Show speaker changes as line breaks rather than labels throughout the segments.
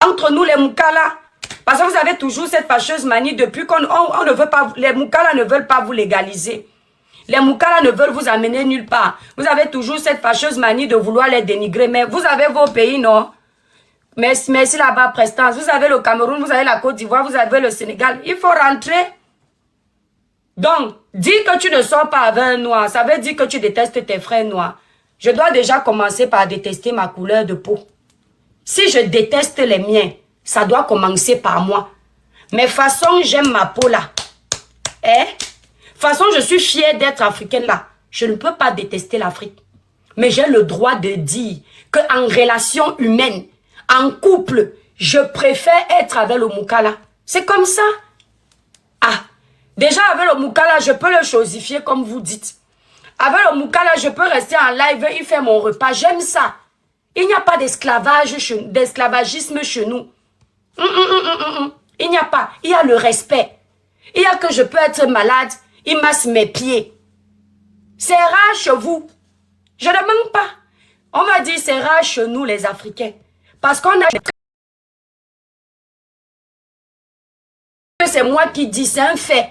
Entre nous, les Moukala, parce que vous avez toujours cette fâcheuse manie depuis qu'on ne veut pas, les Moukala ne veulent pas vous légaliser. Les Moukala ne veulent vous amener nulle part. Vous avez toujours cette fâcheuse manie de vouloir les dénigrer. Mais vous avez vos pays, non? Merci là-bas, Prestance. Vous avez le Cameroun, vous avez la Côte d'Ivoire, vous avez le Sénégal. Il faut rentrer. Donc, dis que tu ne sors pas avec un noir. Ça veut dire que tu détestes tes frères noirs. Je dois déjà commencer par détester ma couleur de peau. Si je déteste les miens, ça doit commencer par moi. Mais façon, j'aime ma peau là. Hein? Façon, je suis fière d'être africaine là. Je ne peux pas détester l'Afrique. Mais j'ai le droit de dire qu'en relation humaine, en couple, je préfère être avec le Moukala. C'est comme ça. Ah, déjà avec le Moukala, je peux le chosifier comme vous dites. Avec le Moukala, je peux rester en live, il fait mon repas. J'aime ça. Il n'y a pas d'esclavagisme chez nous. Il n'y a pas. Il y a le respect. Il y a que je peux être malade, il masse mes pieds. C'est rare chez vous. Je ne manque pas. On va dire c'est rare chez nous les Africains. Parce qu'on a... C'est moi qui dis, c'est un fait.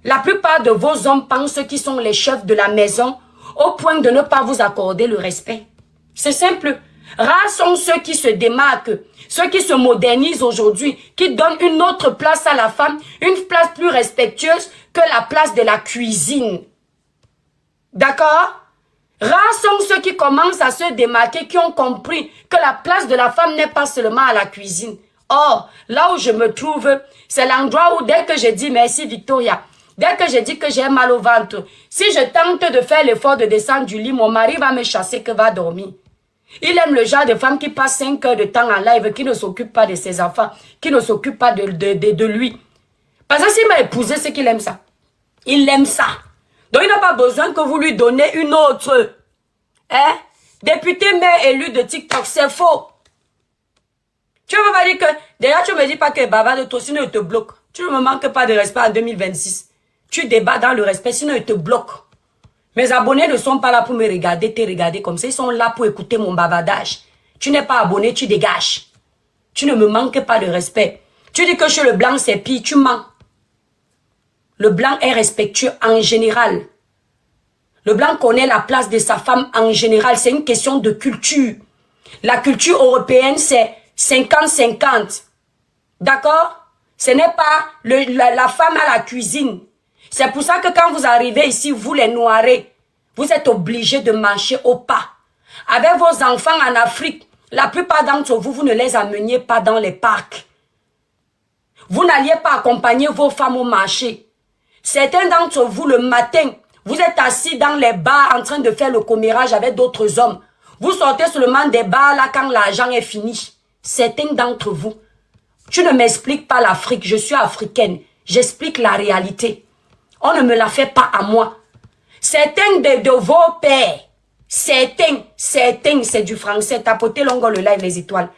La plupart de vos hommes pensent qu'ils sont les chefs de la maison au point de ne pas vous accorder le respect. C'est simple. Rares sont ceux qui se démarquent, ceux qui se modernisent aujourd'hui, qui donnent une autre place à la femme, une place plus respectueuse que la place de la cuisine. D'accord? Rares sont ceux qui commencent à se démarquer, qui ont compris que la place de la femme n'est pas seulement à la cuisine. Or, là où je me trouve, c'est l'endroit où dès que je dis merci Victoria, dès que je dis que j'ai mal au ventre, si je tente de faire l'effort de descendre du lit, mon mari va me chasser que va dormir. Il aime le genre de femme qui passe 5 heures de temps en live, qui ne s'occupe pas de ses enfants, qui ne s'occupe pas de lui. Parce que s'il m'a épousé, c'est qu'il aime ça. Il aime ça. Donc il n'a pas besoin que vous lui donnez une autre. Hein? Député maire élu de TikTok, c'est faux. Tu ne veux pas dire que... D'ailleurs, tu ne me dis pas que bavard de toi, sinon il te bloque. Tu ne me manques pas de respect en 2026. Tu débats dans le respect, sinon il te bloque. Mes abonnés ne sont pas là pour me regarder, te regarder comme ça. Ils sont là pour écouter mon bavardage. Tu n'es pas abonné, tu dégages. Tu ne me manques pas de respect. Tu dis que chez le blanc, c'est pire, tu mens. Le blanc est respectueux en général. Le blanc connaît la place de sa femme en général. C'est une question de culture. La culture européenne, c'est 50-50. D'accord? Ce n'est pas la femme à la cuisine. C'est pour ça que quand vous arrivez ici, vous les noirs, vous êtes obligés de marcher au pas. Avec vos enfants en Afrique, la plupart d'entre vous, vous ne les ameniez pas dans les parcs. Vous n'alliez pas accompagner vos femmes au marché. Certains d'entre vous, le matin, vous êtes assis dans les bars en train de faire le commérage avec d'autres hommes. Vous sortez seulement des bars là quand l'argent est fini. Certains d'entre vous, tu ne m'expliques pas l'Afrique, je suis africaine. J'explique la réalité. On ne me la fait pas à moi. Certains de vos pères, certains, c'est du français. Tapotez longuement le live, les étoiles.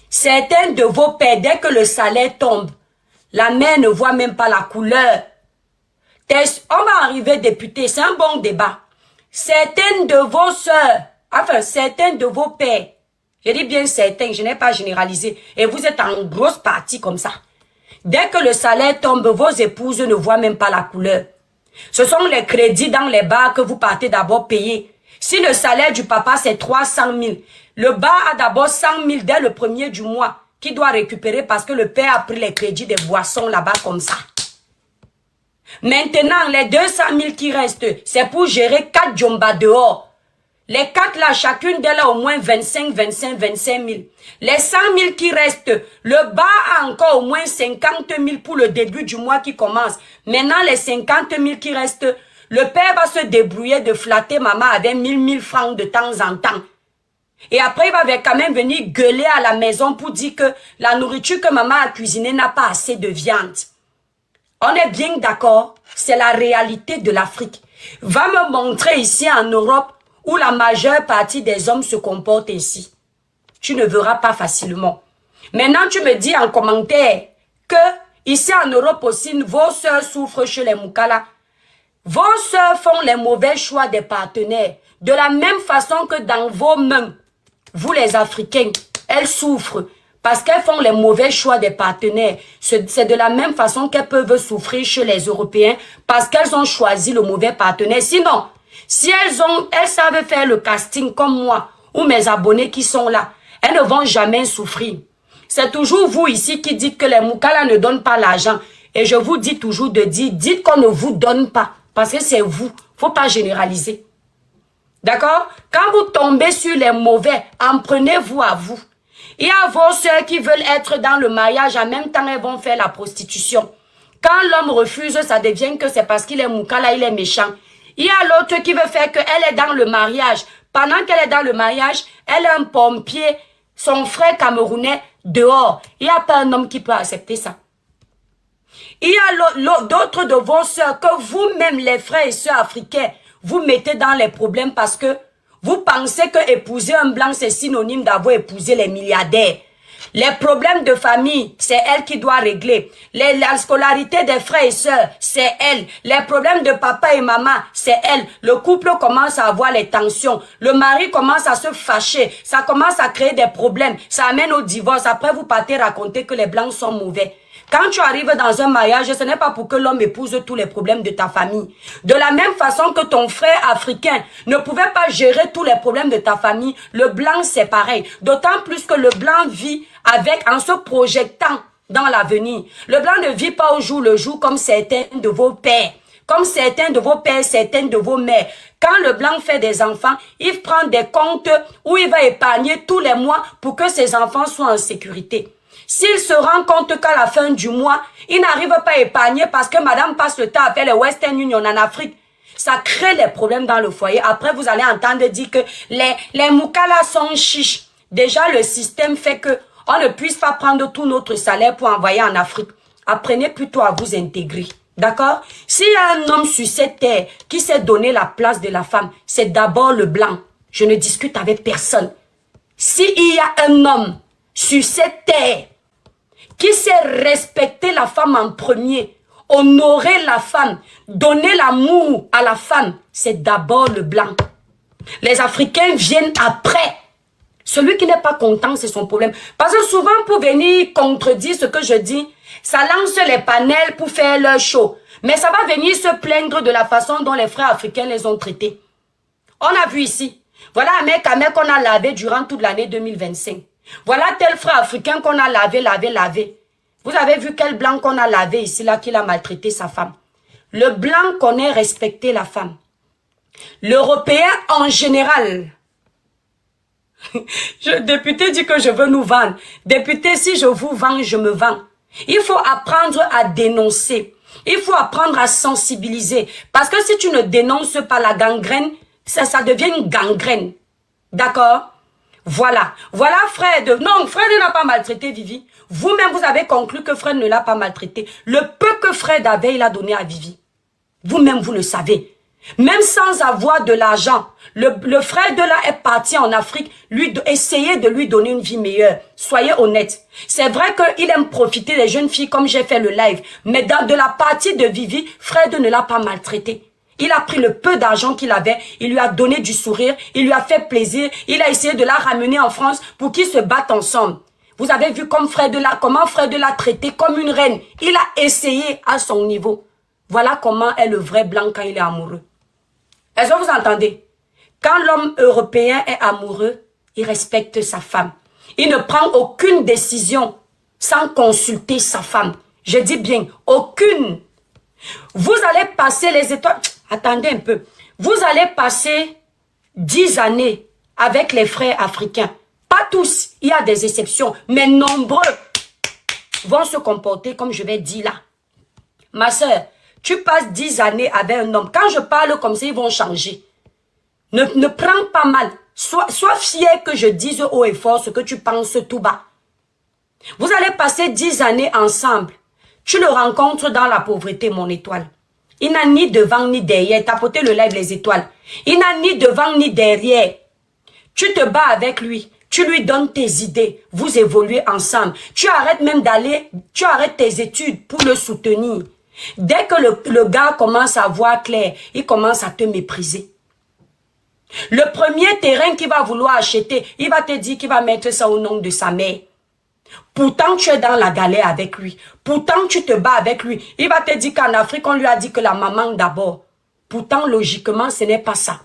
Certains de vos pères, dès que le salaire tombe, la mère ne voit même pas la couleur. On va arriver député, c'est un bon débat. Certaines de vos sœurs, enfin, certains de vos pères, je dis bien certains, je n'ai pas généralisé, et vous êtes en grosse partie comme ça. Dès que le salaire tombe, vos épouses ne voient même pas la couleur. Ce sont les crédits dans les bars que vous partez d'abord payer. Si le salaire du papa c'est 300 000, le bar a d'abord 100 000 dès le premier du mois qu'il doit récupérer parce que le père a pris les crédits des boissons là-bas comme ça. Maintenant, les 200 000 qui restent, c'est pour gérer 4 djomba dehors. Les 4 là, chacune d'elles a au moins 25 000. Les 100 000 qui restent, le bar a encore au moins 50 000 pour le début du mois qui commence. Maintenant, les 50 000 qui restent, le père va se débrouiller de flatter maman avec 1000 francs de temps en temps. Et après, il va quand même venir gueuler à la maison pour dire que la nourriture que maman a cuisinée n'a pas assez de viande. On est bien d'accord, c'est la réalité de l'Afrique. Va me montrer ici en Europe où la majeure partie des hommes se comportent ainsi. Tu ne verras pas facilement. Maintenant, tu me dis en commentaire que ici en Europe aussi, vos sœurs souffrent chez les Moukala. Vos sœurs font les mauvais choix des partenaires. De la même façon que dans vos mains, vous les Africains, elles souffrent parce qu'elles font les mauvais choix des partenaires. C'est de la même façon qu'elles peuvent souffrir chez les Européens parce qu'elles ont choisi le mauvais partenaire. Sinon, si elles savent faire le casting comme moi ou mes abonnés qui sont là, elles ne vont jamais souffrir. C'est toujours vous ici qui dites que les Moukala ne donnent pas l'argent. Et je vous dis toujours de dire, dites qu'on ne vous donne pas. Parce que c'est vous. Faut pas généraliser. D'accord? Quand vous tombez sur les mauvais, en prenez-vous à vous. Il y a vos soeurs qui veulent être dans le mariage, en même temps elles vont faire la prostitution. Quand l'homme refuse, ça devient que c'est parce qu'il est Moukala, il est méchant. Il y a l'autre qui veut faire qu'elle est dans le mariage. Pendant qu'elle est dans le mariage, elle est un pompier, son frère camerounais, dehors. Il n'y a pas un homme qui peut accepter ça. Il y a d'autres de vos soeurs que vous-même, les frères et sœurs africains, vous mettez dans les problèmes parce que vous pensez que épouser un blanc, c'est synonyme d'avoir épousé les milliardaires. Les problèmes de famille, c'est elle qui doit régler. La scolarité des frères et sœurs, c'est elle. Les problèmes de papa et maman, c'est elle. Le couple commence à avoir les tensions. Le mari commence à se fâcher. Ça commence à créer des problèmes. Ça amène au divorce. Après, vous partez raconter que les blancs sont mauvais. Quand tu arrives dans un mariage, ce n'est pas pour que l'homme épouse tous les problèmes de ta famille. De la même façon que ton frère africain ne pouvait pas gérer tous les problèmes de ta famille, le blanc c'est pareil. D'autant plus que le blanc vit en se projetant dans l'avenir. Le blanc ne vit pas au jour le jour comme certains de vos pères. Comme certains de vos pères, certaines de vos mères. Quand le blanc fait des enfants, il prend des comptes où il va épargner tous les mois pour que ses enfants soient en sécurité. S'il se rend compte qu'à la fin du mois, il n'arrive pas à épargner parce que madame passe le temps à faire les Western Union en Afrique, ça crée les problèmes dans le foyer. Après, vous allez entendre dire que les Moukala sont chiches. Déjà, le système fait que on ne puisse pas prendre tout notre salaire pour envoyer en Afrique. Apprenez plutôt à vous intégrer. D'accord? S'il y a un homme sur cette terre qui sait donner la place de la femme, c'est d'abord le blanc. Je ne discute avec personne. S'il y a un homme sur cette terre qui sait respecter la femme en premier, honorer la femme, donner l'amour à la femme, c'est d'abord le blanc. Les Africains viennent après. Celui qui n'est pas content, c'est son problème. Parce que souvent, pour venir contredire ce que je dis, ça lance les panels pour faire leur show. Mais ça va venir se plaindre de la façon dont les frères africains les ont traités. On a vu ici. Voilà un mec qu'on a lavé durant toute l'année 2025. Voilà tel frère africain qu'on a lavé. Vous avez vu quel blanc qu'on a lavé ici, là, qu'il a maltraité sa femme. Le blanc connaît respecter la femme. L'Européen en général. Député dit que je veux nous vendre. Député, si je vous vends, je me vends. Il faut apprendre à dénoncer. Il faut apprendre à sensibiliser. Parce que si tu ne dénonces pas la gangrène, ça devient une gangrène. D'accord? Voilà. Voilà Fred. Non, Fred n'a pas maltraité Vivi. Vous-même, vous avez conclu que Fred ne l'a pas maltraité. Le peu que Fred avait, il a donné à Vivi. Vous-même, vous le savez. Même sans avoir de l'argent, le frère de là est parti en Afrique, essayer de lui donner une vie meilleure. Soyez honnête. C'est vrai qu'il aime profiter des jeunes filles comme j'ai fait le live. Mais de la partie de Vivi, Fred ne l'a pas maltraité. Il a pris le peu d'argent qu'il avait, il lui a donné du sourire, il lui a fait plaisir, il a essayé de la ramener en France pour qu'ils se battent ensemble. Vous avez vu comment Fred l'a traité comme une reine. Il a essayé à son niveau. Voilà comment est le vrai blanc quand il est amoureux. Est-ce que vous entendez? Quand l'homme européen est amoureux, il respecte sa femme. Il ne prend aucune décision sans consulter sa femme. Je dis bien, aucune. Vous allez passer les étoiles. Attendez un peu. Vous allez passer 10 années avec les frères africains. Pas tous, il y a des exceptions, mais nombreux vont se comporter comme je vais dire là. Ma soeur, tu passes 10 années avec un homme. Quand je parle comme ça, ils vont changer. Ne prends pas mal. Sois fier que je dise haut et fort ce que tu penses tout bas. Vous allez passer 10 années ensemble. Tu le rencontres dans la pauvreté, mon étoile. Il n'a ni devant ni derrière. Tapotez le live les étoiles. Il n'a ni devant ni derrière. Tu te bats avec lui. Tu lui donnes tes idées. Vous évoluez ensemble. Tu arrêtes même tu arrêtes tes études pour le soutenir. Dès que le gars commence à voir clair, il commence à te mépriser. Le premier terrain qu'il va vouloir acheter, il va te dire qu'il va mettre ça au nom de sa mère. Pourtant, tu es dans la galère avec lui. Pourtant, tu te bats avec lui. Il va te dire qu'en Afrique, on lui a dit que la maman d'abord. Pourtant, logiquement, ce n'est pas ça.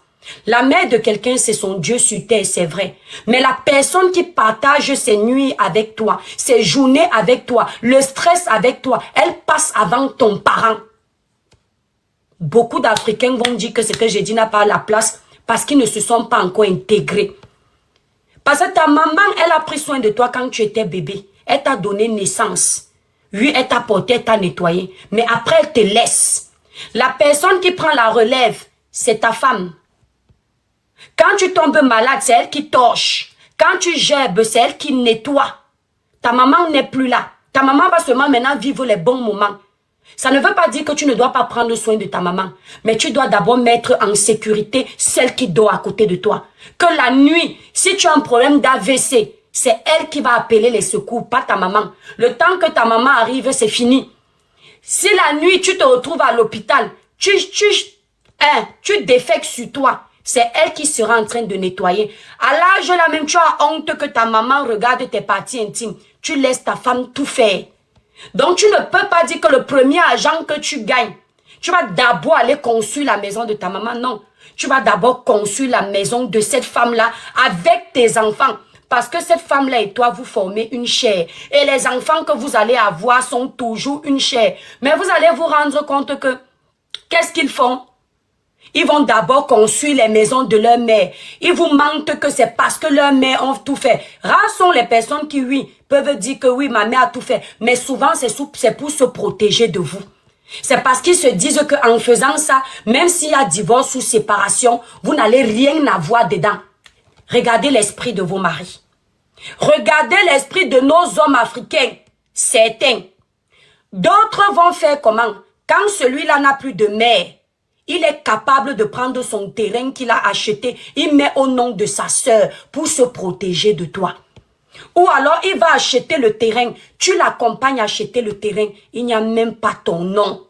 La mère de quelqu'un, c'est son Dieu sur terre, c'est vrai. Mais la personne qui partage ses nuits avec toi, ses journées avec toi, le stress avec toi, elle passe avant ton parent. Beaucoup d'Africains vont dire que ce que j'ai dit n'a pas la place parce qu'ils ne se sont pas encore intégrés. Parce que ta maman, elle a pris soin de toi quand tu étais bébé. Elle t'a donné naissance. Oui, elle t'a porté, elle t'a nettoyé. Mais après, elle te laisse. La personne qui prend la relève, c'est ta femme. Quand tu tombes malade, c'est elle qui torche. Quand tu gerbes, c'est elle qui nettoie. Ta maman n'est plus là. Ta maman va seulement maintenant vivre les bons moments. Ça ne veut pas dire que tu ne dois pas prendre soin de ta maman. Mais tu dois d'abord mettre en sécurité celle qui dort à côté de toi. Que la nuit, si tu as un problème d'AVC, c'est elle qui va appeler les secours, pas ta maman. Le temps que ta maman arrive, c'est fini. Si la nuit, tu te retrouves à l'hôpital, tu défectes sur toi. C'est elle qui sera en train de nettoyer. À l'âge là même, tu as honte que ta maman regarde tes parties intimes. Tu laisses ta femme tout faire. Donc, tu ne peux pas dire que le premier argent que tu gagnes, tu vas d'abord aller construire la maison de ta maman. Non, tu vas d'abord construire la maison de cette femme-là avec tes enfants. Parce que cette femme-là et toi, vous formez une chair. Et les enfants que vous allez avoir sont toujours une chair. Mais vous allez vous rendre compte que, qu'est-ce qu'ils font? Ils vont d'abord construire les maisons de leur mère. Ils vous mentent que c'est parce que leur mère ont tout fait. Rares sont les personnes qui, oui, peuvent dire que oui, ma mère a tout fait. Mais souvent, c'est pour se protéger de vous. C'est parce qu'ils se disent qu'en faisant ça, même s'il y a divorce ou séparation, vous n'allez rien avoir dedans. Regardez l'esprit de vos maris. Regardez l'esprit de nos hommes africains. Certains. D'autres vont faire comment? Quand celui-là n'a plus de mère, il est capable de prendre son terrain qu'il a acheté, il met au nom de sa sœur pour se protéger de toi. Ou alors il va acheter le terrain, tu l'accompagnes à acheter le terrain, il n'y a même pas ton nom.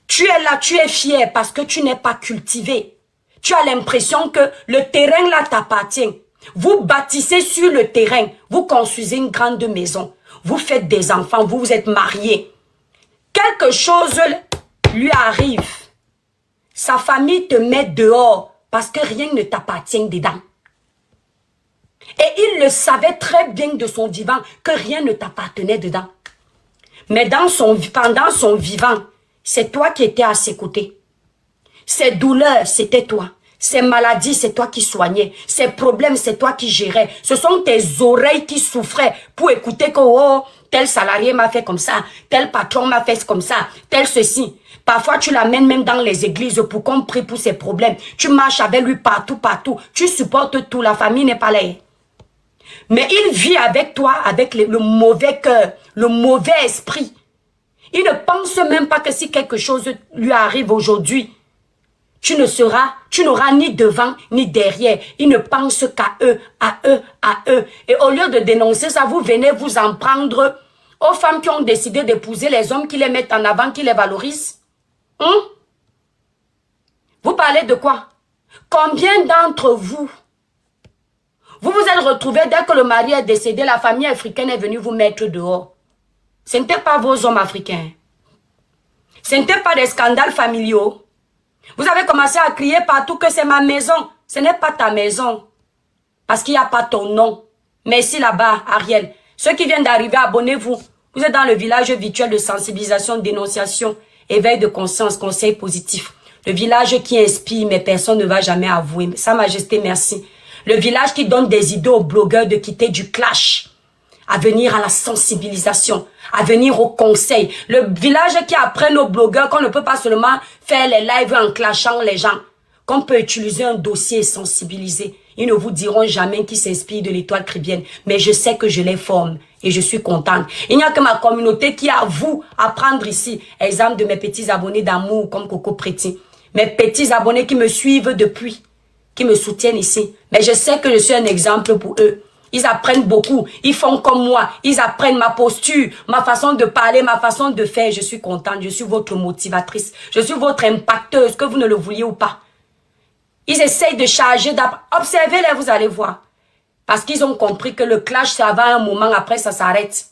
Tu es là, tu es fier parce que tu n'es pas cultivé. Tu as l'impression que le terrain là t'appartient. Vous bâtissez sur le terrain, vous construisez une grande maison, vous faites des enfants, vous vous êtes mariés. Quelque chose lui arrive, sa famille te met dehors parce que rien ne t'appartient dedans. Et il le savait très bien de son vivant que rien ne t'appartenait dedans. Mais pendant son vivant, c'est toi qui étais à ses côtés. Ses douleurs, c'était toi. Ses maladies, c'est toi qui soignais. Ses problèmes, c'est toi qui gérais. Ce sont tes oreilles qui souffraient pour écouter que oh, tel salarié m'a fait comme ça, tel patron m'a fait comme ça, tel ceci. Parfois, tu l'amènes même dans les églises pour qu'on prie pour ses problèmes. Tu marches avec lui partout, partout. Tu supportes tout. La famille n'est pas là. Mais il vit avec toi, avec le mauvais cœur, le mauvais esprit. Il ne pense même pas que si quelque chose lui arrive aujourd'hui, tu n'auras ni devant ni derrière. Il ne pense qu'à eux, à eux, à eux. Et au lieu de dénoncer ça, vous venez vous en prendre aux femmes qui ont décidé d'épouser les hommes qui les mettent en avant, qui les valorisent. Vous parlez de quoi? Combien d'entre vous, vous vous êtes retrouvés dès que le mari est décédé, la famille africaine est venue vous mettre dehors? Ce n'était pas vos hommes africains. Ce n'était pas des scandales familiaux. Vous avez commencé à crier partout que c'est ma maison. Ce n'est pas ta maison. Parce qu'il n'y a pas ton nom. Merci là-bas, Ariel. Ceux qui viennent d'arriver, abonnez-vous. Vous êtes dans le village virtuel de sensibilisation, dénonciation, éveil de conscience, conseil positif. Le village qui inspire, mais personne ne va jamais avouer. Sa Majesté, merci. Le village qui donne des idées aux blogueurs de quitter du clash, à venir à la sensibilisation, à venir au conseil. Le village qui apprend aux blogueurs qu'on ne peut pas seulement faire les lives en clashant les gens, qu'on peut utiliser un dossier et sensibiliser. Ils ne vous diront jamais qu'ils s'inspirent de l'étoile chrétienne, mais je sais que je les forme et je suis contente. Il n'y a que ma communauté qui a à vous apprendre ici. Exemple de mes petits abonnés d'amour comme Coco Préti. Mes petits abonnés qui me suivent depuis, qui me soutiennent ici. Mais je sais que je suis un exemple pour eux. Ils apprennent beaucoup. Ils font comme moi. Ils apprennent ma posture, ma façon de parler, ma façon de faire. Je suis contente. Je suis votre motivatrice. Je suis votre impacteuse, que vous ne le vouliez ou pas. Ils essayent de charger d'après. Observez-les, vous allez voir. Parce qu'ils ont compris que le clash, ça va un moment, après ça s'arrête.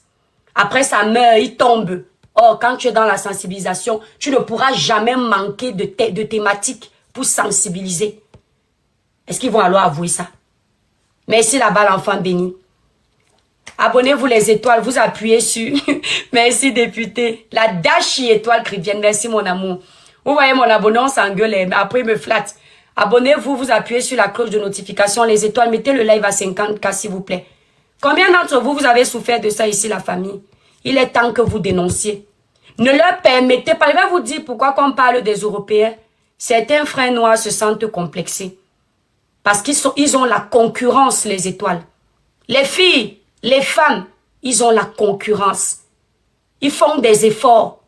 Après ça meurt, il tombe. Or, quand tu es dans la sensibilisation, tu ne pourras jamais manquer de thématiques pour sensibiliser. Est-ce qu'ils vont alors avouer ça? Merci là-bas, l'enfant béni. Abonnez-vous les étoiles, vous appuyez sur. Merci député. La dashi étoile chrétienne, merci mon amour. Vous voyez mon abonné, on s'engueule, mais après il me flatte. Abonnez-vous, vous appuyez sur la cloche de notification, les étoiles, mettez le live à 50K s'il vous plaît. Combien d'entre vous, vous avez souffert de ça ici, la famille? Il est temps que vous dénonciez. Ne leur permettez pas, je vais vous dire pourquoi quand on parle des Européens, certains frères noirs se sentent complexés. Parce qu'ils ont la concurrence, les étoiles. Les filles, les femmes, ils ont la concurrence. Ils font des efforts.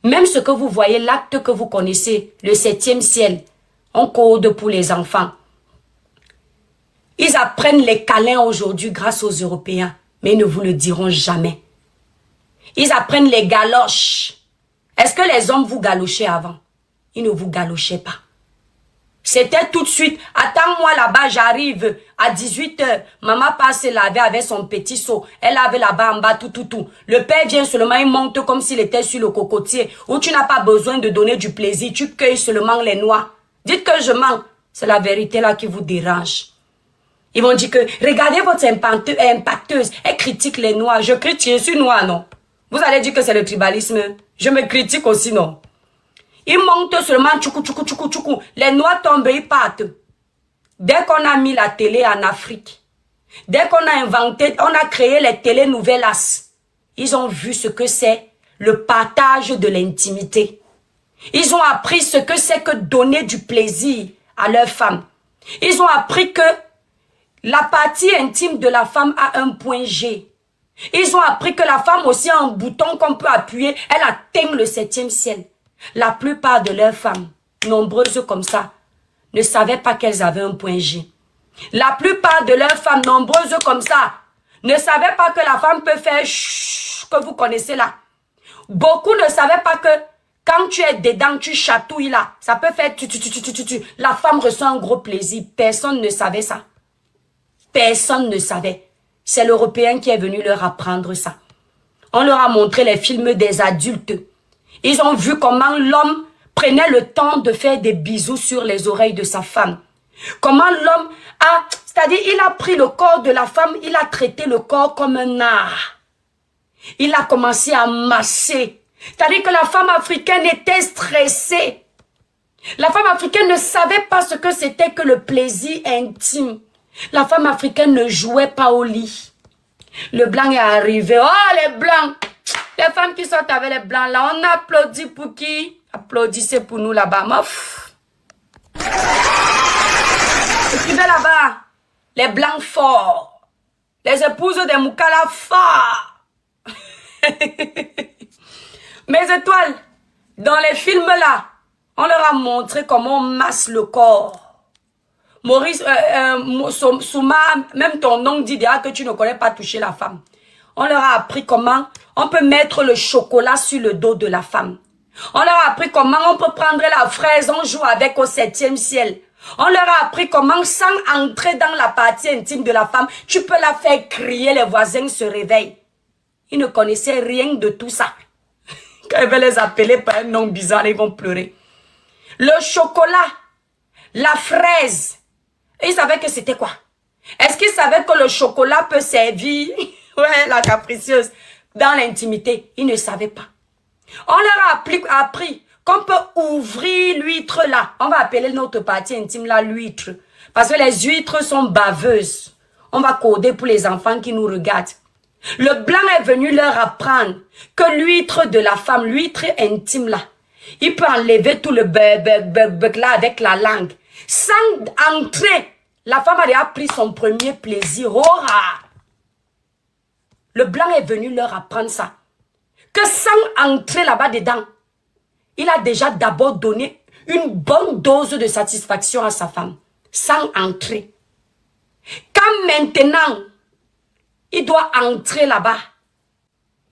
Même ce que vous voyez, l'acte que vous connaissez, le 7e ciel, on code pour les enfants. Ils apprennent les câlins aujourd'hui grâce aux Européens, mais ils ne vous le diront jamais. Ils apprennent les galoches. Est-ce que les hommes vous galochaient avant? Ils ne vous galochaient pas. C'était tout de suite, attends-moi là-bas, j'arrive à 18h. Maman passe laver avec son petit seau. Elle lave là-bas en bas, tout. Le père vient seulement, il monte comme s'il était sur le cocotier. Où tu n'as pas besoin de donner du plaisir, tu cueilles seulement les noix. Dites que je mens. C'est la vérité là qui vous dérange. Ils vont dire que, regardez votre impacteuse, elle critique les noirs. Je critique, je suis noire, non? Vous allez dire que c'est le tribalisme. Je me critique aussi, non? Ils montent seulement, tchoukou. Les noirs tombent, ils partent. Dès qu'on a mis la télé en Afrique, dès qu'on a inventé, on a créé les télé novelas, ils ont vu ce que c'est le partage de l'intimité. Ils ont appris ce que c'est que donner du plaisir à leur femme. Ils ont appris que la partie intime de la femme a un point G. Ils ont appris que la femme aussi a un bouton qu'on peut appuyer. Elle atteint le 7e ciel. La plupart de leurs femmes, nombreuses comme ça, ne savaient pas qu'elles avaient un point G. La plupart de leurs femmes, nombreuses comme ça, ne savaient pas que la femme peut faire chut, que vous connaissez là. Beaucoup ne savaient pas que quand tu es dedans, tu chatouilles là. Ça peut faire tu. La femme ressent un gros plaisir. Personne ne savait ça. Personne ne savait. C'est l'Européen qui est venu leur apprendre ça. On leur a montré les films des adultes. Ils ont vu comment l'homme prenait le temps de faire des bisous sur les oreilles de sa femme. Comment l'homme a, c'est-à-dire il a pris le corps de la femme, il a traité le corps comme un art. Il a commencé à masser. C'est-à-dire que la femme africaine était stressée. La femme africaine ne savait pas ce que c'était que le plaisir intime. La femme africaine ne jouait pas au lit. Le blanc est arrivé. Oh, les blancs! Les femmes qui sortent avec les blancs là, on applaudit pour qui? Applaudissez pour nous là-bas. Écrivez là-bas. Les blancs forts. Les épouses des Moukala forts. Mes étoiles, dans les films là, on leur a montré comment on masse le corps. Maurice, Souma, même ton oncle dit déjà que tu ne connais pas toucher la femme. On leur a appris comment on peut mettre le chocolat sur le dos de la femme. On leur a appris comment on peut prendre la fraise, on joue avec au 7e ciel. On leur a appris comment, sans entrer dans la partie intime de la femme, tu peux la faire crier, les voisins se réveillent. Ils ne connaissaient rien de tout ça. Quand ils veulent les appeler par un nom bizarre, ils vont pleurer. Le chocolat, la fraise, ils savaient que c'était quoi? Est-ce qu'ils savaient que le chocolat peut servir, ouais, la capricieuse, dans l'intimité? Ils ne savaient pas. On leur a appris qu'on peut ouvrir l'huître là. On va appeler notre partie intime là l'huître. Parce que les huîtres sont baveuses. On va coder pour les enfants qui nous regardent. Le blanc est venu leur apprendre que l'huître de la femme, l'huître intime là, il peut enlever tout le bec là avec la langue. Sans entrer, la femme a déjà pris son premier plaisir. Oh, le blanc est venu leur apprendre ça. Que sans entrer là-bas dedans, il a déjà d'abord donné une bonne dose de satisfaction à sa femme. Sans entrer. Quand maintenant, il doit entrer là-bas,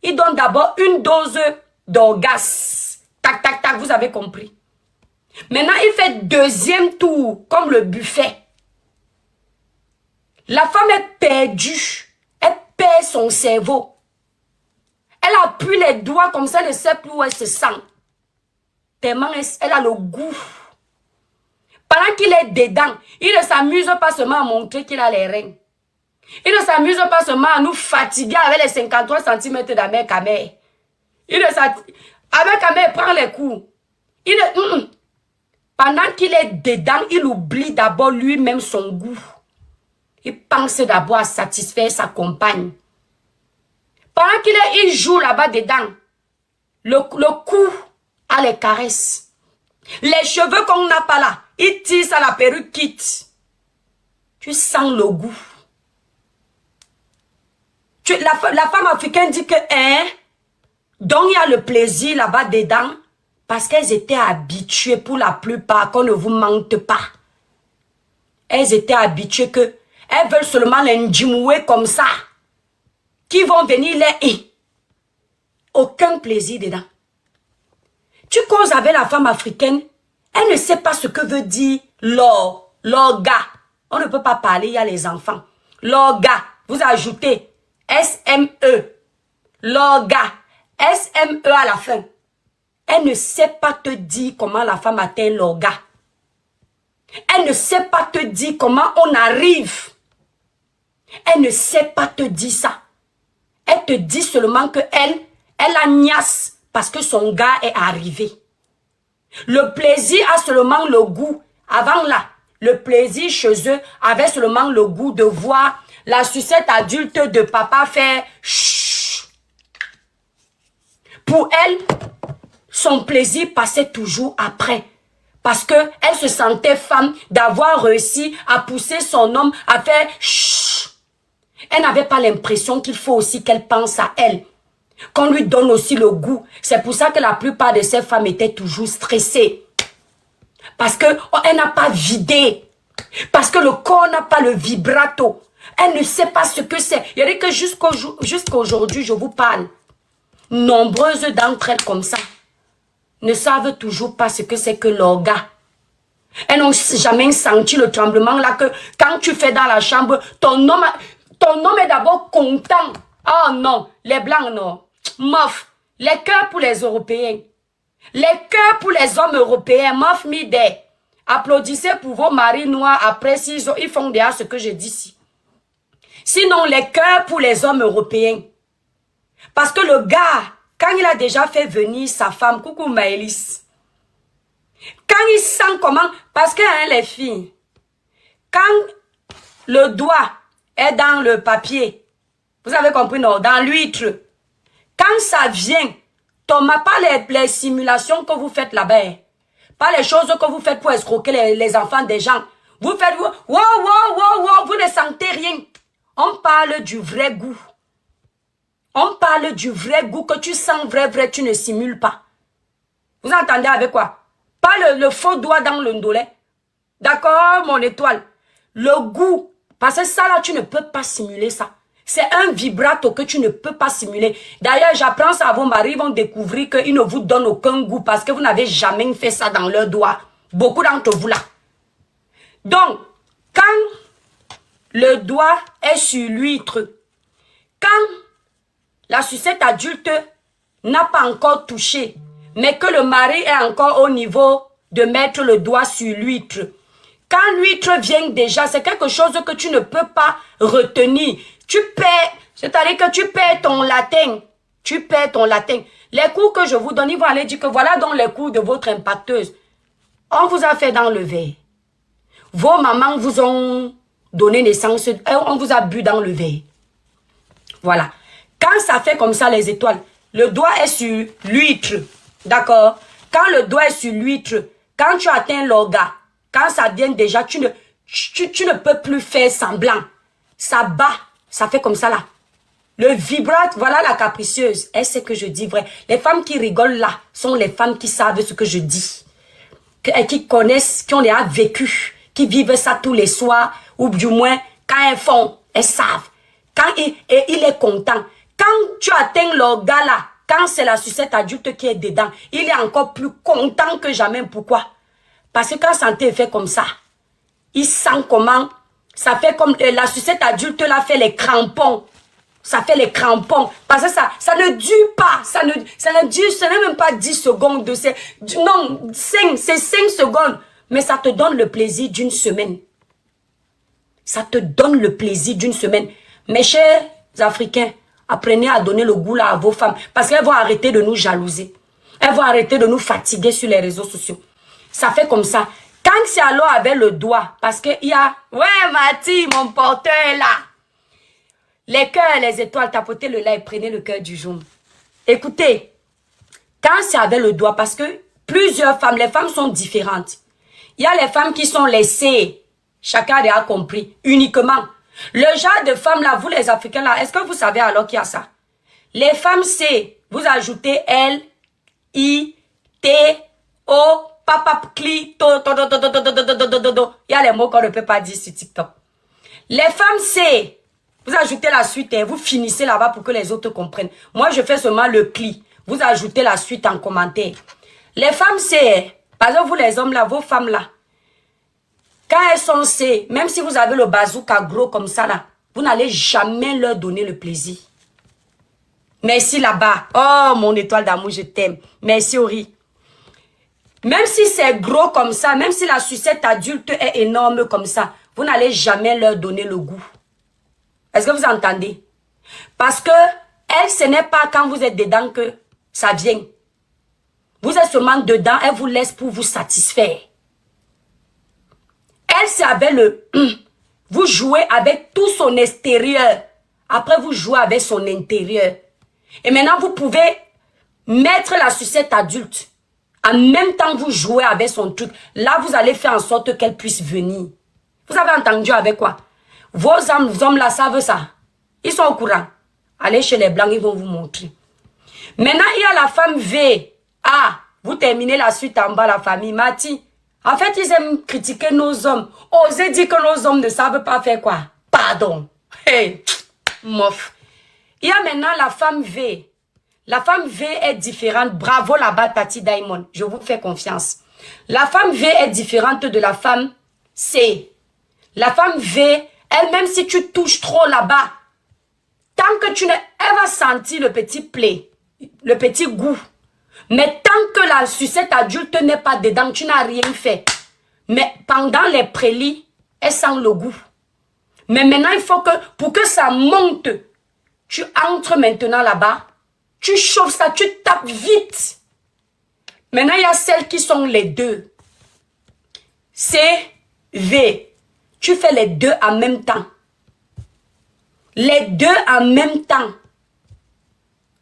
il donne d'abord une dose d'orgasme. Tac, tac, tac, vous avez compris. Maintenant, il fait deuxième tour, comme le buffet. La femme est perdue. Elle perd son cerveau. Elle appuie les doigts comme ça, elle ne sait plus où elle se sent. Tellement elle a le goût. Pendant qu'il est dedans, il ne s'amuse pas seulement à montrer qu'il a les reins. Il ne s'amuse pas seulement à nous fatiguer avec les 53 cm d'Ahmed Kamer. Ahmed Kamer prend les coups. Pendant qu'il est dedans, il oublie d'abord lui-même son goût. Il pense d'abord à satisfaire sa compagne. Pendant il joue là-bas dedans, le cou a les caresses. Les cheveux qu'on n'a pas là, il tisse à la perruque quitte. Tu sens le goût. La femme africaine dit que, donc il y a le plaisir là-bas dedans, parce qu'elles étaient habituées pour la plupart qu'on ne vous mente pas. Elles étaient habituées que, elles veulent seulement les ndjimouer comme ça, qui vont venir les... Aucun plaisir dedans. Tu causes avec la femme africaine, elle ne sait pas ce que veut dire l'orga. On ne peut pas parler, il y a les enfants. L'orga, vous ajoutez S-M-E. L'orga, S-M-E à la fin. Elle ne sait pas te dire comment la femme atteint l'orga. Elle ne sait pas te dire comment on arrive. Elle ne sait pas te dire ça. Elle te dit seulement que elle a niasse parce que son gars est arrivé. Le plaisir a seulement le goût. Avant là, le plaisir chez eux avait seulement le goût de voir la sucette adulte de papa faire chut. Pour elle, son plaisir passait toujours après. Parce que elle se sentait femme d'avoir réussi à pousser son homme à faire chut. Elle n'avait pas l'impression qu'il faut aussi qu'elle pense à elle. Qu'on lui donne aussi le goût. C'est pour ça que la plupart de ces femmes étaient toujours stressées. Parce qu'elle n'a pas vidé. Parce que le corps n'a pas le vibrato. Elle ne sait pas ce que c'est. Il y a dit que jusqu'à aujourd'hui, je vous parle. Nombreuses d'entre elles comme ça ne savent toujours pas ce que c'est que l'orga. Elles n'ont jamais senti le tremblement là que quand tu fais dans la chambre, ton homme est d'abord content. Oh non, les blancs non. Mof, les cœurs pour les Européens. Les cœurs pour les hommes européens. Mof mide. Applaudissez pour vos maris noirs après s'ils ils font déjà ce que je dis ici. Sinon, les cœurs pour les hommes européens. Parce que le gars, quand il a déjà fait venir sa femme, coucou Maëlys, quand il sent comment, parce que les filles, quand le doigt est dans le papier, vous avez compris, non, dans l'huître, quand ça vient, pas les simulations que vous faites là-bas, pas les choses que vous faites pour escroquer les enfants des gens. Vous faites, wow, vous ne sentez rien. On parle du vrai goût. On parle du vrai goût que tu sens vrai, tu ne simules pas. Vous entendez avec quoi? Pas le faux doigt dans le ndolet. D'accord, mon étoile? Le goût. Parce que ça là, tu ne peux pas simuler ça. C'est un vibrato que tu ne peux pas simuler. D'ailleurs, j'apprends ça à vos maris, ils vont découvrir qu'ils ne vous donnent aucun goût parce que vous n'avez jamais fait ça dans leurs doigts. Beaucoup d'entre vous là. Donc, quand le doigt est sur l'huître, quand la sucette adulte n'a pas encore touché, mais que le mari est encore au niveau de mettre le doigt sur l'huître, quand l'huître vient déjà, c'est quelque chose que tu ne peux pas retenir. Tu perds, c'est-à-dire que tu perds ton latin. Tu perds ton latin. Les cours que je vous donne, ils vont aller dire que voilà donc les cours de votre impacteuse. On vous a fait dans le verre. Vos mamans vous ont donné naissance, on vous a bu dans le verre. Voilà. Quand ça fait comme ça les étoiles, le doigt est sur l'huître. D'accord? Quand le doigt est sur l'huître, quand tu atteins l'orga, quand ça vient déjà, tu ne peux plus faire semblant. Ça bat, ça fait comme ça là. Le vibrate, voilà la capricieuse. Elle sait que je dis vrai. Les femmes qui rigolent là sont les femmes qui savent ce que je dis. Qui connaissent, qui ont déjà vécu, qui vivent ça tous les soirs, ou du moins, quand elles font, elles savent. Et il est content. Quand tu atteins l'orga là, quand c'est la sucette adulte qui est dedans, il est encore plus content que jamais. Pourquoi? Parce que quand santé est fait comme ça, il sent comment, ça fait comme la sucette adulte là fait les crampons. Ça fait les crampons. Parce que ça ne dure pas. Ça ne dure, ce n'est même pas 10 secondes. Non, c'est 5 secondes. Mais ça te donne le plaisir d'une semaine. Ça te donne le plaisir d'une semaine. Mes chers Africains, apprenez à donner le goût là à vos femmes. Parce qu'elles vont arrêter de nous jalouser. Elles vont arrêter de nous fatiguer sur les réseaux sociaux. Ça fait comme ça. Quand c'est alors avec le doigt, parce qu'il y a... Ouais, Mati, mon porteur est là. Les cœurs, les étoiles, tapotez le là et prenez le cœur du jaune. Écoutez, quand c'est avec le doigt, parce que plusieurs femmes, les femmes sont différentes. Il y a les femmes qui sont laissées, chacun a compris, uniquement. Le genre de femmes là, vous les Africains là, est-ce que vous savez alors qu'il y a ça? Les femmes c'est, vous ajoutez L, I, T, O, papap, cli, to, il y a les mots qu'on ne peut pas dire sur TikTok. Les femmes c'est, vous ajoutez la suite et vous finissez là-bas pour que les autres comprennent. Moi, je fais seulement le cli. Vous ajoutez la suite en commentaire. Les femmes c'est, par exemple, vous les hommes là, vos femmes là, quand elles sont C, même si vous avez le bazooka gros comme ça là, vous n'allez jamais leur donner le plaisir. Merci là-bas. Oh, mon étoile d'amour, je t'aime. Merci, Ori. Même si c'est gros comme ça, même si la sucette adulte est énorme comme ça, vous n'allez jamais leur donner le goût. Est-ce que vous entendez? Parce que elle, ce n'est pas quand vous êtes dedans que ça vient. Vous êtes seulement dedans, elle vous laisse pour vous satisfaire. Elle, c'est avec le... Vous jouez avec tout son extérieur. Après, vous jouez avec son intérieur. Et maintenant, vous pouvez mettre la sucette adulte. En même temps, vous jouez avec son truc. Là, vous allez faire en sorte qu'elle puisse venir. Vous avez entendu avec quoi? Vos hommes là savent ça. Ils sont au courant. Allez chez les blancs, ils vont vous montrer. Maintenant, il y a la femme V. Ah, vous terminez la suite en bas, la famille Mati. En fait, ils aiment critiquer nos hommes. Osez dire que nos hommes ne savent pas faire quoi? Pardon. Hey, mof. Il y a maintenant la femme V. La femme V est différente. Bravo là-bas, Tati Diamond. Je vous fais confiance. La femme V est différente de la femme C. La femme V, elle-même si tu touches trop là-bas, tant que tu ne... Elle va sentir le petit play, le petit goût. Mais tant que la sucette adulte n'est pas dedans, tu n'as rien fait. Mais pendant les prélis, elle sent le goût. Mais maintenant, il faut que, pour que ça monte, tu entres maintenant là-bas, tu chauffes ça, tu tapes vite. Maintenant, il y a celles qui sont les deux. C, V. Tu fais les deux en même temps. Les deux en même temps.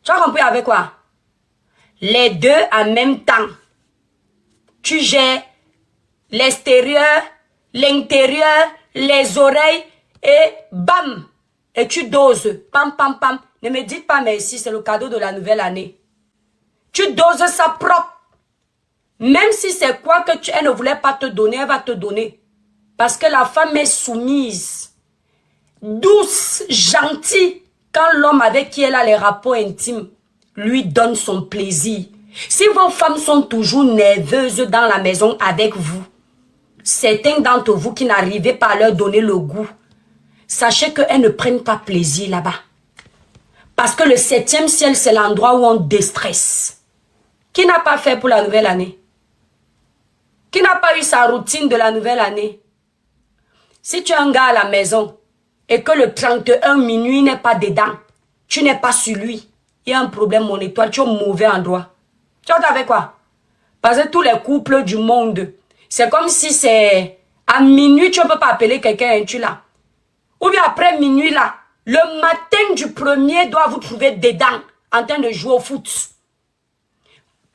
Tu as compris avec quoi? Les deux en même temps. Tu gères l'extérieur, l'intérieur, les oreilles et bam. Et tu doses. Pam, pam, pam. Ne me dites pas merci, c'est le cadeau de la nouvelle année. Tu doses ça propre. Même si c'est quoi que elle ne voulait pas te donner, elle va te donner. Parce que la femme est soumise. Douce, gentille. Quand l'homme avec qui elle a les rapports intimes lui donne son plaisir. Si vos femmes sont toujours nerveuses dans la maison avec vous, certains d'entre vous qui n'arrivez pas à leur donner le goût, sachez qu'elles ne prennent pas plaisir là-bas. Parce que le 7e ciel, c'est l'endroit où on déstresse. Qui n'a pas fait pour la nouvelle année? Qui n'a pas eu sa routine de la nouvelle année? Si tu es un gars à la maison et que le 31 minuit n'est pas dedans, tu n'es pas sur lui, il y a un problème, mon étoile, tu es au mauvais endroit. Tu vois avec quoi? Parce que tous les couples du monde, c'est comme si c'est à minuit, tu ne peux pas appeler quelqu'un, tu là. Ou bien après minuit là, le matin du 1er doit vous trouver dedans, en train de jouer au foot.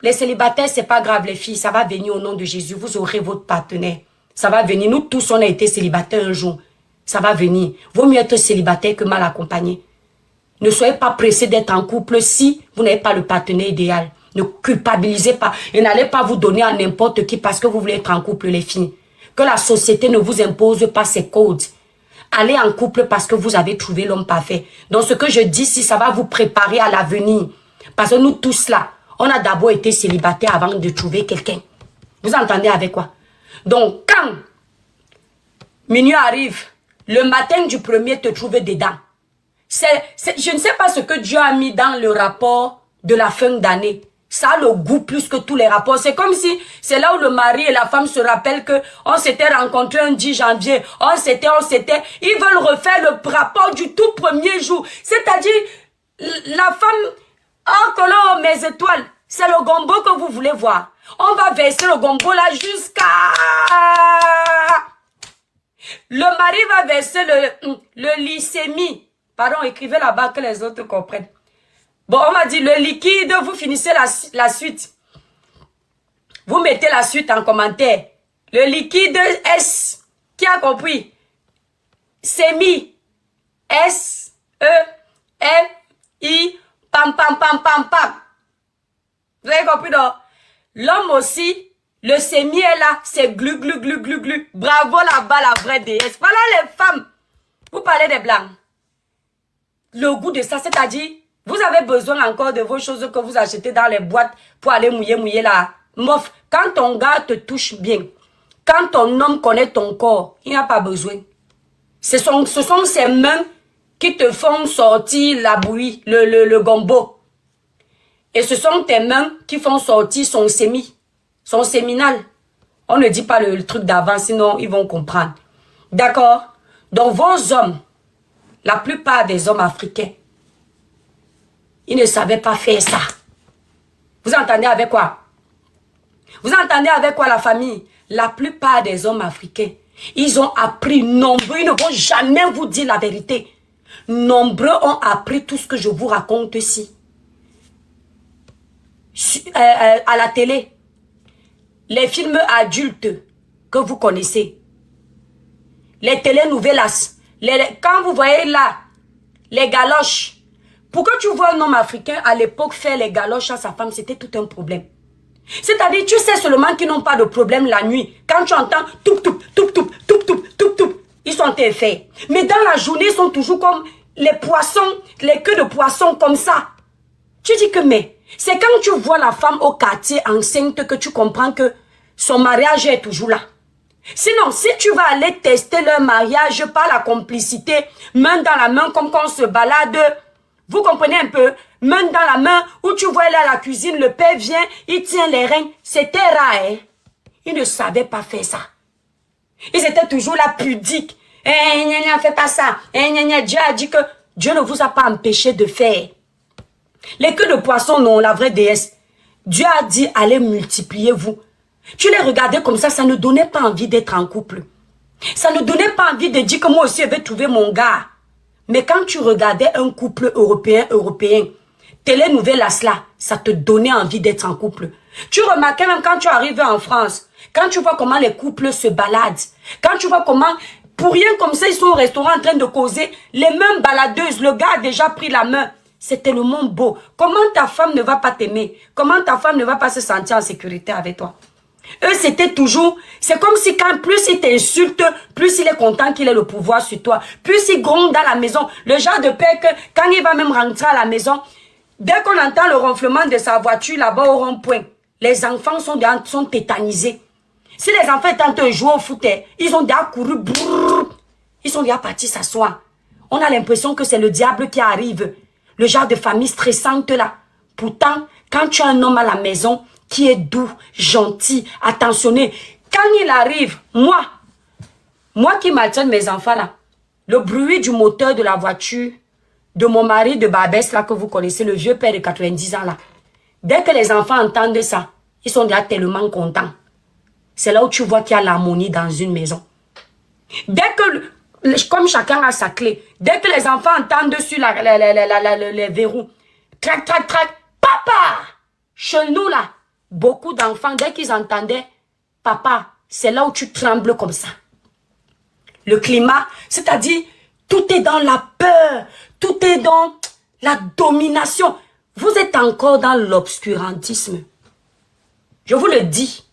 Les célibataires, c'est pas grave les filles, ça va venir au nom de Jésus, vous aurez votre partenaire. Ça va venir, nous tous on a été célibataires un jour. Ça va venir. Vaut mieux être célibataire que mal accompagné. Ne soyez pas pressés d'être en couple si vous n'avez pas le partenaire idéal. Ne culpabilisez pas et n'allez pas vous donner à n'importe qui parce que vous voulez être en couple les filles. Que la société ne vous impose pas ses codes. Allez en couple parce que vous avez trouvé l'homme parfait. Donc ce que je dis, si ça va vous préparer à l'avenir. Parce que nous tous là, on a d'abord été célibataires avant de trouver quelqu'un. Vous entendez avec quoi? Donc, quand minuit arrive, le matin du premier te trouve dedans. Je ne sais pas ce que Dieu a mis dans le rapport de la fin d'année. Ça a le goût plus que tous les rapports. C'est comme si c'est là où le mari et la femme se rappellent que on s'était rencontrés un 10 janvier. On s'était. Ils veulent refaire le rapport du tout premier jour. C'est-à-dire, la femme, oh, colon, mes étoiles, c'est le gombo que vous voulez voir. On va verser le gombo là jusqu'à... Le mari va verser le lycémie. Pardon, écrivez là-bas que les autres comprennent. Bon, on m'a dit le liquide, vous finissez la suite. Vous mettez la suite en commentaire. Le liquide S, qui a compris? Sémi. S, E, M, I, pam, pam, pam, pam, pam. Vous avez compris, non? L'homme aussi, le sémi est là, c'est glu, glu, glu, glu, glu. Bravo là-bas, la vraie déesse. Voilà les femmes. Vous parlez des blancs. Le goût de ça, c'est-à-dire, vous avez besoin encore de vos choses que vous achetez dans les boîtes pour aller mouiller là. Mof, quand ton gars te touche bien, quand ton homme connaît ton corps, il n'a pas besoin. Ce sont ses mains qui te font sortir la bouillie, le gombo. Et ce sont tes mains qui font sortir son séminal. On ne dit pas le truc d'avant, sinon ils vont comprendre. D'accord? Donc vos hommes, la plupart des hommes africains, ils ne savaient pas faire ça. Vous entendez avec quoi? Vous entendez avec quoi la famille? La plupart des hommes africains, ils ont appris nombreux, ils ne vont jamais vous dire la vérité. Nombreux ont appris tout ce que je vous raconte ici. À la télé, les films adultes que vous connaissez, les télénouvelas, quand vous voyez là, les galoches. Pourquoi tu vois un homme africain à l'époque faire les galoches à sa femme, c'était tout un problème. C'est-à-dire, tu sais seulement qu'ils n'ont pas de problème la nuit. Quand tu entends toup toup, toup toup, toup toup, toup toup, ils sont faits. Mais dans la journée, ils sont toujours comme les poissons, les queues de poissons comme ça. Tu dis que mais, c'est quand tu vois la femme au quartier enceinte que tu comprends que son mariage est toujours là. Sinon, si tu vas aller tester leur mariage par la complicité, main dans la main comme quand on se balade, vous comprenez un peu, main dans la main, où tu vois là la cuisine, le père vient, il tient les reins, c'était rare, hein? Ils ne savaient pas faire ça. Ils étaient toujours là pudiques. Eh, gna gna, fais pas ça. Eh, gna gna, Dieu a dit que Dieu ne vous a pas empêché de faire. Les queues de poisson, non, la vraie déesse. Dieu a dit, allez multipliez-vous. Tu les regardais comme ça ne donnait pas envie d'être en couple. Ça ne donnait pas envie de dire que moi aussi je vais trouver mon gars. Mais quand tu regardais un couple européen, télénovelas là, ça te donnait envie d'être en couple. Tu remarquais même quand tu arrives en France, quand tu vois comment les couples se baladent, quand tu vois comment, pour rien comme ça, ils sont au restaurant en train de causer, les mêmes baladeuses, le gars a déjà pris la main. C'est tellement beau. Comment ta femme ne va pas t'aimer? Comment ta femme ne va pas se sentir en sécurité avec toi? Eux, c'était toujours, c'est comme si quand plus il t'insulte, plus il est content qu'il ait le pouvoir sur toi. Plus il gronde dans la maison. Le genre de père que quand il va même rentrer à la maison, dès qu'on entend le ronflement de sa voiture là-bas au rond-point, les enfants sont tétanisés. Si les enfants étaient en train de jouer au foot, ils ont déjà couru, brrr, ils sont déjà partis s'asseoir. On a l'impression que c'est le diable qui arrive. Le genre de famille stressante là. Pourtant, quand tu as un homme à la maison qui est doux, gentil, attentionné, quand il arrive, moi qui maintiens mes enfants là, le bruit du moteur de la voiture de mon mari de Barbès là que vous connaissez, le vieux père de 90 ans là, dès que les enfants entendent ça, ils sont déjà tellement contents. C'est là où tu vois qu'il y a l'harmonie dans une maison. Dès que, comme chacun a sa clé, dès que les enfants entendent sur les verrous, trac, trac, trac, papa, chez nous là, beaucoup d'enfants, dès qu'ils entendaient papa, c'est là où tu trembles comme ça. Le climat, c'est-à-dire, tout est dans la peur, tout est dans la domination. Vous êtes encore dans l'obscurantisme. Je vous le dis.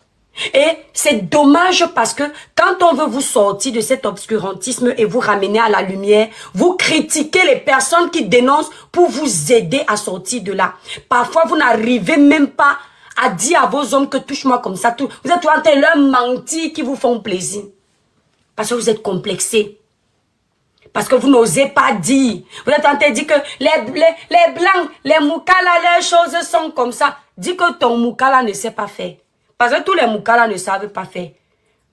Et c'est dommage parce que quand on veut vous sortir de cet obscurantisme et vous ramener à la lumière, vous critiquez les personnes qui dénoncent pour vous aider à sortir de là. Parfois, vous n'arrivez même pas à dire à vos hommes que touche-moi comme ça. Vous êtes en train de leur mentir qui vous font plaisir. Parce que vous êtes complexés. Parce que vous n'osez pas dire. Vous êtes en train de dire que les blancs, les moukala, les choses sont comme ça. Dis que ton moukala ne sait pas faire. Parce que tous les moukala ne savent pas faire.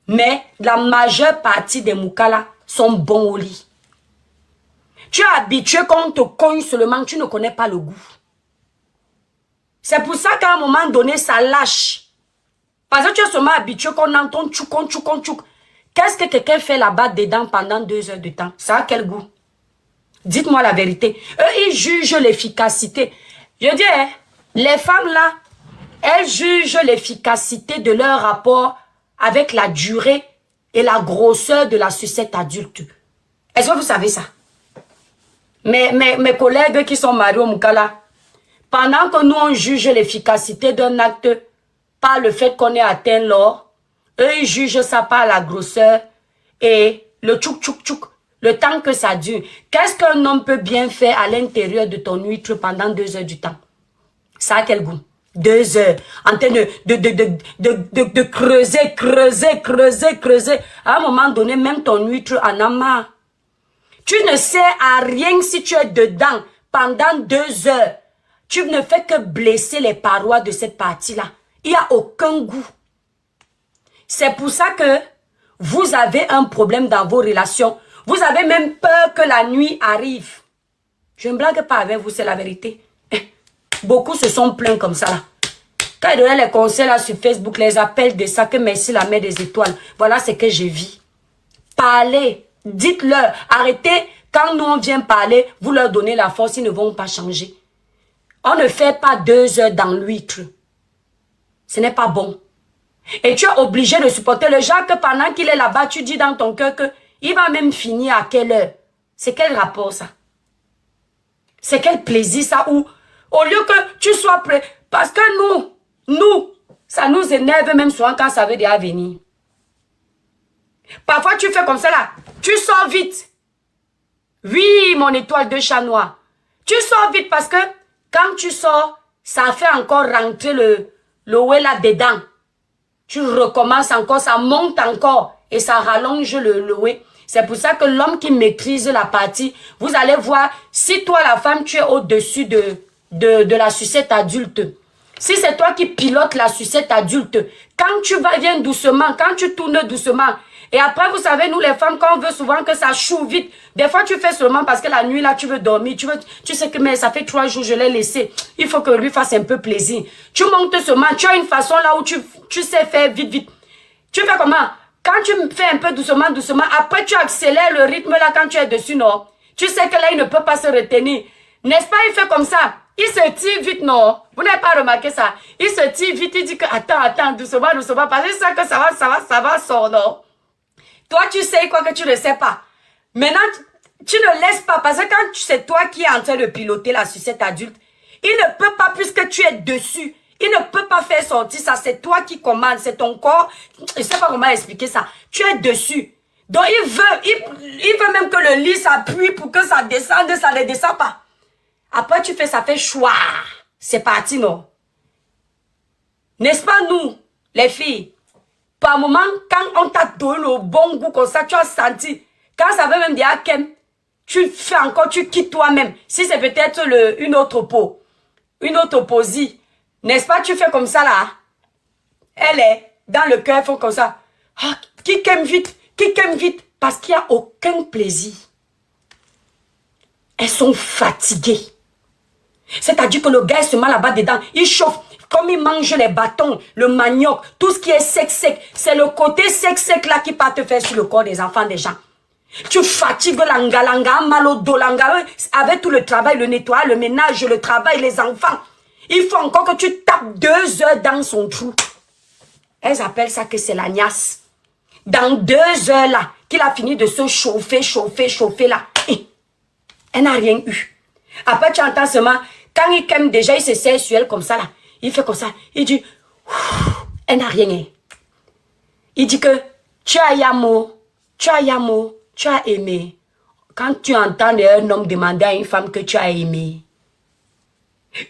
Mais la majeure partie des moukala sont bons au lit. Tu es habitué quand on te cogne seulement, tu ne connais pas le goût. C'est pour ça qu'à un moment donné, ça lâche. Parce que tu es seulement habitué qu'on entend tchouk. Qu'est-ce que quelqu'un fait là-bas dedans pendant 2 heures de temps? Ça a quel goût? Dites-moi la vérité. Eux, ils jugent l'efficacité. Je dis, hein, les femmes là, elles jugent l'efficacité de leur rapport avec la durée et la grosseur de la sucette adulte. Est-ce que vous savez ça? Mes collègues qui sont mariés au Moukala, pendant que nous on juge l'efficacité d'un acte par le fait qu'on ait atteint l'or, eux ils jugent ça par la grosseur et le tchouk, le temps que ça dure. Qu'est-ce qu'un homme peut bien faire à l'intérieur de ton huître pendant 2 heures du temps? Ça a quel goût? 2 heures, en train de creuser. À un moment donné, même ton huître en a marre. Tu ne sers à rien si tu es dedans pendant 2 heures. Tu ne fais que blesser les parois de cette partie-là. Il n'y a aucun goût. C'est pour ça que vous avez un problème dans vos relations. Vous avez même peur que la nuit arrive. Je ne blague pas avec vous, c'est la vérité. Beaucoup se sont plaints comme ça là. Quand ils donnaient les conseils là sur Facebook, les appels de ça, que merci la mère des étoiles. Voilà ce que j'ai vu. Parlez, dites-leur, arrêtez. Quand nous on vient parler, vous leur donnez la force, ils ne vont pas changer. On ne fait pas 2 heures dans l'huître. Ce n'est pas bon. Et tu es obligé de supporter le genre que pendant qu'il est là-bas, tu dis dans ton cœur que il va même finir à quelle heure? C'est quel rapport ça? C'est quel plaisir ça? Ou au lieu que tu sois prêt, parce que nous, ça nous énerve même souvent quand ça veut déjà venir. Parfois tu fais comme ça là, tu sors vite. Oui, mon étoile de chat noir. Tu sors vite parce que quand tu sors, ça fait encore rentrer le oué là dedans. Tu recommences encore, ça monte encore et ça rallonge le oué. C'est pour ça que l'homme qui maîtrise la partie, vous allez voir, si toi la femme, tu es au-dessus de la sucette adulte. Si c'est toi qui pilotes la sucette adulte, quand tu viens doucement, quand tu tournes doucement, et après, vous savez, nous les femmes, quand on veut souvent que ça choue vite, des fois tu fais seulement parce que la nuit là, tu veux dormir, tu sais que mais ça fait 3 jours, je l'ai laissé. Il faut que lui fasse un peu plaisir. Tu montes seulement, tu as une façon là où tu sais faire vite. Tu fais comment? Quand tu fais un peu doucement, après tu accélères le rythme là quand tu es dessus, non? Tu sais que là, il ne peut pas se retenir. N'est-ce pas, il fait comme ça. Il se tire vite, non? Vous n'avez pas remarqué ça? Il se tire vite, il dit que attends, doucement, parce que ça que ça va sortir, non? Toi, tu sais quoi que tu ne sais pas. Maintenant, tu ne laisses pas, parce que quand c'est toi qui es en train de piloter la sucette adulte, il ne peut pas, puisque tu es dessus, il ne peut pas faire sortir ça, c'est toi qui commandes, c'est ton corps, je ne sais pas comment expliquer ça, tu es dessus. Donc il veut même que le lit s'appuie pour que ça descende, ça ne descend pas. Après tu fais, ça fait choix, c'est parti non? N'est-ce pas nous, les filles? Par moment, quand on t'a donné le bon goût comme ça, tu as senti. Quand ça veut même dire Kem, tu fais encore, tu quittes toi-même. Si c'est peut-être une autre peau, une autre posie, n'est-ce pas, tu fais comme ça là. Elle est dans le cœur, font comme ça. Ah, qui aime vite, parce qu'il n'y a aucun plaisir. Elles sont fatiguées. C'est-à-dire que le gars est seulement là-bas dedans, il chauffe. Comme il mange les bâtons, le manioc, tout ce qui est sec, c'est le côté sec là qui part te faire sur le corps des enfants des gens. Tu fatigues l'anga, mal au dos, avec tout le travail, le nettoyage, le ménage, le travail, les enfants. Il faut encore que tu tapes 2 heures dans son trou. Elles appellent ça que c'est la niasse. Dans 2 heures là, qu'il a fini de se chauffer là, elle n'a rien eu. Après tu entends seulement, quand il aime déjà, il se serre sur elle comme ça là. Il fait comme ça. Il dit, elle n'a rien. Il dit que tu as aimé. Quand tu entends un homme demander à une femme que tu as aimé,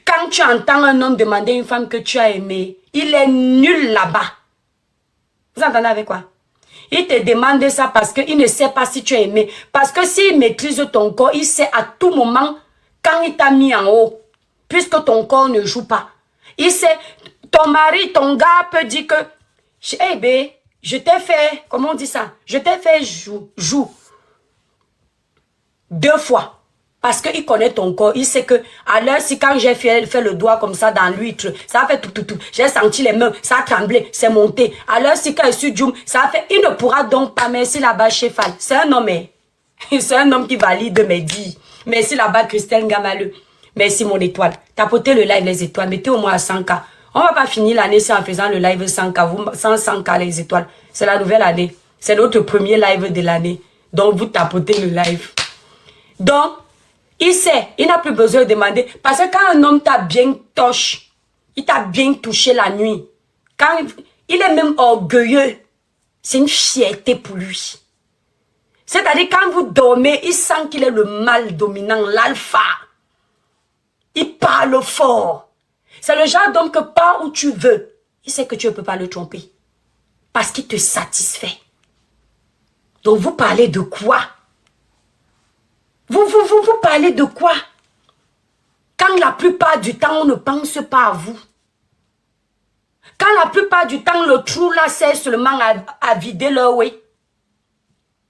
Quand tu entends un homme demander à une femme que tu as aimé, il est nul là-bas. Vous entendez avec quoi? Il te demande ça parce qu'il ne sait pas si tu as aimé. Parce que s'il maîtrise ton corps, il sait à tout moment quand il t'a mis en haut. Puisque ton corps ne joue pas. Il sait, ton mari, ton gars peut dire que, hey bé, je t'ai fait, comment on dit ça? Je t'ai fait joue. 2 fois. Parce qu'il connaît ton corps. Il sait que, à l'heure, si quand j'ai fait le doigt comme ça dans l'huître, ça a fait tout. J'ai senti les mains, ça a tremblé, c'est monté. À l'heure, si quand je suis Djoum, ça a fait, il ne pourra donc pas, merci là-bas, Chefal. C'est un homme, c'est un homme qui valide mes dits. Merci là-bas, Christelle Gamaleux. Merci mon étoile. Tapotez le live les étoiles, mettez au moins à 100K. On va pas finir l'année en faisant le live 100K, vous, 100K les étoiles. C'est la nouvelle année. C'est notre premier live de l'année. Donc, vous tapotez le live. Donc, il sait, il n'a plus besoin de demander. Parce que quand un homme t'a bien touché, il t'a bien touché la nuit, quand il est même orgueilleux, c'est une fierté pour lui. C'est-à-dire quand vous dormez, il sent qu'il est le mâle dominant, l'alpha. Il parle fort. C'est le genre d'homme que pas où tu veux, il sait que tu ne peux pas le tromper. Parce qu'il te satisfait. Donc vous parlez de quoi? Vous parlez de quoi? Quand la plupart du temps, on ne pense pas à vous. Quand la plupart du temps, le trou là sert seulement à vider leur oui.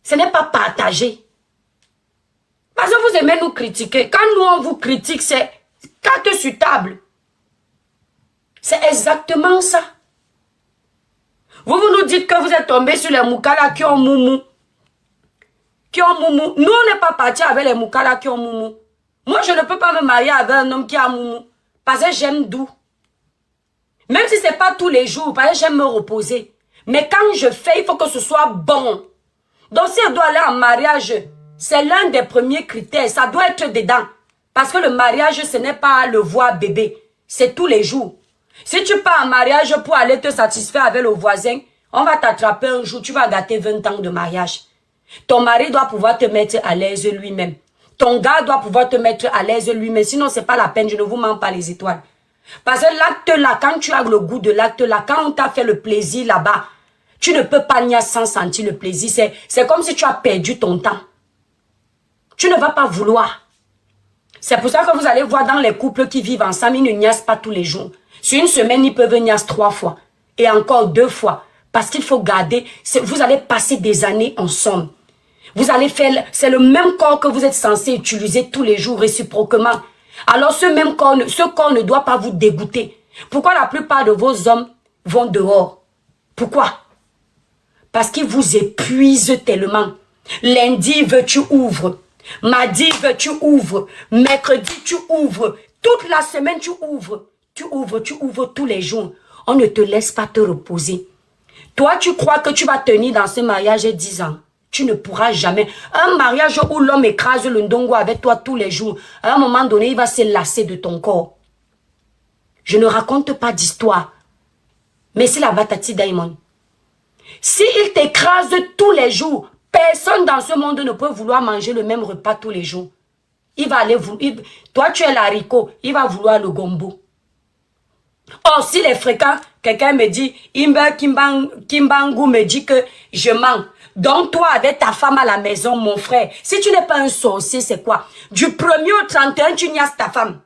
Ce n'est pas partagé. Parce que vous aimez nous critiquer. Quand nous, on vous critique, c'est carte sur table. C'est exactement ça. Vous nous dites que vous êtes tombé sur les moukala qui ont moumou. Qui ont moumou. Nous, on n'est pas partis avec les moukala qui ont moumou. Moi, je ne peux pas me marier avec un homme qui a moumou. Parce que j'aime doux. Même si ce n'est pas tous les jours, parce que j'aime me reposer. Mais quand je fais, il faut que ce soit bon. Donc, si elle doit aller en mariage, c'est l'un des premiers critères. Ça doit être dedans. Parce que le mariage, ce n'est pas le voir bébé. C'est tous les jours. Si tu pars en mariage pour aller te satisfaire avec le voisin, on va t'attraper un jour, tu vas gâter 20 ans de mariage. Ton mari doit pouvoir te mettre à l'aise lui-même. Ton gars doit pouvoir te mettre à l'aise lui-même. Sinon, c'est pas la peine, je ne vous mens pas les étoiles. Parce que l'acte là, quand tu as le goût de l'acte là, quand on t'a fait le plaisir là-bas, tu ne peux pas nier sans sentir le plaisir. C'est comme si tu as perdu ton temps. Tu ne vas pas vouloir. C'est pour ça que vous allez voir dans les couples qui vivent ensemble, ils ne niassent pas tous les jours. Sur une semaine, ils peuvent niasse 3 fois. Et encore 2 fois. Parce qu'il faut garder, vous allez passer des années ensemble. Vous allez faire, c'est le même corps que vous êtes censé utiliser tous les jours réciproquement. Alors ce corps ne doit pas vous dégoûter. Pourquoi la plupart de vos hommes vont dehors? Pourquoi? Parce qu'ils vous épuisent tellement. Lundi, tu ouvres. Mardi, tu ouvres. Mercredi, tu ouvres. Toute la semaine, tu ouvres. Tu ouvres tous les jours. On ne te laisse pas te reposer. Toi, tu crois que tu vas tenir dans ce mariage 10 ans. Tu ne pourras jamais. Un mariage où l'homme écrase le ndongo avec toi tous les jours, à un moment donné, il va se lasser de ton corps. Je ne raconte pas d'histoire. Mais c'est la Batati Diamond. S'il t'écrase tous les jours, personne dans ce monde ne peut vouloir manger le même repas tous les jours. Il va aller toi, tu es l'haricot, il va vouloir le gombo. Or, s'il est fréquent, quelqu'un me dit, Kimbangu me dit que je mens. Donc, toi, avec ta femme à la maison, mon frère, si tu n'es pas un sorcier, c'est quoi? Du 1er au 31, tu niasses ta femme.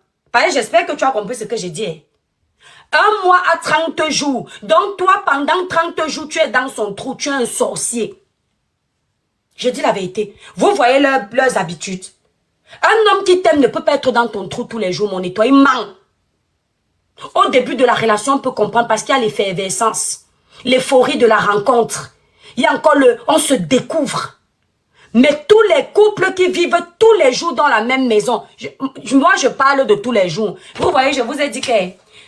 J'espère que tu as compris ce que j'ai dit. Un mois à 30 jours. Donc, toi, pendant 30 jours, tu es dans son trou, tu es un sorcier. Je dis la vérité. Vous voyez leurs habitudes. Un homme qui t'aime ne peut pas être dans ton trou tous les jours, mon étoile. Il ment. Au début de la relation, on peut comprendre parce qu'il y a l'effervescence, l'euphorie de la rencontre. Il y a encore on se découvre. Mais tous les couples qui vivent tous les jours dans la même maison, moi je parle de tous les jours. Vous voyez, je vous ai dit que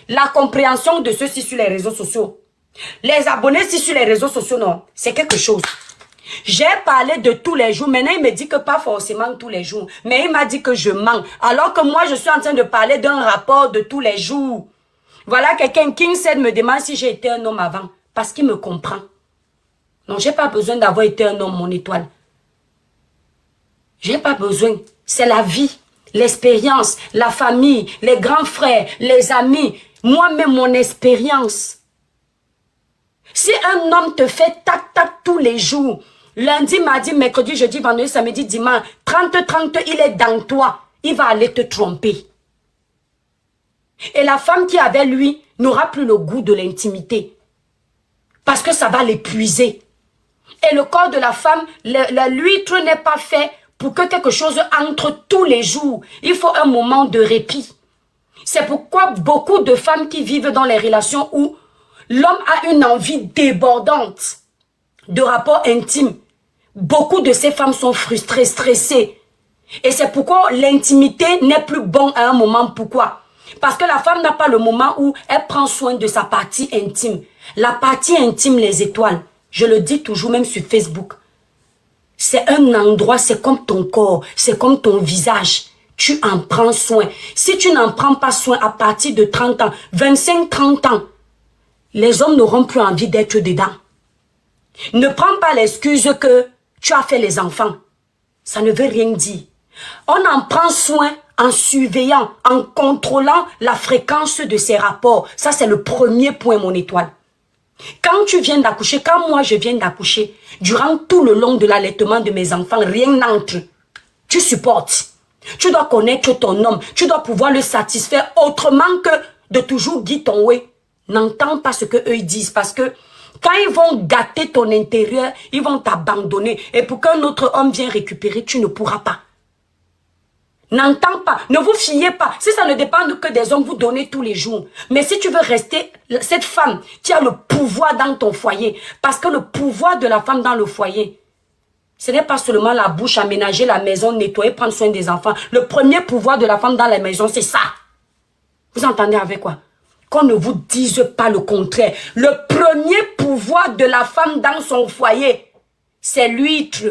la compréhension de ceci sur les réseaux sociaux, les abonnés sur les réseaux sociaux, non, c'est quelque chose. J'ai parlé de tous les jours. Maintenant, il me dit que pas forcément tous les jours. Mais il m'a dit que je mens. Alors que moi, je suis en train de parler d'un rapport de tous les jours. Voilà quelqu'un qui me demande si j'ai été un homme avant. Parce qu'il me comprend. Non, j'ai pas besoin d'avoir été un homme, mon étoile. J'ai pas besoin. C'est la vie. l'expérience, la famille, les grands frères, les amis, moi-même mon expérience. Si un homme te fait tac-tac tous les jours, lundi, mardi, mercredi, jeudi, vendredi, samedi, dimanche, 30-30, il est dans toi, il va aller te tromper. Et la femme qui est avec lui n'aura plus le goût de l'intimité. Parce que ça va l'épuiser. Et le corps de la femme, l'huître n'est pas fait pour que quelque chose entre tous les jours. Il faut un moment de répit. C'est pourquoi beaucoup de femmes qui vivent dans les relations où l'homme a une envie débordante de rapports intimes, beaucoup de ces femmes sont frustrées, stressées. Et c'est pourquoi l'intimité n'est plus bon à un moment. Pourquoi? Parce que la femme n'a pas le moment où elle prend soin de sa partie intime. La partie intime, les étoiles, je le dis toujours même sur Facebook, c'est un endroit, c'est comme ton corps, c'est comme ton visage. Tu en prends soin. Si tu n'en prends pas soin à partir de 30 ans, 25-30 ans, les hommes n'auront plus envie d'être dedans. Ne prends pas l'excuse que tu as fait les enfants. Ça ne veut rien dire. On en prend soin en surveillant, en contrôlant la fréquence de ces rapports. Ça, c'est le premier point, mon étoile. Quand tu viens d'accoucher, quand moi je viens d'accoucher, durant tout le long de l'allaitement de mes enfants, rien n'entre. Tu supportes. Tu dois connaître ton homme. Tu dois pouvoir le satisfaire autrement que de toujours dire ton oui. N'entends pas ce que eux disent parce que quand ils vont gâter ton intérieur, ils vont t'abandonner. Et pour qu'un autre homme vienne récupérer, tu ne pourras pas. N'entends pas, ne vous fiez pas. Si ça ne dépend que des hommes, vous donnez tous les jours. Mais si tu veux rester cette femme qui a le pouvoir dans ton foyer, parce que le pouvoir de la femme dans le foyer, ce n'est pas seulement la bouche, aménager la maison, nettoyer, prendre soin des enfants. Le premier pouvoir de la femme dans la maison, c'est ça. Vous entendez avec quoi? Qu'on ne vous dise pas le contraire. Le premier pouvoir de la femme dans son foyer, c'est l'huître.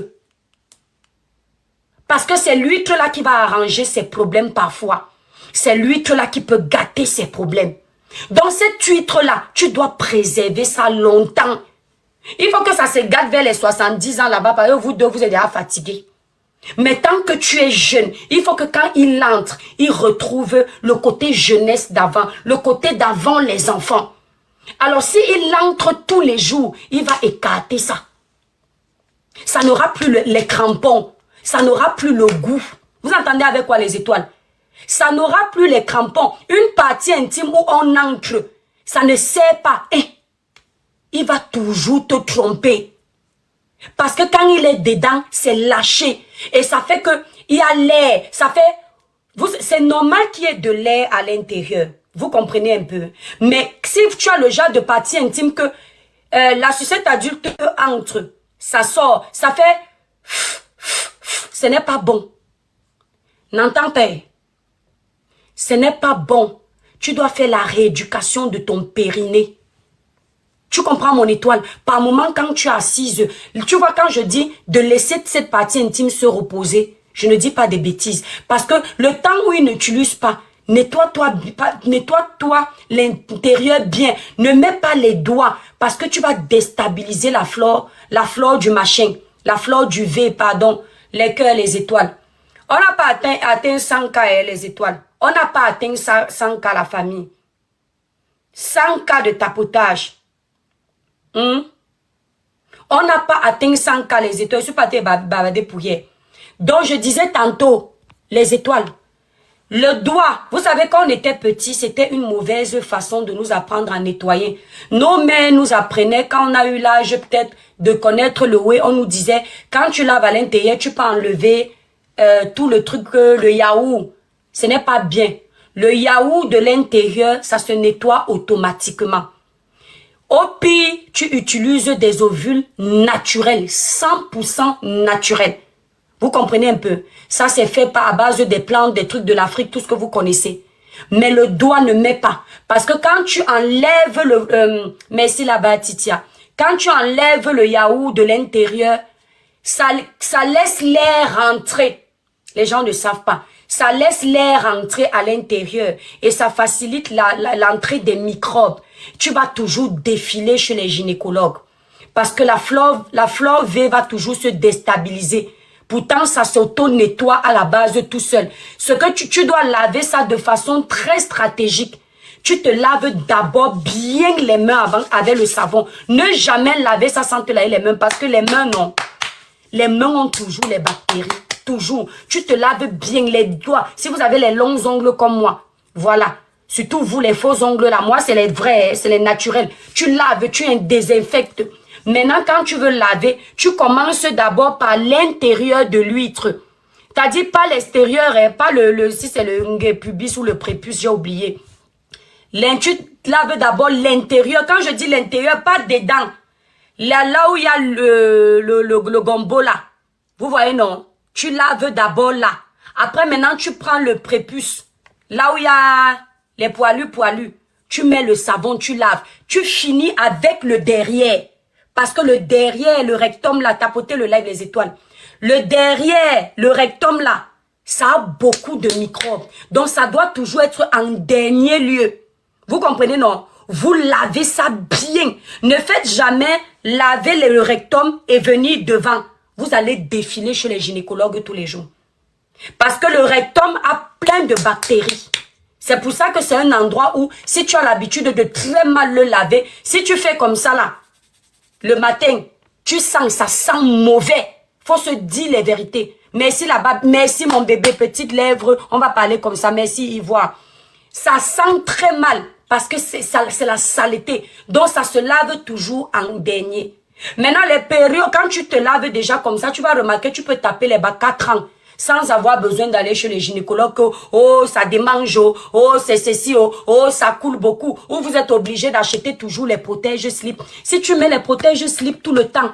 Parce que c'est l'huître-là qui va arranger ses problèmes parfois. C'est l'huître-là qui peut gâter ses problèmes. Dans cette huître-là, tu dois préserver ça longtemps. Il faut que ça se gâte vers les 70 ans là-bas, parce que vous deux, vous êtes déjà fatigués. Mais tant que tu es jeune, il faut que quand il entre, il retrouve le côté jeunesse d'avant, le côté d'avant les enfants. Alors s'il entre tous les jours, il va écarter ça. Ça n'aura plus les crampons. Ça n'aura plus le goût. Vous entendez avec quoi les étoiles? Ça n'aura plus les crampons. Une partie intime où on entre, ça ne sert pas. Il va toujours te tromper. Parce que quand il est dedans, c'est lâché. Et ça fait que il y a l'air. Ça fait... C'est normal qu'il y ait de l'air à l'intérieur. Vous comprenez un peu. Mais si tu as le genre de partie intime que la sucette adulte entre, ça sort, ça fait... Ce n'est pas bon. N'entends pas. Ce n'est pas bon. Tu dois faire la rééducation de ton périnée. Tu comprends mon étoile? Par moment, quand tu es assise, tu vois quand je dis de laisser cette partie intime se reposer, je ne dis pas des bêtises. Parce que le temps où il n'utilise pas, nettoie-toi l'intérieur bien. Ne mets pas les doigts parce que tu vas déstabiliser la flore du machin, la flore du V, pardon. Les cœurs, les étoiles. On n'a pas atteint 100K les étoiles. On n'a pas atteint 100K la famille. 100K de tapotage. On n'a pas atteint 100K les étoiles. Je suis pas bavardé pour hier. Donc je disais tantôt, les étoiles. Le doigt, vous savez quand on était petit, c'était une mauvaise façon de nous apprendre à nettoyer. Nos mères nous apprenaient quand on a eu l'âge peut-être de connaître le way, on nous disait, quand tu laves à l'intérieur, tu peux enlever tout le truc, le yaourt. Ce n'est pas bien. Le yaourt de l'intérieur, ça se nettoie automatiquement. Au pire, tu utilises des ovules naturels, 100% naturels. Vous comprenez un peu? Ça, c'est fait à base des plantes, des trucs de l'Afrique, tout ce que vous connaissez. Mais le doigt ne met pas. Parce que quand tu enlèves le... merci là-bas, Titia. Quand tu enlèves le yaourt de l'intérieur, ça laisse l'air rentrer. Les gens ne savent pas. Ça laisse l'air rentrer à l'intérieur. Et ça facilite l'entrée des microbes. Tu vas toujours défiler chez les gynécologues. Parce que la flore V va toujours se déstabiliser. Pourtant, ça s'auto-nettoie à la base tout seul. Ce que tu dois laver ça de façon très stratégique. Tu te laves d'abord bien les mains avant avec le savon. Ne jamais laver ça sans te laver les mains parce que les mains, non. Les mains ont toujours les bactéries. Toujours. Tu te laves bien les doigts. Si vous avez les longs ongles comme moi, voilà. Surtout vous, les faux ongles là. Moi, c'est les vrais, c'est les naturels. Tu laves, tu désinfectes. Maintenant, quand tu veux laver, tu commences d'abord par l'intérieur de l'huître. T'as dit pas l'extérieur, hein, pas si c'est le pubis ou le prépuce, j'ai oublié. Tu laves d'abord l'intérieur. Quand je dis l'intérieur, pas dedans. Là où il y a le gombo là. Vous voyez, non? Tu laves d'abord là. Après, maintenant, tu prends le prépuce. Là où il y a les poilus. Tu mets le savon, tu laves. Tu finis avec le derrière. Parce que le derrière, le rectum là, tapoter le lèvre, les étoiles. Le derrière, le rectum là, ça a beaucoup de microbes. Donc, ça doit toujours être en dernier lieu. Vous comprenez, non? Vous lavez ça bien. Ne faites jamais laver le rectum et venir devant. Vous allez défiler chez les gynécologues tous les jours. Parce que le rectum a plein de bactéries. C'est pour ça que c'est un endroit où, si tu as l'habitude de très mal le laver, si tu fais comme ça là, le matin, tu sens, ça sent mauvais. Faut se dire les vérités. Merci là-bas, merci mon bébé, petite lèvre, on va parler comme ça, merci Ivoire. Ça sent très mal parce que c'est la saleté. Donc ça se lave toujours en dernier. Maintenant, les périodes, quand tu te laves déjà comme ça, tu vas remarquer, tu peux taper les bas 4 ans sans avoir besoin d'aller chez les gynécologues. Oh, ça démange, oh, c'est ceci, oh, ça coule beaucoup. Ou vous êtes obligé d'acheter toujours les protèges slip. Si tu mets les protèges slip tout le temps,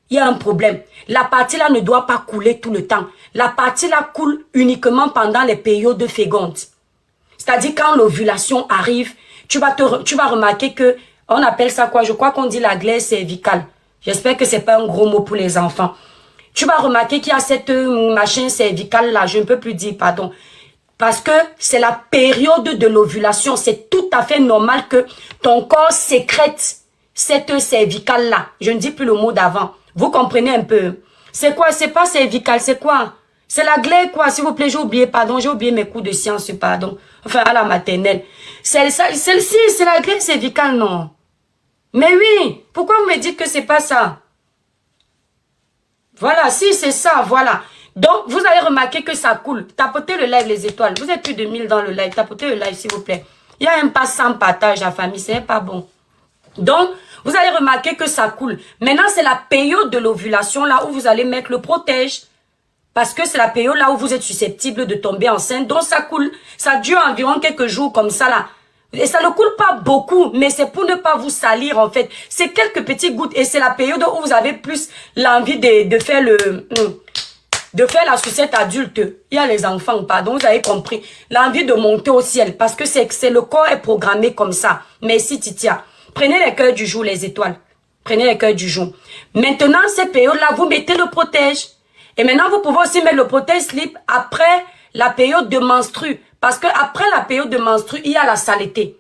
il y a un problème. La partie là ne doit pas couler tout le temps. La partie là coule uniquement pendant les périodes fécondes. C'est-à-dire quand l'ovulation arrive, tu vas remarquer que, on appelle ça quoi? Je crois qu'on dit la glaire cervicale. J'espère que c'est pas un gros mot pour les enfants. Tu vas remarquer qu'il y a cette machin cervicale là, je ne peux plus dire pardon. Parce que c'est la période de l'ovulation. C'est tout à fait normal que ton corps sécrète cette cervicale là. Je ne dis plus le mot d'avant. Vous comprenez un peu? C'est quoi? C'est pas cervical, c'est quoi? C'est la glaire quoi? S'il vous plaît, j'ai oublié, pardon, j'ai oublié mes cours de sciences, pardon. Enfin, à la maternelle. Celle-ci, c'est la glaire cervicale, non? Mais oui, pourquoi vous me dites que c'est pas ça? Voilà, si c'est ça, voilà. Donc, vous allez remarquer que ça coule. Tapotez le live, les étoiles. Vous êtes plus de 1000 dans le live. Tapotez le live, s'il vous plaît. Il y a un pas sans partage à famille, c'est pas bon. Donc, vous allez remarquer que ça coule. Maintenant, c'est la période de l'ovulation, là où vous allez mettre le protège. Parce que c'est la période là où vous êtes susceptible de tomber enceinte. Donc, ça coule. Ça dure environ quelques jours comme ça, là. Et ça ne coule pas beaucoup, mais c'est pour ne pas vous salir, en fait. C'est quelques petites gouttes. Et c'est la période où vous avez plus l'envie de faire la sucette adulte. Il y a les enfants, pardon, vous avez compris. L'envie de monter au ciel. Parce que c'est le corps est programmé comme ça. Merci, Titia. Prenez les cœurs du jour, les étoiles. Prenez les cœurs du jour. Maintenant, cette période-là, vous mettez le protège. Et maintenant, vous pouvez aussi mettre le protège slip après la période de menstru. Parce que après la période de menstru, il y a la saleté.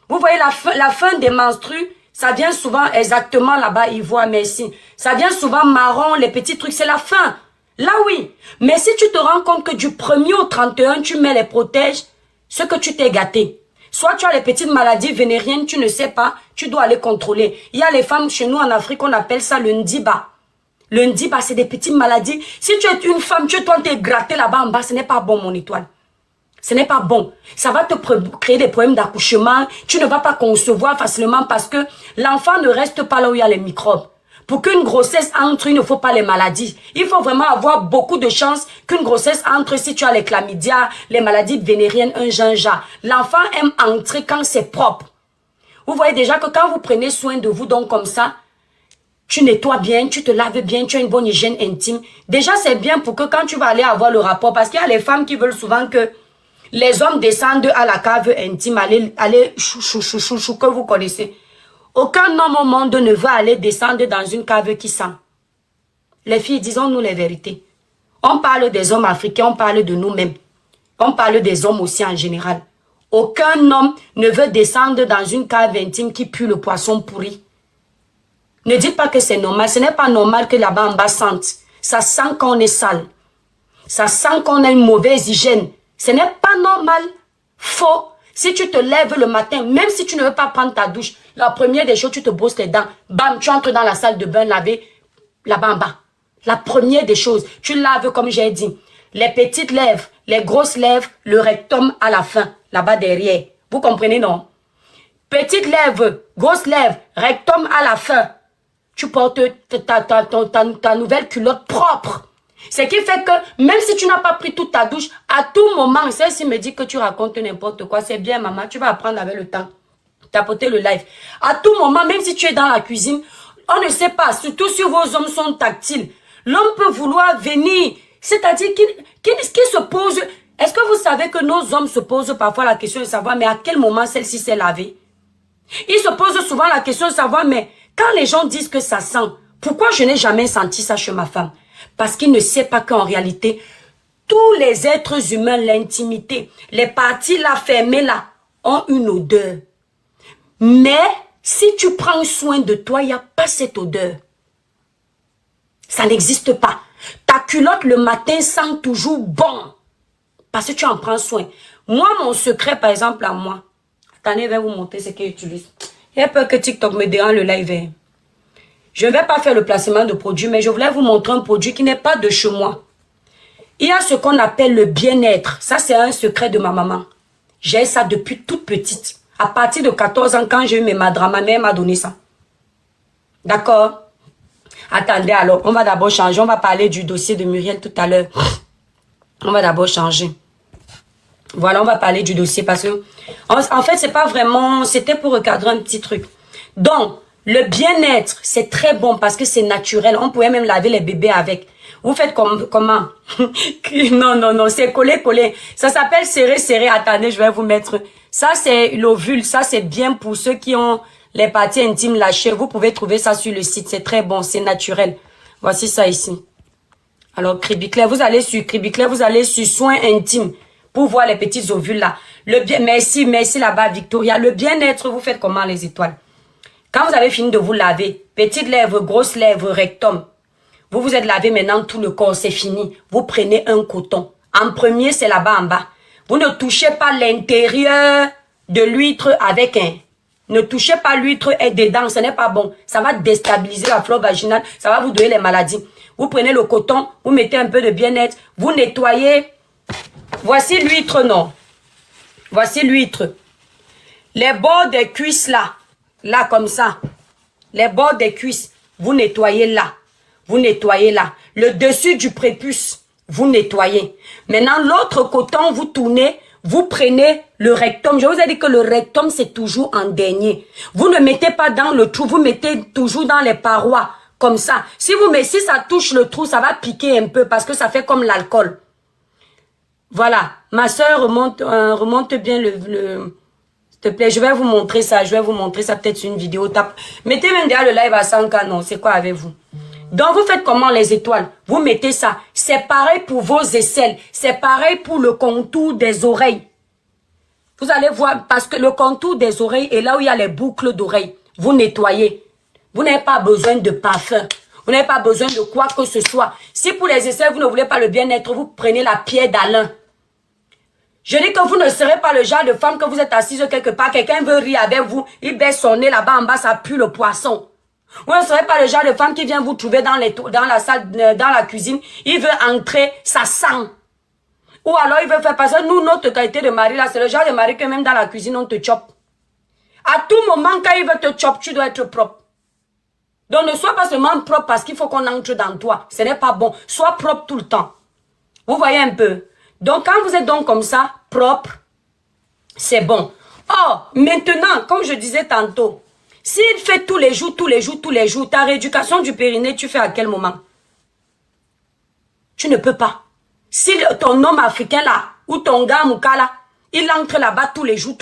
Vous voyez, la fin des menstrues, ça vient souvent exactement là-bas, Ivoire, merci. Ça vient souvent marron, les petits trucs, c'est la fin. Là, oui. Mais si tu te rends compte que du 1er au 31, tu mets les protèges, ce que tu t'es gâté. Soit tu as les petites maladies vénériennes, tu ne sais pas, tu dois aller contrôler. Il y a les femmes chez nous en Afrique, on appelle ça le ndiba. Le ndiba, c'est des petites maladies. Si tu es une femme, tu dois te gratter là-bas en bas, ce n'est pas bon, mon étoile. Ce n'est pas bon. Ça va te créer des problèmes d'accouchement. Tu ne vas pas concevoir facilement parce que l'enfant ne reste pas là où il y a les microbes. Pour qu'une grossesse entre, il ne faut pas les maladies. Il faut vraiment avoir beaucoup de chance qu'une grossesse entre si tu as les chlamydia, les maladies vénériennes, un ginja. L'enfant aime entrer quand c'est propre. Vous voyez déjà que quand vous prenez soin de vous donc comme ça, tu nettoies bien, tu te laves bien, tu as une bonne hygiène intime. Déjà, c'est bien pour que quand tu vas aller avoir le rapport, parce qu'il y a les femmes qui veulent souvent que les hommes descendent à la cave intime, aller chou, que vous connaissez. Aucun homme au monde ne va aller descendre dans une cave qui sent. Les filles, disons-nous les vérités. On parle des hommes africains, on parle de nous-mêmes. On parle des hommes aussi en général. Aucun homme ne veut descendre dans une cave intime qui pue le poisson pourri. Ne dites pas que c'est normal. Ce n'est pas normal que là-bas en bas sente. Ça sent qu'on est sale. Ça sent qu'on a une mauvaise hygiène. Ce n'est pas normal. Faux. Si tu te lèves le matin, même si tu ne veux pas prendre ta douche, la première des choses, tu te brosses les dents. Bam, tu entres dans la salle de bain laver là-bas en bas. La première des choses, tu laves comme j'ai dit. Les petites lèvres, les grosses lèvres, le rectum à la fin, là-bas derrière. Vous comprenez, non? Petites lèvres, grosses lèvres, rectum à la fin. Tu portes ta nouvelle culotte propre. Ce qui fait que même si tu n'as pas pris toute ta douche, à tout moment, celle-ci me dit que tu racontes n'importe quoi. C'est bien, maman, tu vas apprendre avec le temps. Tapoter le live. À tout moment, même si tu es dans la cuisine, on ne sait pas, surtout si vos hommes sont tactiles. L'homme peut vouloir venir, c'est-à-dire qu'il se pose. Est-ce que vous savez que nos hommes se posent parfois la question de savoir, mais à quel moment celle-ci s'est lavée? Ils se posent souvent la question de savoir, mais quand les gens disent que ça sent, pourquoi je n'ai jamais senti ça chez ma femme? Parce qu'il ne sait pas qu'en réalité, tous les êtres humains, l'intimité, les parties là fermées là, ont une odeur. Mais si tu prends soin de toi, il n'y a pas cette odeur. Ça n'existe pas. Ta culotte le matin sent toujours bon. Parce que tu en prends soin. Moi, mon secret, par exemple, à moi. Attendez, je vais vous montrer ce qu'il utilise. Il y a peur que TikTok me dérange le live. Je ne vais pas faire le placement de produit, mais je voulais vous montrer un produit qui n'est pas de chez moi. Il y a ce qu'on appelle le bien-être. Ça, c'est un secret de ma maman. J'ai ça depuis toute petite. À partir de 14 ans, quand j'ai eu mes madras, ma mère m'a donné ça. D'accord? Attendez alors, on va d'abord changer. On va parler du dossier de Muriel tout à l'heure. On va d'abord changer. Voilà, on va parler du dossier parce que... En fait, c'est pas vraiment... C'était pour recadrer un petit truc. Donc, le bien-être, c'est très bon parce que c'est naturel. On pouvait même laver les bébés avec. Vous faites comment? Non, c'est collé. Ça s'appelle serrer. Attendez, je vais vous mettre... Ça, c'est l'ovule. Ça, c'est bien pour ceux qui ont les parties intimes lâchées. Vous pouvez trouver ça sur le site. C'est très bon, c'est naturel. Voici ça ici. Alors, Cribiclair, vous allez sur Cribiclair, vous allez sur soins intimes pour voir les petits ovules là. Le bien, merci là-bas, Victoria. Le bien-être, vous faites comment les étoiles? Quand vous avez fini de vous laver, petites lèvres, grosses lèvres, rectum, vous vous êtes lavé maintenant tout le corps, c'est fini. Vous prenez un coton. En premier, c'est là-bas en bas. Vous ne touchez pas l'intérieur de l'huître avec un... Ne touchez pas l'huître et dedans, ce n'est pas bon. Ça va déstabiliser la flore vaginale, ça va vous donner les maladies. Vous prenez le coton, vous mettez un peu de bien-être, vous nettoyez. Voici l'huître, non. Voici l'huître. Les bords des cuisses là, là comme ça. Les bords des cuisses, vous nettoyez là. Vous nettoyez là. Le dessus du prépuce, vous nettoyez. Maintenant, l'autre coton, vous tournez, vous prenez le rectum. Je vous ai dit que le rectum, c'est toujours en dernier. Vous ne mettez pas dans le trou, vous mettez toujours dans les parois. Comme ça. Si ça touche le trou, ça va piquer un peu parce que ça fait comme l'alcool. Voilà. Ma soeur remonte bien le... S'il te plaît, je vais vous montrer ça. Je vais vous montrer ça peut-être sur une vidéo. Mettez même derrière le live à 100K. Non, c'est quoi avec vous? Donc, vous faites comment les étoiles? Vous mettez ça. C'est pareil pour vos aisselles. C'est pareil pour le contour des oreilles. Vous allez voir, parce que le contour des oreilles est là où il y a les boucles d'oreilles. Vous nettoyez. Vous n'avez pas besoin de parfum. Vous n'avez pas besoin de quoi que ce soit. Si pour les aisselles, vous ne voulez pas le bien-être, vous prenez la pierre d'Alain. Je dis que vous ne serez pas le genre de femme que vous êtes assise quelque part. Quelqu'un veut rire avec vous. Il baisse son nez là-bas en bas, ça pue le poisson. Vous ne serez pas le genre de femme qui vient vous trouver dans la salle, dans la cuisine. Il veut entrer, ça sent. Ou alors il veut faire passer. Nous, notre qualité de mari là, c'est le genre de mari que même dans la cuisine, on te chope. À tout moment, quand il veut te choper, tu dois être propre. Donc, ne sois pas seulement propre parce qu'il faut qu'on entre dans toi. Ce n'est pas bon. Sois propre tout le temps. Vous voyez un peu. Donc, quand vous êtes donc comme ça, propre, c'est bon. Or, maintenant, comme je disais tantôt, s'il fait tous les jours, ta rééducation du périnée, tu fais à quel moment? Tu ne peux pas. Si ton homme africain là, ou ton gars Mouka là, il entre là-bas tous les jours,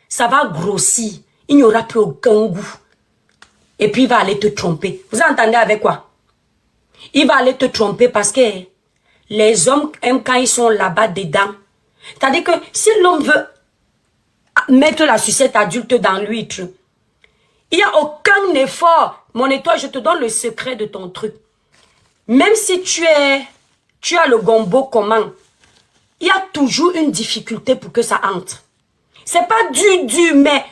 ça va grossir. Il n'y aura plus aucun goût. Et puis, il va aller te tromper. Vous entendez avec quoi? Il va aller te tromper parce que les hommes aiment quand ils sont là-bas dedans. C'est-à-dire que si l'homme veut mettre la sucette adulte dans l'huître, il n'y a aucun effort. Mon étoile, je te donne le secret de ton truc. même si tu as le gombo comment, il y a toujours une difficulté pour que ça entre. C'est pas dur, mais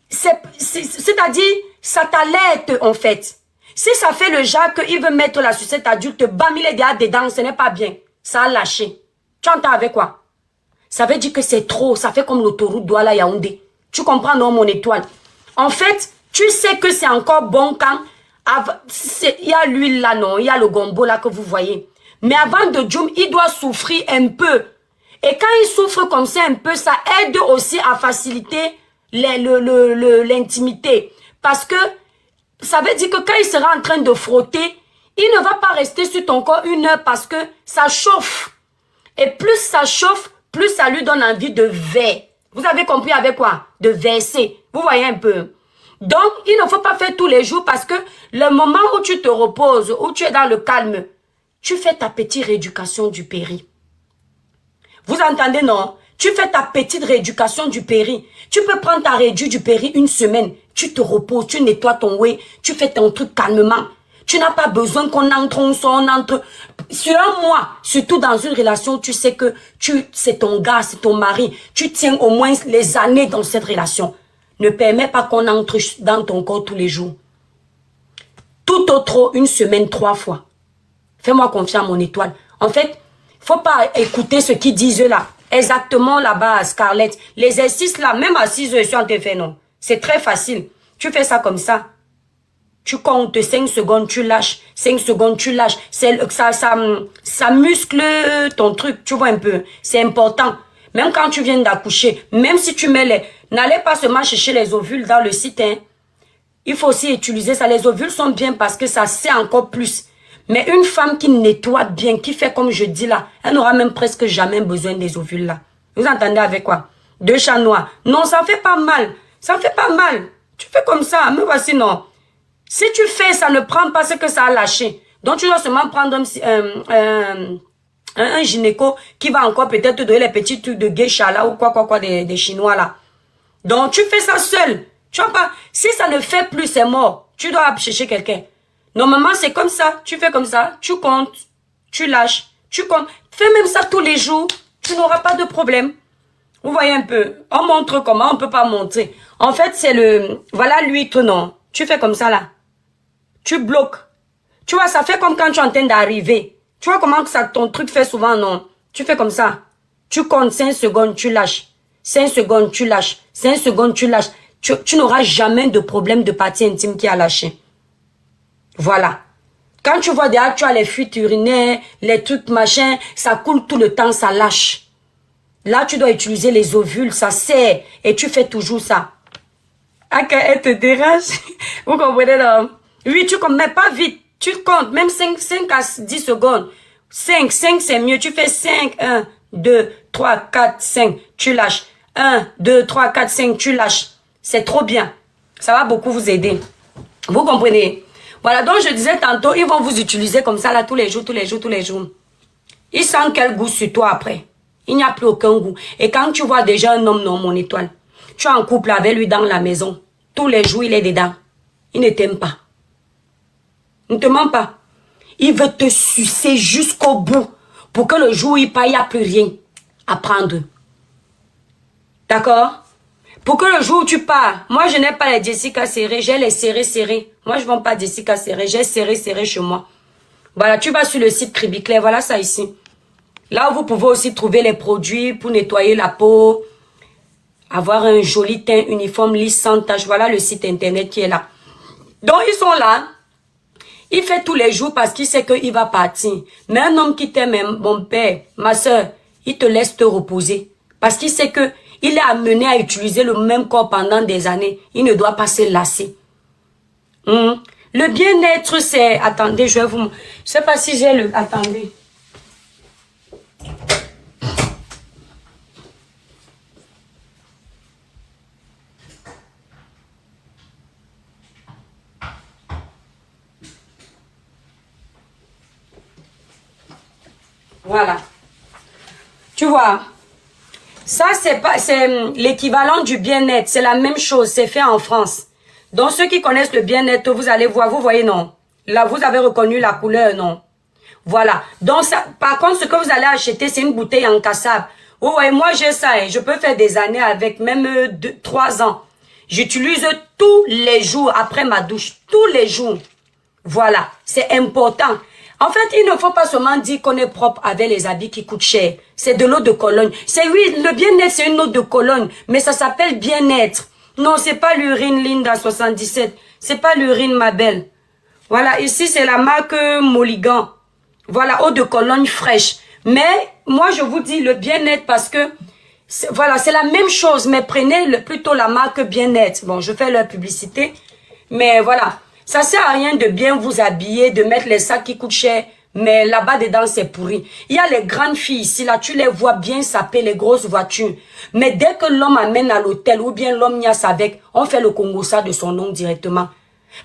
c'est-à-dire, ça t'alerte en fait. Si ça fait le genre qu'il veut mettre la sucette adulte, bam, il est déjà dedans, ce n'est pas bien. Ça a lâché. Tu entends avec quoi? Ça veut dire que c'est trop, ça fait comme l'autoroute Douala Yaoundé. Tu comprends, non, mon étoile? En fait, tu sais que c'est encore bon quand il y a l'huile là, non, il y a le gombo là que vous voyez. Mais avant de djoum, il doit souffrir un peu. Et quand il souffre comme ça un peu, ça aide aussi à faciliter l'intimité. Parce que ça veut dire que quand il sera en train de frotter, il ne va pas rester sur ton corps 1 heure parce que ça chauffe. Et plus ça chauffe, plus ça lui donne envie de verser. Vous avez compris avec quoi? De verser. Vous voyez un peu. Donc, il ne faut pas faire tous les jours parce que le moment où tu te reposes, où tu es dans le calme, tu fais ta petite rééducation du péri. Vous entendez, non? Tu fais ta petite rééducation du péri. Tu peux prendre ta réédu du péri 1 semaine. Tu te reposes, tu nettoies ton whey, tu fais ton truc calmement. Tu n'as pas besoin qu'on entre, on sort, on entre. Sur un mois, surtout dans une relation, tu sais que c'est ton gars, c'est ton mari. Tu tiens au moins les années dans cette relation. Ne permets pas qu'on entre dans ton corps tous les jours. Tout au trop, 1 semaine, 3 fois. Fais-moi confiance, mon étoile. En fait, faut pas écouter ce qu'ils disent là. Exactement là-bas, Scarlett. L'exercice là, même à 6 heures, je suis en train de faire, non. C'est très facile. Tu fais ça comme ça. Tu comptes 5 secondes, tu lâches. 5 secondes, tu lâches. Ça muscle ton truc, tu vois un peu. C'est important. Même quand tu viens d'accoucher, même si tu mets les... N'allez pas seulement chercher les ovules dans le site, hein. Il faut aussi utiliser ça. Les ovules sont bien parce que ça sait encore plus. Mais une femme qui nettoie bien, qui fait comme je dis là, elle n'aura même presque jamais besoin des ovules là. Vous entendez avec quoi? 2 chats noirs. Non, ça fait pas mal. Ça fait pas mal. Tu fais comme ça. Me voici, non. Si tu fais, ça ne prend pas ce que ça a lâché. Donc, tu dois seulement prendre un gynéco qui va encore peut-être te donner les petits trucs de geisha là ou quoi des Chinois là. Donc, tu fais ça seul. Tu vois pas? Si ça ne fait plus, c'est mort. Tu dois chercher quelqu'un. Normalement, c'est comme ça. Tu fais comme ça. Tu comptes. Tu lâches. Tu comptes. Fais même ça tous les jours. Tu n'auras pas de problème. Vous voyez un peu. On montre comment. On peut pas montrer. En fait, c'est le... Voilà l'huître, non. Tu fais comme ça, là. Tu bloques. Tu vois, ça fait comme quand tu es en train d'arriver. Tu vois comment ça, ton truc fait souvent, non. Tu fais comme ça. Tu comptes 5 secondes, tu lâches. 5 secondes, tu lâches. 5 secondes, tu lâches. Tu n'auras jamais de problème de partie intime qui a lâché. Voilà. Quand tu vois derrière, tu as les fuites urinaires, les trucs machin, ça coule tout le temps, ça lâche. Là, tu dois utiliser les ovules, ça serre. Et tu fais toujours ça. Ah, elle te dérange. Vous comprenez, non? Oui, tu comptes, mais pas vite. Tu comptes, même 5 à 10 secondes. 5 c'est mieux. Tu fais 5, 1, 2, 3, 4, 5. Tu lâches. 1, 2, 3, 4, 5. Tu lâches. C'est trop bien. Ça va beaucoup vous aider. Vous comprenez? Voilà, donc je disais tantôt, ils vont vous utiliser comme ça là tous les jours. Ils sentent quel goût sur toi après. Il n'y a plus aucun goût. Et quand tu vois déjà un homme, non, mon étoile, tu es en couple avec lui dans la maison. Tous les jours, il est dedans. Il ne t'aime pas. Il ne te ment pas. Il veut te sucer jusqu'au bout pour que le jour où il part, il n'y a plus rien à prendre. D'accord? Pour que le jour où tu pars, moi je n'ai pas les Jessica serrés, j'ai les serrés. Moi je ne vends pas Jessica serrés, j'ai serré chez moi. Voilà, tu vas sur le site Cribiclair, voilà ça ici. Là où vous pouvez aussi trouver les produits pour nettoyer la peau, avoir un joli teint uniforme, lisse, sans tache. Voilà le site internet qui est là. Donc ils sont là. Il fait tous les jours parce qu'il sait qu'il va partir. Mais un homme qui t'aime, mon père, ma soeur, il te laisse te reposer. Parce qu'il sait que il est amené à utiliser le même corps pendant des années. Il ne doit pas se lasser. Le bien-être, c'est... Attendez, je vais vous... Je ne sais pas si j'ai le... Attendez. Voilà. Tu vois, ça c'est l'équivalent du bien-être. C'est la même chose, c'est fait en France. Donc ceux qui connaissent le bien-être, vous allez voir, vous voyez non. Là, vous avez reconnu la couleur, non. Voilà. Donc, ça, par contre, ce que vous allez acheter, c'est une bouteille encassable. Vous voyez, moi, j'ai ça. Hein. Je peux faire des années avec, même 3 ans. J'utilise tous les jours après ma douche. Tous les jours. Voilà. C'est important. En fait, il ne faut pas seulement dire qu'on est propre avec les habits qui coûtent cher. C'est de l'eau de Cologne. C'est oui, le bien-être, c'est une eau de Cologne. Mais ça s'appelle bien-être. Non, c'est pas l'urine Linda 77. C'est pas l'urine, ma belle. Voilà, ici, c'est la marque Moligan. Voilà, eau de Cologne fraîche. Mais, moi, je vous dis le bien-être parce que, voilà, c'est la même chose. Mais prenez plutôt la marque bien-être. Bon, je fais leur publicité. Mais voilà, ça sert à rien de bien vous habiller, de mettre les sacs qui coûtent cher. Mais là-bas dedans, c'est pourri. Il y a les grandes filles ici, là, tu les vois bien saper les grosses voitures. Mais dès que l'homme amène à l'hôtel ou bien l'homme niasse avec, on fait le Congossa de son nom directement.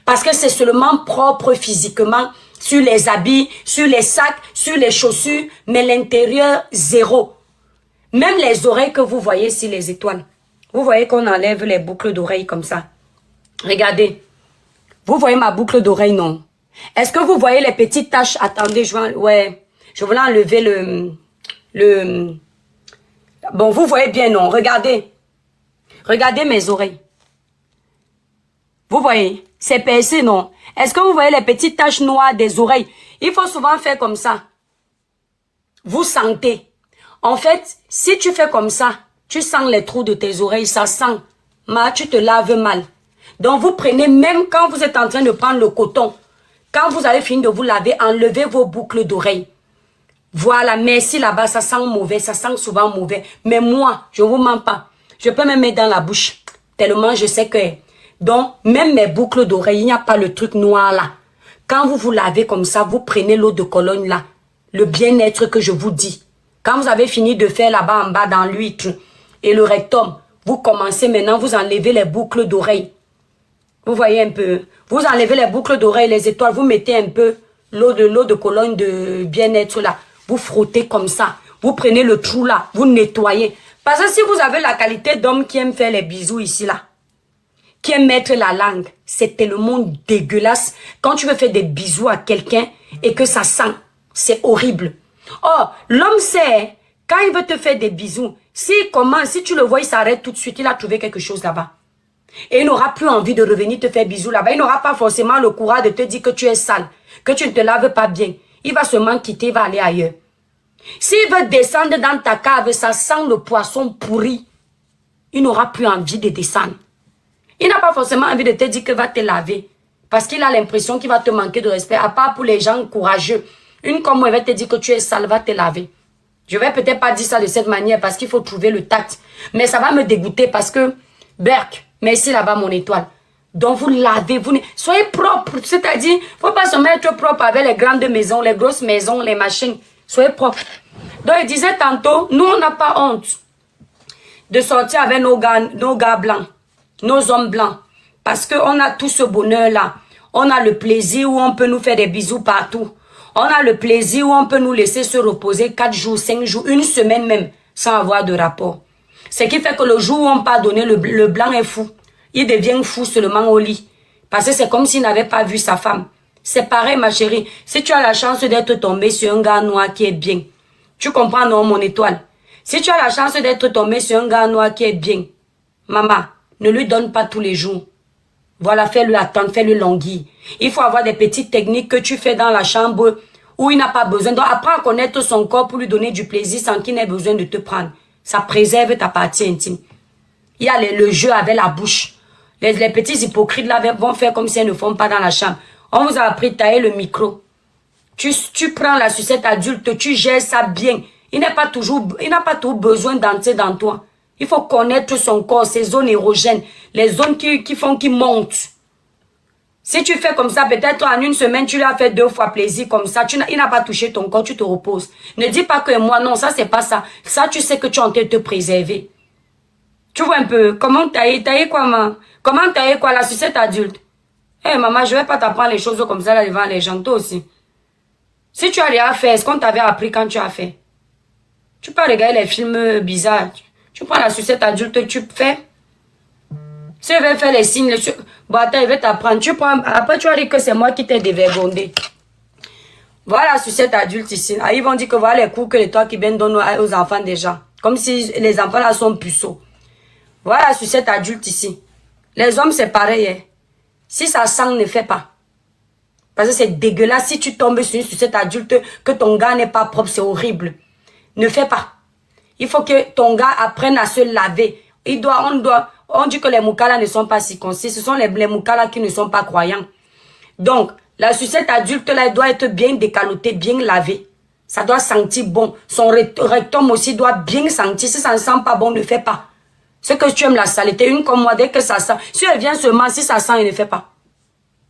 Parce que c'est seulement propre physiquement sur les habits, sur les sacs, sur les chaussures, mais l'intérieur, zéro. Même les oreilles que vous voyez ici, les étoiles. Vous voyez qu'on enlève les boucles d'oreilles comme ça. Regardez. Vous voyez ma boucle d'oreille, non? Est-ce que vous voyez les petites taches? Attendez, je voulais enlever Bon, vous voyez bien, non? Regardez. Regardez mes oreilles. Vous voyez? C'est percé, non? Est-ce que vous voyez les petites taches noires des oreilles? Il faut souvent faire comme ça. Vous sentez. En fait, si tu fais comme ça, tu sens les trous de tes oreilles, ça sent. Mais tu te laves mal. Donc, vous prenez, même quand vous êtes en train de prendre le coton, quand vous avez fini de vous laver, enlevez vos boucles d'oreilles. Voilà, merci là-bas, ça sent mauvais, ça sent souvent mauvais. Mais moi, je ne vous mens pas. Je peux me mettre dans la bouche, tellement je sais que... Donc, même mes boucles d'oreilles, il n'y a pas le truc noir là. Quand vous vous lavez comme ça, vous prenez l'eau de Cologne là, le bien-être que je vous dis. Quand vous avez fini de faire là-bas en bas dans l'huître et le rectum, vous commencez maintenant, vous enlevez les boucles d'oreilles. Vous voyez un peu. Vous enlevez les boucles d'oreilles, les étoiles, vous mettez un peu l'eau de Cologne de bien-être là. Vous frottez comme ça. Vous prenez le trou là, vous nettoyez. Parce que si vous avez la qualité d'homme qui aime faire les bisous ici là, qui aime mettre la langue, c'est tellement dégueulasse. Quand tu veux faire des bisous à quelqu'un et que ça sent, c'est horrible. Oh, l'homme sait, quand il veut te faire des bisous, si tu le vois, il s'arrête tout de suite, il a trouvé quelque chose là-bas. Et il n'aura plus envie de revenir te faire bisous là-bas. Il n'aura pas forcément le courage de te dire que tu es sale, que tu ne te laves pas bien. Il va seulement quitter, il va aller ailleurs. S'il veut descendre dans ta cave, ça sent le poisson pourri. Il n'aura plus envie de descendre. Il n'a pas forcément envie de te dire que va te laver. Parce qu'il a l'impression qu'il va te manquer de respect. À part pour les gens courageux. Une comme moi, elle va te dire que tu es sale, va te laver. Je vais peut-être pas dire ça de cette manière parce qu'il faut trouver le tact. Mais ça va me dégoûter parce que, Berk, merci là-bas mon étoile. Donc vous lavez, soyez propre. C'est-à-dire, il ne faut pas se mettre propre avec les grandes maisons, les grosses maisons, les machines. Soyez propre. Donc il disait tantôt, nous on n'a pas honte de sortir avec nos gars blancs. Nos hommes blancs. Parce qu'on a tout ce bonheur-là. On a le plaisir où on peut nous faire des bisous partout. On a le plaisir où on peut nous laisser se reposer 4 jours, 5 jours, une semaine même, sans avoir de rapport. Ce qui fait que le jour où on pardonne, le blanc est fou. Il devient fou seulement au lit. Parce que c'est comme s'il n'avait pas vu sa femme. C'est pareil, ma chérie. Si tu as la chance d'être tombé sur un gars noir qui est bien. Tu comprends, non, mon étoile? Si tu as la chance d'être tombé sur un gars noir qui est bien. Maman, ne lui donne pas tous les jours. Voilà, fais-le attendre, fais-le languir. Il faut avoir des petites techniques que tu fais dans la chambre où il n'a pas besoin. Donc, apprends à connaître son corps pour lui donner du plaisir sans qu'il n'ait besoin de te prendre. Ça préserve ta partie intime. Il y a le jeu avec la bouche. Les petits hypocrites là vont faire comme si elles ne font pas dans la chambre. On vous a appris à tailler le micro. Tu prends la sucette adulte, tu gères ça bien. Il n'a pas toujours besoin d'entrer dans toi. Il faut connaître son corps, ses zones érogènes, les zones qui montent. Si tu fais comme ça, peut-être en une semaine, tu lui as fait 2 fois plaisir comme ça. Il n'a pas touché ton corps, tu te reposes. Ne dis pas que moi, non, ça, c'est pas ça. Ça, tu sais que tu es en train de te préserver. Tu vois un peu, comment tailler quoi, maman? Comment tailler quoi, la sucette adulte? Eh, maman, je vais pas t'apprendre les choses comme ça là devant les gens, toi aussi. Si tu as rien fait, est-ce qu'on t'avait appris quand tu as fait? Tu peux regarder les films bizarres. Tu prends la sucette adulte, tu fais. Si je vais faire les signes, bon, attends, je vais t'apprendre. Tu prends, après, tu vas dire que c'est moi qui t'ai dévergondé. Voilà, sur cet adulte ici. Là, ils vont dire que voilà les cours que les toi qui viennent donner aux enfants des gens. Comme si les enfants là sont puceaux. Voilà, sur cet adulte ici. Les hommes, c'est pareil. Hein. Si ça sent, ne fait pas. Parce que c'est dégueulasse. Si tu tombes sur cet adulte, que ton gars n'est pas propre, c'est horrible. Ne fais pas. Il faut que ton gars apprenne à se laver. On dit que les moukala ne sont pas circoncis. Ce sont les moukala qui ne sont pas croyants. Donc, la sucette adulte là, elle doit être bien décalotée, bien lavée. Ça doit sentir bon. Son rectum aussi doit bien sentir. Si ça ne sent pas bon, ne fais pas. Ce que tu aimes la saleté, une comme moi, dès que ça sent. Si elle vient seulement, si ça sent, elle ne fait pas.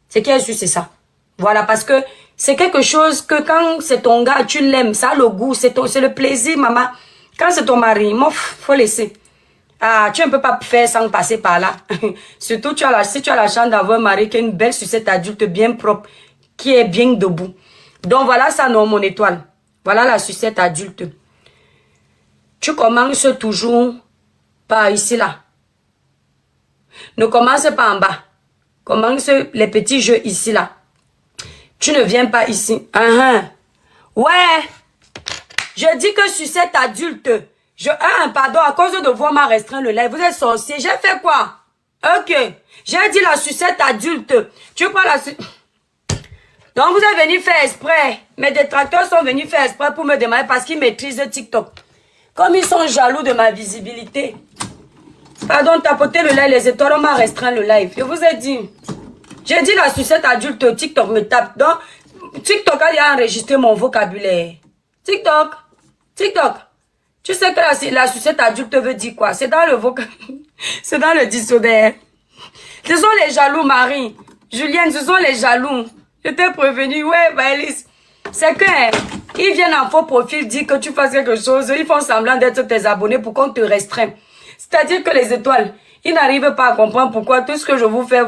C'est qui est sûr, c'est ça. Voilà, parce que c'est quelque chose que quand c'est ton gars, tu l'aimes, ça a le goût, c'est le plaisir, maman. Quand c'est ton mari, faut laisser. Ah, tu ne peux pas faire sans passer par là. Surtout, si tu as la chance d'avoir un mari qui a une belle sucette adulte bien propre, qui est bien debout. Donc voilà ça, non, mon étoile. Voilà la sucette adulte. Tu commences toujours par ici, là. Ne commence pas en bas. Commence les petits jeux ici, là. Tu ne viens pas ici. Ouais. Je dis que sucette adulte... pardon, à cause de voir m'a restreint le live. Vous êtes sorcier. J'ai fait quoi? Ok. J'ai dit la sucette adulte. Tu prends la sucette. Donc, vous êtes venu faire exprès. Mes détracteurs sont venus faire exprès pour me demander parce qu'ils maîtrisent TikTok. Comme ils sont jaloux de ma visibilité. Pardon, tapotez le live. Les étoiles, on m'a restreint le live. Je vous ai dit. J'ai dit la sucette adulte. TikTok me tape. Donc, TikTok a enregistré mon vocabulaire. TikTok. Tu sais que la sucette adulte veut dire quoi? C'est dans le c'est dans le dictionnaire. Ce sont les jaloux, Marie. Julienne, ce sont les jaloux. Je t'ai prévenu. Ouais, Alice. C'est que, ils viennent en faux profil dire que tu fasses quelque chose. Ils font semblant d'être tes abonnés pour qu'on te restreint. C'est-à-dire que les étoiles, ils n'arrivent pas à comprendre pourquoi tout ce que je vous fais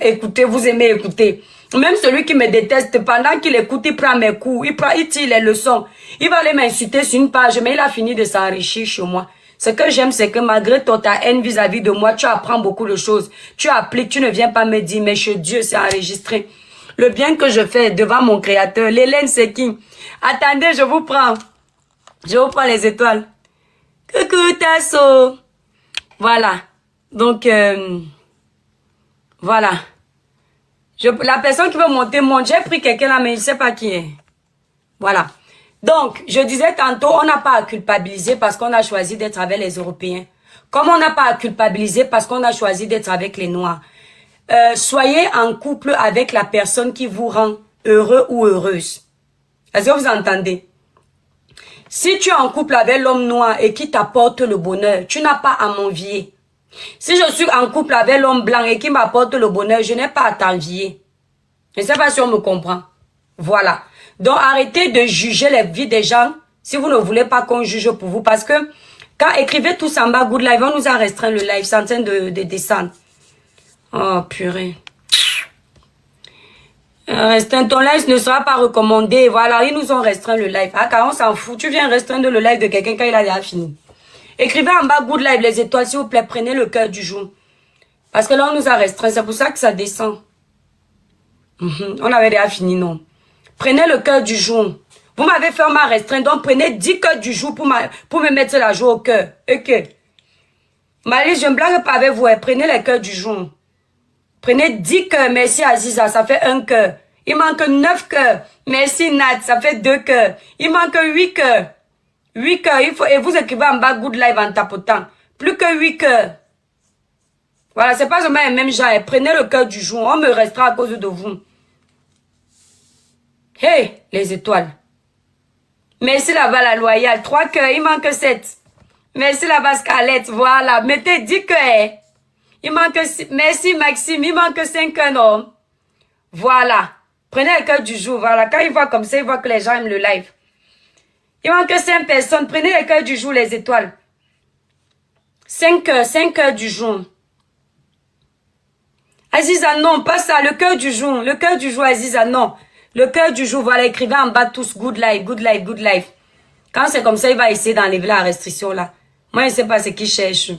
écouter, vous aimez écouter. Même celui qui me déteste, pendant qu'il écoute, il prend mes coups, il tire les leçons. Il va aller m'insulter sur une page, mais il a fini de s'enrichir chez moi. Ce que j'aime, c'est que malgré ta haine vis-à-vis de moi, tu apprends beaucoup de choses. Tu appliques, tu ne viens pas me dire, mais chez Dieu, c'est enregistré. Le bien que je fais devant mon créateur, l'Hélène, c'est qui? Attendez, je vous prends. Je vous prends les étoiles. Coucou, Tasso. Voilà. Donc, voilà. La personne qui veut monter monte. J'ai pris quelqu'un là, mais je ne sais pas qui est. Voilà. Donc, je disais tantôt, on n'a pas à culpabiliser parce qu'on a choisi d'être avec les Européens. Comme on n'a pas à culpabiliser parce qu'on a choisi d'être avec les Noirs. Soyez en couple avec la personne qui vous rend heureux ou heureuse. Est-ce que vous entendez? Si tu es en couple avec l'homme noir et qui t'apporte le bonheur, tu n'as pas à m'envier. Si je suis en couple avec l'homme blanc et qui m'apporte le bonheur, je n'ai pas à t'envier. Je ne sais pas si on me comprend. Voilà. Donc, arrêtez de juger les vies des gens si vous ne voulez pas qu'on juge pour vous. Parce que, quand écrivez tous en bas, good live, on nous a restreint le live, c'est en train de descendre. Oh, purée. Restreint, ton live ne sera pas recommandé. Voilà, ils nous ont restreint le live. Ah, car on s'en fout. Tu viens restreindre le live de quelqu'un quand il a déjà fini. Écrivez en bas good live les étoiles, s'il vous plaît. Prenez le cœur du jour. Parce que là, on nous a restreint. C'est pour ça que ça descend. On avait déjà fini, non? Prenez le cœur du jour. Vous m'avez fait ma restreinte. Donc, prenez 10 cœurs du jour pour me mettre la joie au cœur. Ok. Marie, je ne blague pas avec vous. Prenez les cœurs du jour. Prenez 10 cœurs. Merci Aziza. Ça fait 1 cœur. Il manque 9 cœurs. Merci Nat. Ça fait 2 cœurs. Il manque 8 cœurs. 8 cœurs. Et vous écrivez en bas good live en tapotant. Plus que 8 cœurs. Voilà, c'est pas seulement les mêmes gens. Prenez le cœur du jour. On me restera à cause de vous. Hey, les étoiles. Merci là-bas la loyale. 3 cœurs. Il manque 7. Merci là-bas Scarlett. Voilà. Mettez 10 cœurs. Il manque... Merci Maxime. Il manque 5 cœurs, non? Voilà. Prenez le cœur du jour. Voilà. Quand il voit comme ça, il voit que les gens aiment le live. Il manque 5 personnes. Prenez le cœur du jour, les étoiles. 5 cœurs du jour. Aziza, non, pas ça. Le cœur du jour. Le cœur du jour, Aziza, non. Le cœur du jour, voilà, écrivez en bas tous good life, good life, good life. Quand c'est comme ça, il va essayer d'enlever la restriction là. Moi, je ne sais pas ce qu'il cherche.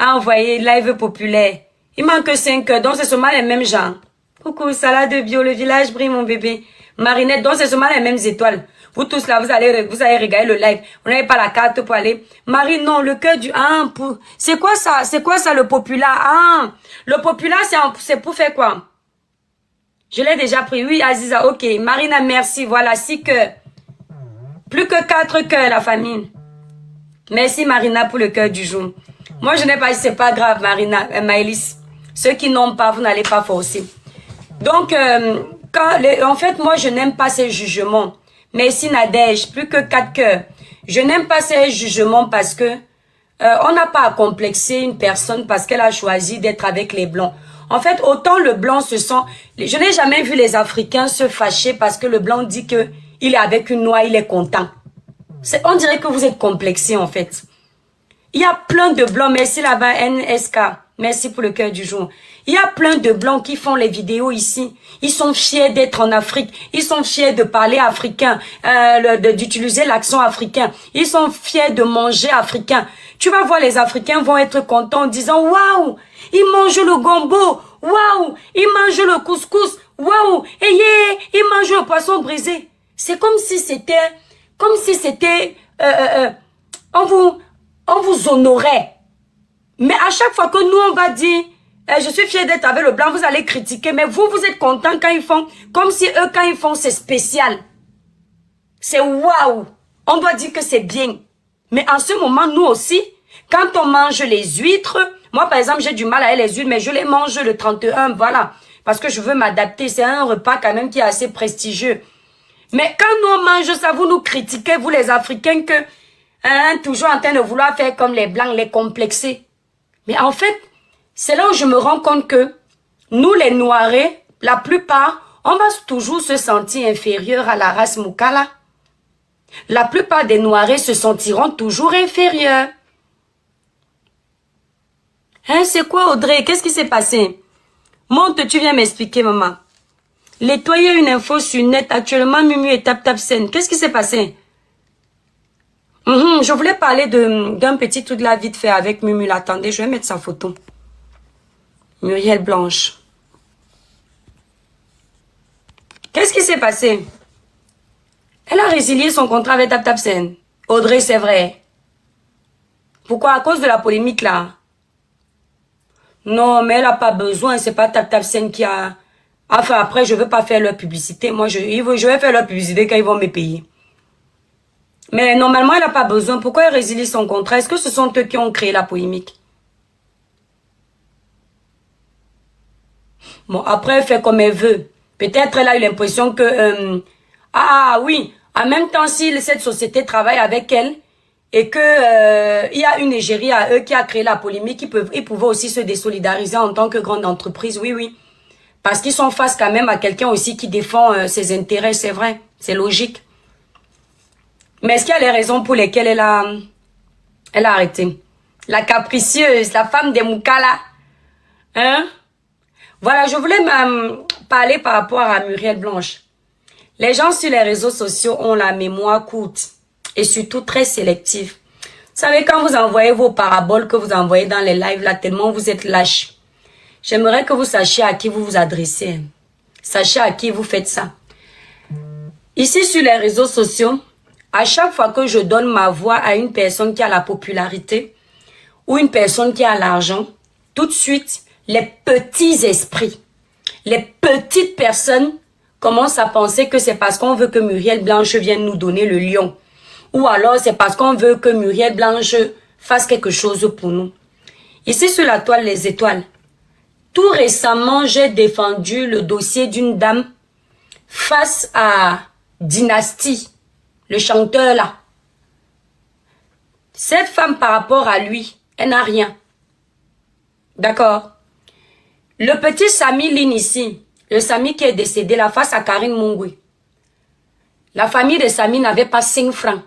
Envoyer live populaire. Il manque 5 heures, donc c'est seulement les mêmes gens. Coucou, salade bio, le village brille mon bébé. Marinette, donc c'est seulement les mêmes étoiles. Vous tous là, vous allez regarder le live. Vous n'avez pas la carte pour aller. Marie, non, le cœur du... Ah, c'est quoi ça? C'est quoi ça, le populaire? Ah, le populaire, c'est pour faire quoi? Je l'ai déjà pris. Oui, Aziza, ok. Marina, merci. Voilà, 6 cœurs. Plus que 4 cœurs, la famille. Merci, Marina, pour le cœur du jour. Moi, je n'ai pas... C'est pas grave, Marina, Maëlys. Ceux qui n'ont pas, vous n'allez pas forcer. Donc, en fait, moi, je n'aime pas ces jugements. Merci Nadège, plus que 4 cœurs. Je n'aime pas ces jugements parce que on n'a pas à complexer une personne parce qu'elle a choisi d'être avec les blancs. En fait, autant le blanc se sent... Je n'ai jamais vu les Africains se fâcher parce que le blanc dit que il est avec une noire, il est content. On dirait que vous êtes complexé en fait. Il y a plein de blancs. Merci là-bas, NSK. Merci pour le cœur du jour. Il y a plein de blancs qui font les vidéos ici. Ils sont fiers d'être en Afrique. Ils sont fiers de parler africain, d'utiliser l'accent africain. Ils sont fiers de manger africain. Tu vas voir, les Africains vont être contents en disant « Waouh, ils mangent le gombo. Waouh, ils mangent le couscous. Waouh, et yeah, ils mangent le poisson brisé. » C'est comme si c'était, on vous honorait. Mais à chaque fois que nous, on va dire, je suis fier d'être avec le blanc, vous allez critiquer. Mais vous êtes content quand ils font, comme si eux, quand ils font, c'est spécial. C'est waouh. On doit dire que c'est bien. Mais en ce moment, nous aussi, quand on mange les huîtres, moi, par exemple, j'ai du mal avec les huîtres, mais je les mange le 31, voilà. Parce que je veux m'adapter. C'est un repas quand même qui est assez prestigieux. Mais quand nous, on mange ça, vous nous critiquez, vous les Africains, que, toujours en train de vouloir faire comme les blancs, les complexer. Mais en fait, c'est là où je me rends compte que nous, les Noirs, la plupart, on va toujours se sentir inférieur à la race Mukala. La plupart des Noirs se sentiront toujours inférieurs. Hein, c'est quoi, Audrey? Qu'est-ce qui s'est passé? Monte, tu viens m'expliquer, maman. Nettoyer une info sur net. Actuellement, Mumu et Tap Scène. Qu'est-ce qui s'est passé? Je voulais parler d'un petit truc là vite fait avec Mumu. Attendez, je vais mettre sa photo. Muriel Blanche. Qu'est-ce qui s'est passé? Elle a résilié son contrat avec Tap Scène. Audrey, c'est vrai. Pourquoi? À cause de la polémique là? Non, mais elle n'a pas besoin. C'est pas Tap Scène qui a... Enfin, après, je veux pas faire leur publicité. Moi, je vais faire leur publicité quand ils vont me payer. Mais normalement, elle n'a pas besoin. Pourquoi elle résilie son contrat? Est-ce que ce sont eux qui ont créé la polémique? Bon, après, elle fait comme elle veut. Peut-être elle a eu l'impression que... ah oui, en même temps, si cette société travaille avec elle et que il y a une égérie à eux qui a créé la polémique, ils pouvaient aussi se désolidariser en tant que grande entreprise. Oui, oui. Parce qu'ils sont face quand même à quelqu'un aussi qui défend ses intérêts, c'est vrai. C'est logique. Mais est-ce qu'il y a les raisons pour lesquelles elle a arrêté? La capricieuse, la femme des Mukala. Hein? Voilà, je voulais parler par rapport à Muriel Blanche. Les gens sur les réseaux sociaux ont la mémoire courte et surtout très sélective. Vous savez, quand vous envoyez vos paraboles que vous envoyez dans les lives, là, tellement vous êtes lâches. J'aimerais que vous sachiez à qui vous vous adressez. Sachez à qui vous faites ça. Ici, sur les réseaux sociaux, à chaque fois que je donne ma voix à une personne qui a la popularité ou une personne qui a l'argent, tout de suite, les petits esprits, les petites personnes commencent à penser que c'est parce qu'on veut que Muriel Blanche vienne nous donner le lion. Ou alors c'est parce qu'on veut que Muriel Blanche fasse quelque chose pour nous. Ici sur la toile Les Étoiles, tout récemment, j'ai défendu le dossier d'une dame face à Dynasty, le chanteur là. Cette femme par rapport à lui, elle n'a rien. D'accord? Le petit Sami Lin ici, le Sami qui est décédé là face à Karine Mungui. La famille de Sami n'avait pas 5 francs.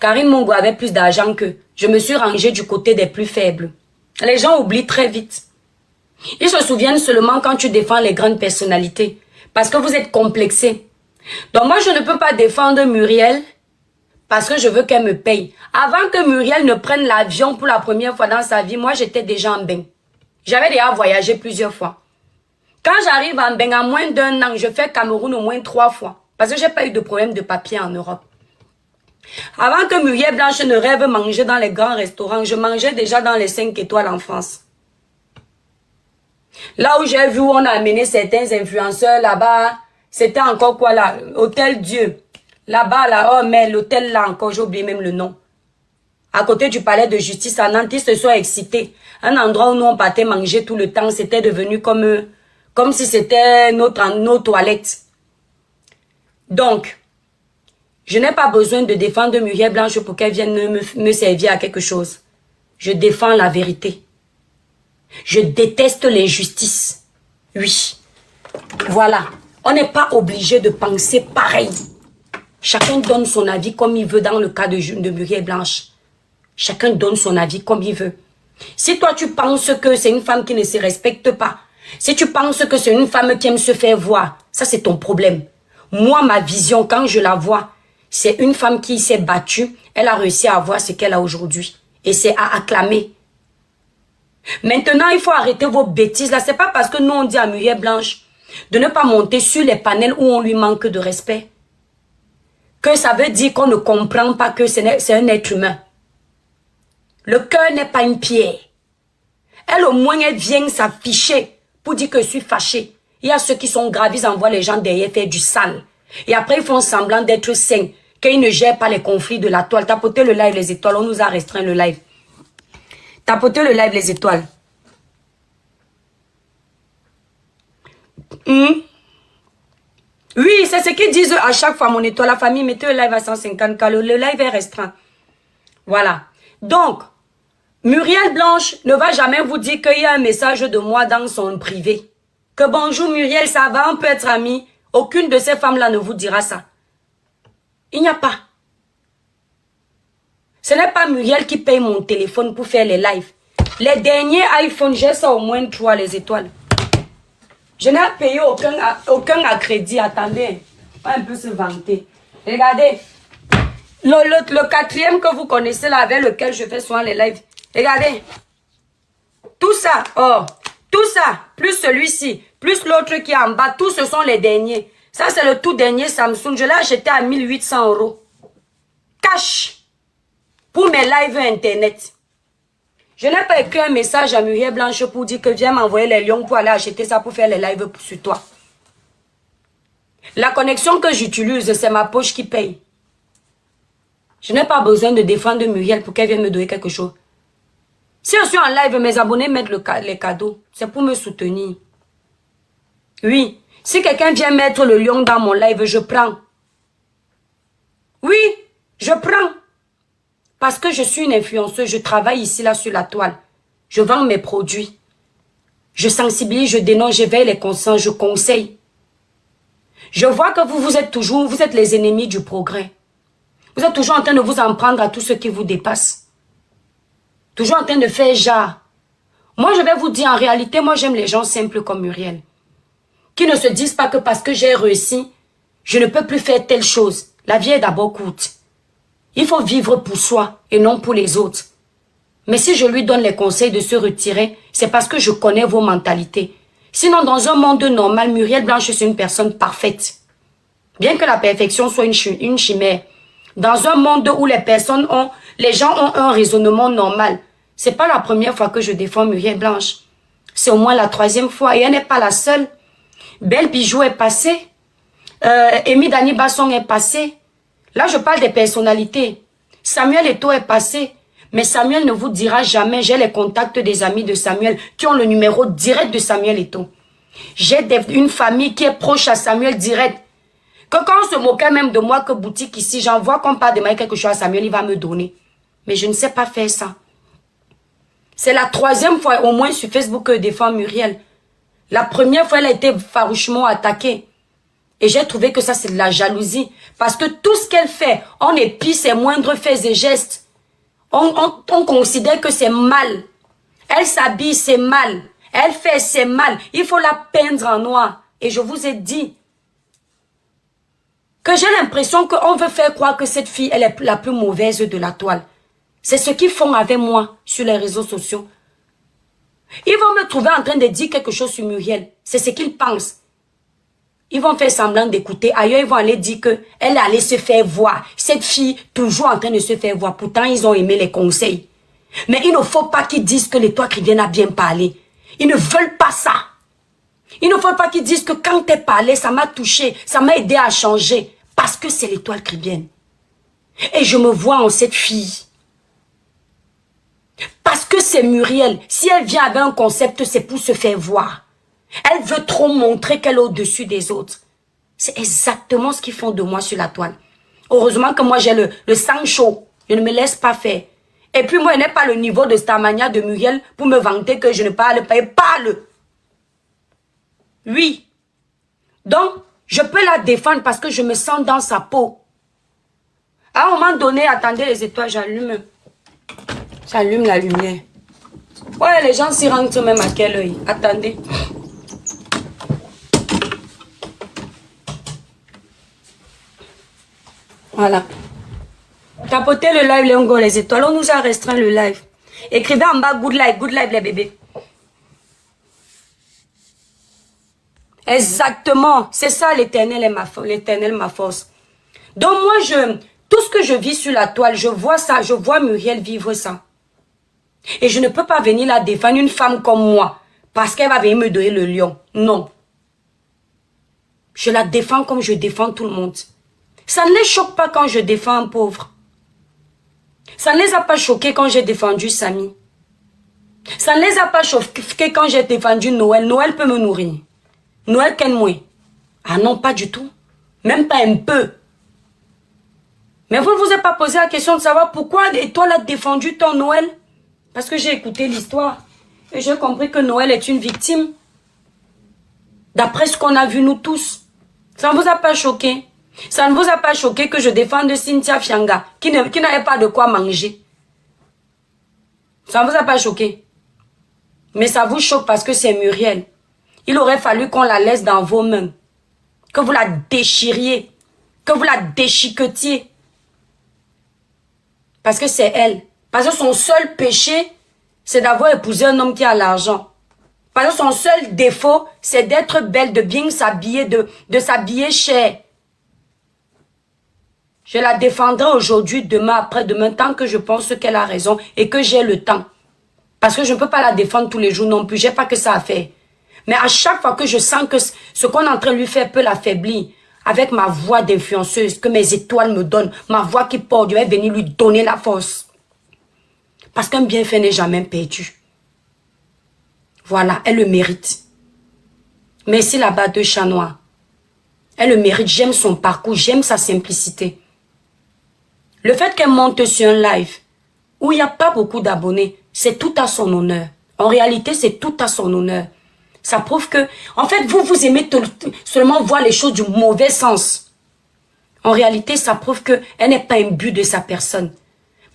Karine Mungui avait plus d'argent qu'eux. Je me suis rangée du côté des plus faibles. Les gens oublient très vite. Ils se souviennent seulement quand tu défends les grandes personnalités. Parce que vous êtes complexés. Donc moi, je ne peux pas défendre Muriel parce que je veux qu'elle me paye. Avant que Muriel ne prenne l'avion pour la première fois dans sa vie, moi, j'étais déjà en bain. J'avais déjà voyagé plusieurs fois. Quand j'arrive en Ben, en moins d'un an, je fais Cameroun au moins 3 fois. Parce que j'ai pas eu de problème de papier en Europe. Avant que Muriel Blanche ne rêve manger dans les grands restaurants, je mangeais déjà dans les 5 étoiles en France. Là où j'ai vu où on a amené certains influenceurs là-bas, c'était encore quoi là? Hôtel Dieu. Là-bas, là, oh mais l'hôtel là encore, j'ai oublié même le nom. À côté du palais de justice à Nantes, ils se sont excités. Un endroit où nous on partait manger tout le temps, c'était devenu comme si c'était nos toilettes. Donc, je n'ai pas besoin de défendre Muriel Blanche pour qu'elle vienne me servir à quelque chose. Je défends la vérité. Je déteste l'injustice. Oui. Voilà. On n'est pas obligé de penser pareil. Chacun donne son avis comme il veut dans le cas de Muriel Blanche. Chacun donne son avis comme il veut. Si toi tu penses que c'est une femme qui ne se respecte pas, si tu penses que c'est une femme qui aime se faire voir, ça c'est ton problème. Moi, ma vision, quand je la vois, c'est une femme qui s'est battue, elle a réussi à avoir ce qu'elle a aujourd'hui. Et c'est à acclamer. Maintenant, il faut arrêter vos bêtises là. C'est pas parce que nous on dit à Muriel Blanche de ne pas monter sur les panels où on lui manque de respect que ça veut dire qu'on ne comprend pas que c'est un être humain. Le cœur n'est pas une pierre. Elle au moins elle vient s'afficher pour dire que je suis fâchée. Il y a ceux qui sont graves, ils envoient les gens derrière faire du sale. Et après ils font semblant d'être sains, qu'ils ne gèrent pas les conflits de la toile. Tapotez le live les étoiles, on nous a restreint le live. Tapotez le live les étoiles. Oui, c'est ce qu'ils disent à chaque fois, mon étoile. La famille, mettez le live à 150K. Le live est restreint. Voilà. Donc, Muriel Blanche ne va jamais vous dire qu'il y a un message de moi dans son privé. Que bonjour Muriel, ça va, on peut être amis. Aucune de ces femmes-là ne vous dira ça. Il n'y a pas. Ce n'est pas Muriel qui paye mon téléphone pour faire les lives. Les derniers iPhones, j'ai ça au moins 3 les étoiles. Je n'ai payé aucun à crédit. Attendez, on va un peu se vanter. Regardez. Le quatrième que vous connaissez là, avec lequel je fais souvent les lives. Regardez. Tout ça, oh, tout ça, plus celui-ci, plus l'autre qui est en bas, tous ce sont les derniers. Ça, c'est le tout dernier Samsung. Je l'ai acheté à 1800 €. Cash. Pour mes lives internet. Je n'ai pas écrit un message à Muriel Blanche pour dire que viens m'envoyer les lions pour aller acheter ça pour faire les lives sur toi. La connexion que j'utilise, c'est ma poche qui paye. Je n'ai pas besoin de défendre Muriel pour qu'elle vienne me donner quelque chose. Si je suis en live, mes abonnés mettent les cadeaux. C'est pour me soutenir. Oui. Si quelqu'un vient mettre le lion dans mon live, je prends. Oui, je prends. Parce que je suis une influenceuse, je travaille ici, là, sur la toile. Je vends mes produits. Je sensibilise, je dénonce, j'éveille les consciences, je conseille. Je vois que vous êtes les ennemis du progrès. Vous êtes toujours en train de vous en prendre à tout ce qui vous dépasse. Toujours en train de faire genre. Moi, je vais vous dire, en réalité, moi, j'aime les gens simples comme Muriel. Qui ne se disent pas que parce que j'ai réussi, je ne peux plus faire telle chose. La vie est d'abord courte. Il faut vivre pour soi et non pour les autres. Mais si je lui donne les conseils de se retirer, c'est parce que je connais vos mentalités. Sinon, dans un monde normal, Muriel Blanche, c'est une personne parfaite. Bien que la perfection soit une chimère. Dans un monde où les gens ont un raisonnement normal. C'est pas la première fois que je défends Muriel Blanche. C'est au moins la 3e fois et elle n'est pas la seule. Belle Bijou est passée. Amy Dani Basson est passée. Là, je parle des personnalités. Samuel Eto'o est passé. Mais Samuel ne vous dira jamais. J'ai les contacts des amis de Samuel qui ont le numéro direct de Samuel Eto'o. J'ai une famille qui est proche à Samuel direct. Que quand on se moquait même de moi que boutique ici, j'envoie qu'on parle de moi quelque chose à Samuel, il va me donner. Mais je ne sais pas faire ça. C'est la 3e fois au moins sur Facebook que je défends Muriel. La première fois, elle a été farouchement attaquée. Et j'ai trouvé que ça, c'est de la jalousie. Parce que tout ce qu'elle fait, on épie ses moindres faits et gestes. On considère que c'est mal. Elle s'habille, c'est mal. Elle fait, c'est mal. Il faut la peindre en noir. Et je vous ai dit que j'ai l'impression qu'on veut faire croire que cette fille, elle est la plus mauvaise de la toile. C'est ce qu'ils font avec moi sur les réseaux sociaux. Ils vont me trouver en train de dire quelque chose sur Muriel. C'est ce qu'ils pensent. Ils vont faire semblant d'écouter. Ailleurs, ils vont aller dire qu'elle est allée se faire voir. Cette fille, toujours en train de se faire voir. Pourtant, ils ont aimé les conseils. Mais il ne faut pas qu'ils disent que l'étoile qui vient a bien parlé. Ils ne veulent pas ça. Il ne faut pas qu'ils disent que quand tu parlé, ça m'a touché, ça m'a aidé à changer. Parce que c'est l'étoile qui vient. Et je me vois en cette fille. Parce que c'est Muriel. Si elle vient avec un concept, c'est pour se faire voir. Elle veut trop montrer qu'elle est au-dessus des autres. C'est exactement ce qu'ils font de moi sur la toile. Heureusement que moi j'ai le sang chaud. Je ne me laisse pas faire. Et puis moi, je n'ai pas le niveau de Starmania de Muriel pour me vanter que je ne parle pas. Elle parle. Oui. Donc, je peux la défendre parce que je me sens dans sa peau. À un moment donné, attendez les étoiles, j'allume la lumière. Ouais, les gens s'y rentrent même à quel œil. Attendez. Voilà. Tapotez le live, Léongo, les étoiles. On nous a restreint le live. Écrivez en bas good live, les bébés. Exactement. C'est ça, l'éternel est ma force. Donc moi, tout ce que je vis sur la toile, je vois ça, je vois Muriel vivre ça. Et je ne peux pas venir la défendre, une femme comme moi, parce qu'elle va venir me donner le lion. Non. Je la défends comme je défends tout le monde. Ça ne les choque pas quand je défends un pauvre. Ça ne les a pas choqués quand j'ai défendu Samy. Ça ne les a pas choqués quand j'ai défendu Noël. Noël peut me nourrir. Noël ken moi. Ah non, pas du tout. Même pas un peu. Mais vous ne vous êtes pas posé la question de savoir pourquoi et toi l'as défendu ton Noël? Parce que j'ai écouté l'histoire. Et j'ai compris que Noël est une victime. D'après ce qu'on a vu nous tous. Ça ne vous a pas choqué? Ça ne vous a pas choqué que je défende Cynthia Fianga, qui n'avait pas de quoi manger? Ça ne vous a pas choqué? Mais ça vous choque parce que c'est Muriel. Il aurait fallu qu'on la laisse dans vos mains. Que vous la déchiriez. Que vous la déchiquetiez. Parce que c'est elle. Parce que son seul péché, c'est d'avoir épousé un homme qui a l'argent. Parce que son seul défaut, c'est d'être belle, de bien s'habiller, de s'habiller cher. Je la défendrai aujourd'hui, demain, après-demain, tant que je pense qu'elle a raison et que j'ai le temps. Parce que je ne peux pas la défendre tous les jours non plus. J'ai pas que ça à faire. Mais à chaque fois que je sens que ce qu'on est en train de lui faire peut l'affaiblir, avec ma voix d'influenceuse, que mes étoiles me donnent, ma voix qui porte, je vais venir lui donner la force. Parce qu'un bienfait n'est jamais perdu. Voilà, elle le mérite. Merci là-bas de chat noir. Elle le mérite, j'aime son parcours, j'aime sa simplicité. Le fait qu'elle monte sur un live où il n'y a pas beaucoup d'abonnés, c'est tout à son honneur. En réalité, c'est tout à son honneur. Ça prouve que, en fait, vous aimez seulement voir les choses du mauvais sens. En réalité, ça prouve qu'elle n'est pas imbue de sa personne.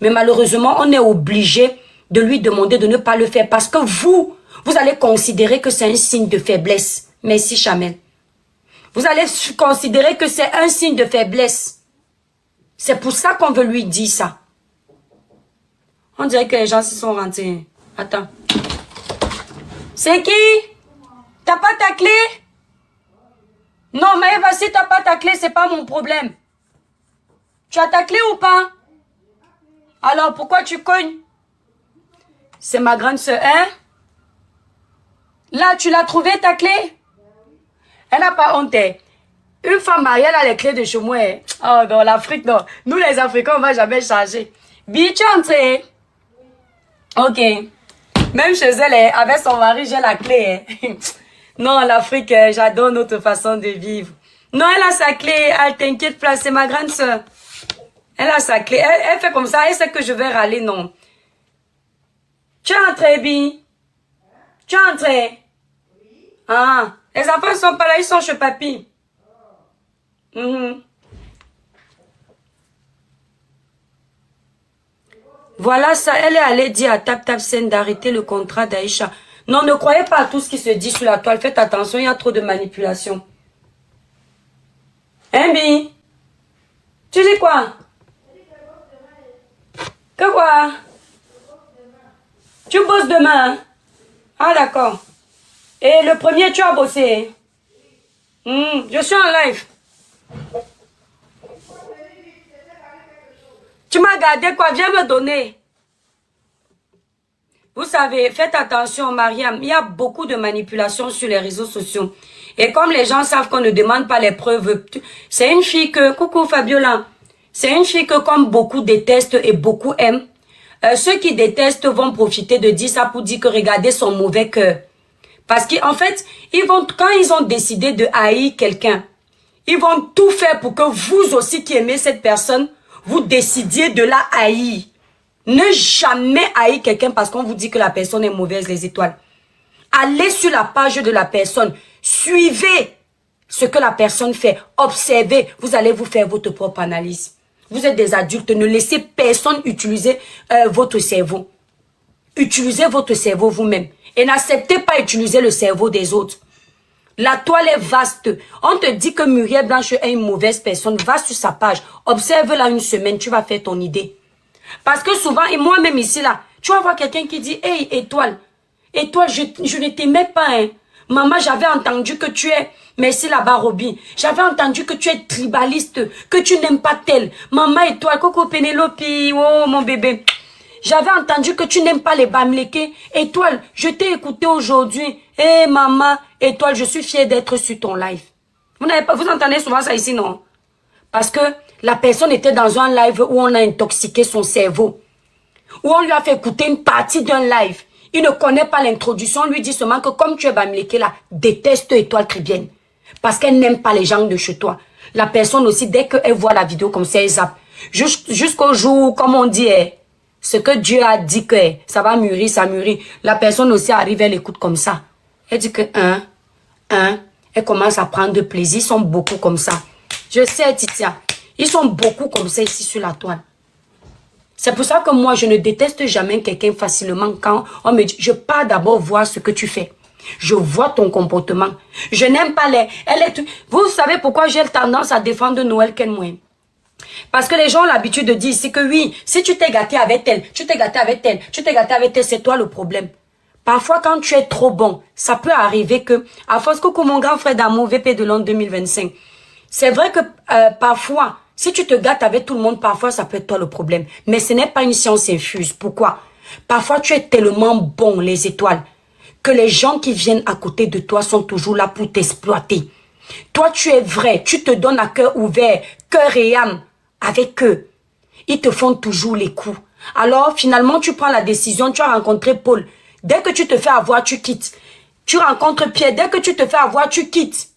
Mais malheureusement, on est obligé de lui demander de ne pas le faire parce que vous allez considérer que c'est un signe de faiblesse. Merci, Chamel. Vous allez considérer que c'est un signe de faiblesse. C'est pour ça qu'on veut lui dire ça. On dirait que les gens se sont rentrés. Attends. C'est qui? T'as pas ta clé? Non, mais Eva, si t'as pas ta clé, c'est pas mon problème. Tu as ta clé ou pas? Alors, pourquoi tu cognes? C'est ma grande soeur, hein? Là, tu l'as trouvé ta clé? Elle n'a pas honte. Une femme mariée, elle a les clés de chez moi. Oh non, l'Afrique, non. Nous, les Africains, on ne va jamais changer. Bi, tu es entrée? Ok. Même chez elle, avec son mari, j'ai la clé. Non, l'Afrique, j'adore notre façon de vivre. Non, elle a sa clé. Elle t'inquiète pas, c'est ma grande soeur. Elle a sa clé. Elle fait comme ça. Elle sait que je vais râler, non. Tu es entrée, Bi? Tu es entrée? Ah, les enfants ne sont pas là, ils sont chez papy. Voilà ça, elle est allée dire à Tap Sen d'arrêter le contrat d'Aïcha. Non, ne croyez pas à tout ce qui se dit sur la toile. Faites attention, il y a trop de manipulation. Hein, Bi? Tu dis quoi? Que quoi? Tu bosses demain, hein? Ah, d'accord. Et le premier, tu as bossé. Je suis en live. Tu m'as gardé quoi? Viens me donner. Vous savez, faites attention, Mariam. Il y a beaucoup de manipulations sur les réseaux sociaux. Et comme les gens savent qu'on ne demande pas les preuves, c'est une fille que... Coucou Fabiola. C'est une fille que comme beaucoup détestent et beaucoup aiment. Ceux qui détestent vont profiter de dire ça pour dire que regardez son mauvais cœur. Parce qu'en fait, quand ils ont décidé de haïr quelqu'un, ils vont tout faire pour que vous aussi qui aimez cette personne, vous décidiez de la haïr. Ne jamais haïr quelqu'un parce qu'on vous dit que la personne est mauvaise, les étoiles. Allez sur la page de la personne. Suivez ce que la personne fait. Observez. Vous allez vous faire votre propre analyse. Vous êtes des adultes. Ne laissez personne utiliser votre cerveau. Utilisez votre cerveau vous-même. Et n'acceptez pas utiliser le cerveau des autres. La toile est vaste. On te dit que Muriel Blanche est une mauvaise personne. Va sur sa page. Observe-la une semaine. Tu vas faire ton idée. Parce que souvent, et moi-même ici, là, tu vas voir quelqu'un qui dit, hey, étoile, je ne t'aimais pas, hein. Maman, j'avais entendu que tu es, merci là-bas, Roby. J'avais entendu que tu es tribaliste, que tu n'aimes pas tel. Maman, étoile, Coco Pénélope, oh, mon bébé. J'avais entendu que tu n'aimes pas les bamlékés. Étoile, je t'ai écouté aujourd'hui. Eh, maman, étoile, je suis fière d'être sur ton live. Vous entendez souvent ça ici, non? Parce que la personne était dans un live où on a intoxiqué son cerveau. Où on lui a fait écouter une partie d'un live. Il ne connaît pas l'introduction. On lui dit seulement que comme tu es bamléké là, déteste étoile chrétienne. Parce qu'elle n'aime pas les gens de chez toi. La personne aussi, dès qu'elle voit la vidéo comme ça, elle zappe. Jusqu'au jour, comme on dit, ce que Dieu a dit que ça va mûrir, ça mûrit. La personne aussi arrive, elle écoute comme ça. Elle dit que elle commence à prendre de plaisir. Ils sont beaucoup comme ça. Je sais, Titia. Ils sont beaucoup comme ça ici sur la toile. C'est pour ça que moi, je ne déteste jamais quelqu'un facilement quand on me dit, je pars d'abord voir ce que tu fais. Je vois ton comportement. Je n'aime pas les... Vous savez pourquoi j'ai tendance à défendre Noël Kenmouen? Parce que les gens ont l'habitude de dire ici que oui, si tu t'es gâté avec elle, tu t'es gâté avec elle, tu t'es gâté avec elle, c'est toi le problème. Parfois, quand tu es trop bon, ça peut arriver que, à force que mon grand frère d'amour, VP de l'an 2025, c'est vrai que parfois, si tu te gâtes avec tout le monde, parfois ça peut être toi le problème. Mais ce n'est pas une science infuse. Pourquoi? Parfois tu es tellement bon, les étoiles, que les gens qui viennent à côté de toi sont toujours là pour t'exploiter. Toi tu es vrai, tu te donnes à cœur ouvert, cœur et âme avec eux. Ils te font toujours les coups. Alors finalement tu prends la décision, tu as rencontré Paul. Dès que tu te fais avoir, tu quittes. Tu rencontres Pierre, dès que tu te fais avoir, tu quittes.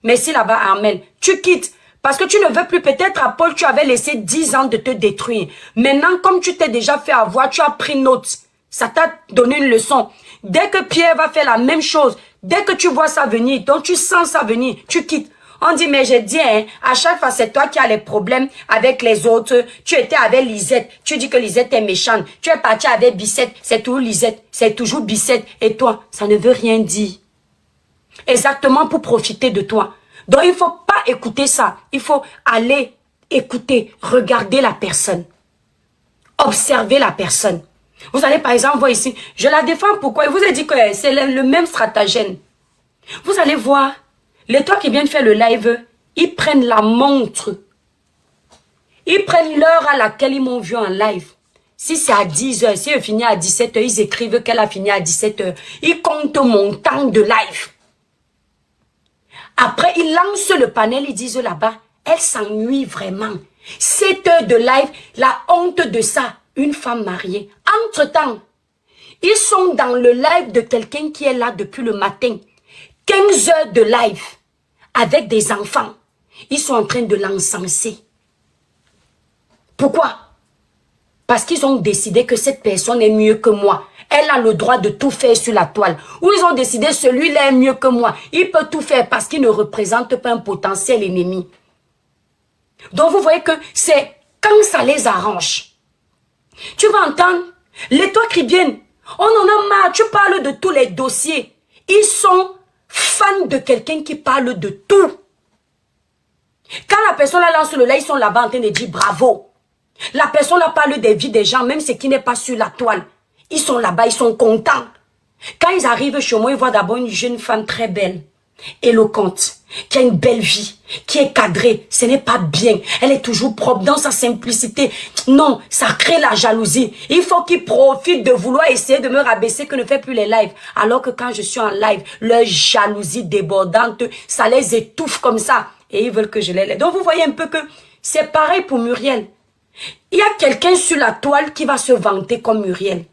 Merci là-bas, Armel. Tu quittes. Parce que tu ne veux plus, peut-être à Paul, tu avais laissé 10 ans de te détruire. Maintenant, comme tu t'es déjà fait avoir, tu as pris note. Ça t'a donné une leçon. Dès que Pierre va faire la même chose, dès que tu vois ça venir, donc tu sens ça venir, tu quittes. On dit, mais j'ai dit, hein, à chaque fois, c'est toi qui as les problèmes avec les autres. Tu étais avec Lisette. Tu dis que Lisette est méchante. Tu es parti avec Bissette. C'est toujours Lisette. C'est toujours Bissette. Et toi, ça ne veut rien dire. Exactement pour profiter de toi. Donc, il ne faut pas écouter ça. Il faut aller écouter, regarder la personne. Observer la personne. Vous allez par exemple voir ici, je la défends pourquoi? Je vous ai dit que c'est le même stratagème. Vous allez voir, les trois qui viennent faire le live, ils prennent la montre. Ils prennent l'heure à laquelle ils m'ont vu en live. Si c'est à 10 h, si elle finit à 17 h, ils écrivent qu'elle a fini à 17 h. Ils comptent mon temps de live. Après, ils lancent le panel, ils disent là-bas, elle s'ennuie vraiment. 7 heures de live, la honte de ça, une femme mariée. Entre-temps, ils sont dans le live de quelqu'un qui est là depuis le matin. 15 heures de live avec des enfants. Ils sont en train de l'encenser. Pourquoi? Parce qu'ils ont décidé que cette personne est mieux que moi. Elle a le droit de tout faire sur la toile. Ou ils ont décidé celui-là est mieux que moi. Il peut tout faire parce qu'il ne représente pas un potentiel ennemi. Donc vous voyez que c'est quand ça les arrange. Tu vas entendre, les toits chrétiennes, on en a marre, tu parles de tous les dossiers. Ils sont fans de quelqu'un qui parle de tout. Quand la personne là lance le live, ils sont là-bas en train de dire bravo. La personne là parle des vies des gens, même ce qui n'est pas sur la toile. Ils sont là-bas, ils sont contents. Quand ils arrivent chez moi, ils voient d'abord une jeune femme très belle, éloquente, qui a une belle vie, qui est cadrée. Ce n'est pas bien. Elle est toujours propre dans sa simplicité. Non, ça crée la jalousie. Il faut qu'ils profitent de vouloir essayer de me rabaisser que ne fait plus les lives. Alors que quand je suis en live, leur jalousie débordante, ça les étouffe comme ça. Et ils veulent que je les laisse. Donc vous voyez un peu que c'est pareil pour Muriel. Il y a quelqu'un sur la toile qui va se vanter comme Muriel.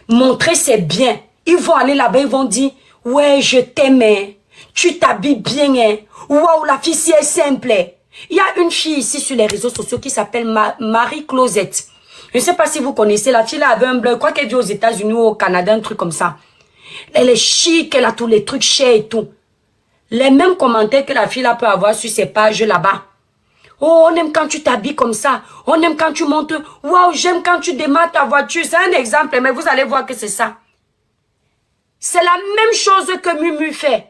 Montrer ses biens. Ils vont aller là-bas, ils vont dire, ouais, je t'aime, hein. Tu t'habilles bien, hein. Waouh, la fille, si elle est simple. Il y a une fille ici sur les réseaux sociaux qui s'appelle Marie Closette. Je ne sais pas si vous connaissez, la fille là avait un bleu, je crois qu'elle vit aux États-Unis ou au Canada, un truc comme ça. Elle est chic, elle a tous les trucs chers et tout. Les mêmes commentaires que la fille là peut avoir sur ses pages là-bas. Oh, on aime quand tu t'habilles comme ça. On aime quand tu montes. Waouh, j'aime quand tu démarres ta voiture. C'est un exemple, mais vous allez voir que c'est ça. C'est la même chose que Mumu fait.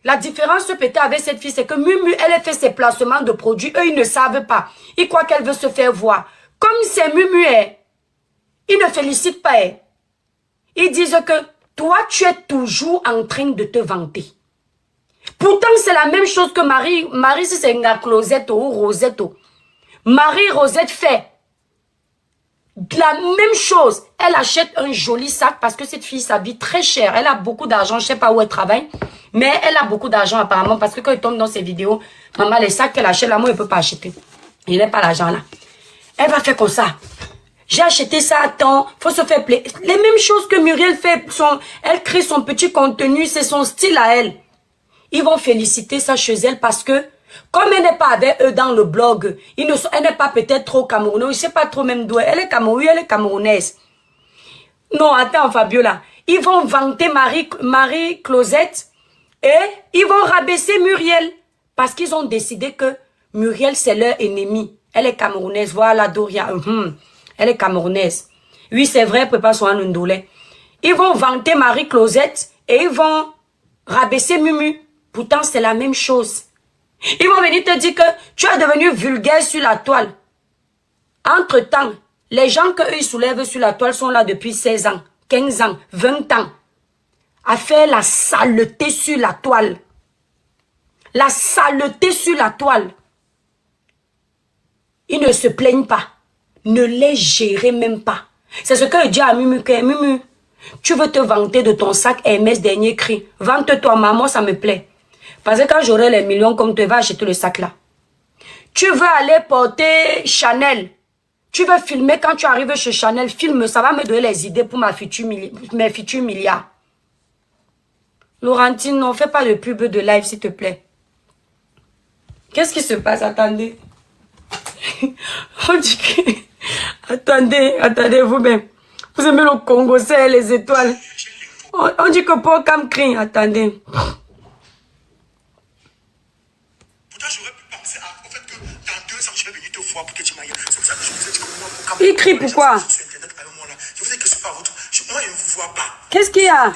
La différence peut-être avec cette fille, c'est que Mumu, elle fait ses placements de produits. Eux, ils ne savent pas. Ils croient qu'elle veut se faire voir. Comme c'est Mumu, ils ne félicitent pas. Ils disent que toi, tu es toujours en train de te vanter. Pourtant, c'est la même chose que Marie. Marie, si c'est une Closette ou Rosette. Marie Rosette fait la même chose. Elle achète un joli sac parce que cette fille s'habille très cher. Elle a beaucoup d'argent. Je ne sais pas où elle travaille. Mais elle a beaucoup d'argent apparemment parce que quand elle tombe dans ses vidéos, maman, les sacs qu'elle achète là, moi, elle ne peut pas acheter. Il n'a pas l'argent là. Elle va faire comme ça. J'ai acheté ça à temps. Faut se faire plaisir. Les mêmes choses que Muriel fait. Elle crée son petit contenu. C'est son style à elle. Ils vont féliciter ça chez elle parce que, comme elle n'est pas avec eux dans le blog, elle n'est pas peut-être trop camerounaise, je ne sais pas trop même d'où elle est camerounaise, elle est camerounaise. Non, attends Fabiola. Ils vont vanter Marie Closette et ils vont rabaisser Muriel parce qu'ils ont décidé que Muriel c'est leur ennemi. Elle est camerounaise, voilà Doria. Elle est camerounaise. Oui, c'est vrai, prépare son Ndoulé. Ils vont vanter Marie Closette et ils vont rabaisser Mumu. Pourtant, c'est la même chose. Ils vont venir te dire que tu es devenu vulgaire sur la toile. Entre-temps, les gens qu'eux ils soulèvent sur la toile sont là depuis 16 ans, 15 ans, 20 ans. À faire la saleté sur la toile. La saleté sur la toile. Ils ne se plaignent pas. Ne les gérez même pas. C'est ce que je dis à Mumu. Mumu, tu veux te vanter de ton sac Hermès dernier cri. Vante-toi, maman, ça me plaît. Parce que quand j'aurai les millions comme tu vas acheter le sac là. Tu veux aller porter Chanel. Tu veux filmer quand tu arrives chez Chanel. Filme, ça va me donner les idées pour mes futurs milliards. Laurentine, non, fais pas de pub de live s'il te plaît. Qu'est-ce qui se passe? Attendez. On dit que... Attendez vous-même. Vous aimez le Congo, c'est les étoiles. On dit que pour Cam crie. Attendez.
J'aurais pu penser au fait que dans 2 ans, je vais venir te voir pour que tu m'ailles. C'est pour ça que je vous ai dit que moi,
il crie pourquoi?
Je vous ai dit que c'est pas votre. Moi, je ne vous vois pas.
Qu'est-ce qu'il y a?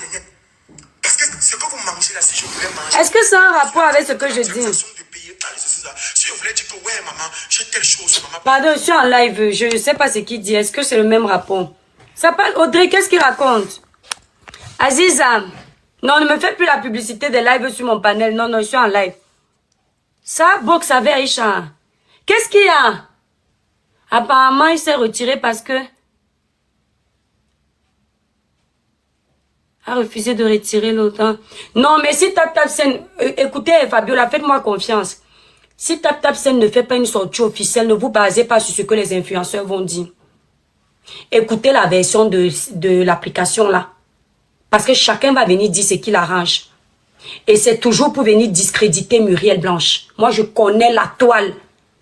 Parce que ce que vous mangez là, si je voulais manger.
Est-ce que ça a un rapport avec ce que je dis?
Si je voulais dire que ouais, maman, j'ai telle chose, maman.
Pardon, je suis en live. Je ne sais pas ce qu'il dit. Est-ce que c'est le même rapport? Ça parle. Audrey, qu'est-ce qu'il raconte? Aziza. Non, ne me fais plus la publicité des lives sur mon panel. Non, je suis en live. Ça boxe avec Aïcha. Qu'est-ce qu'il y a? Apparemment, il s'est retiré parce que... a refusé de retirer l'autre. Non, mais si TapTapSend... écoutez, Fabiola, faites-moi confiance. Si TapTapSend ne fait pas une sortie officielle, ne vous basez pas sur ce que les influenceurs vont dire. Écoutez la version de l'application là. Parce que chacun va venir dire ce qu'il arrange. Et c'est toujours pour venir discréditer Muriel Blanche. Moi, je connais la toile.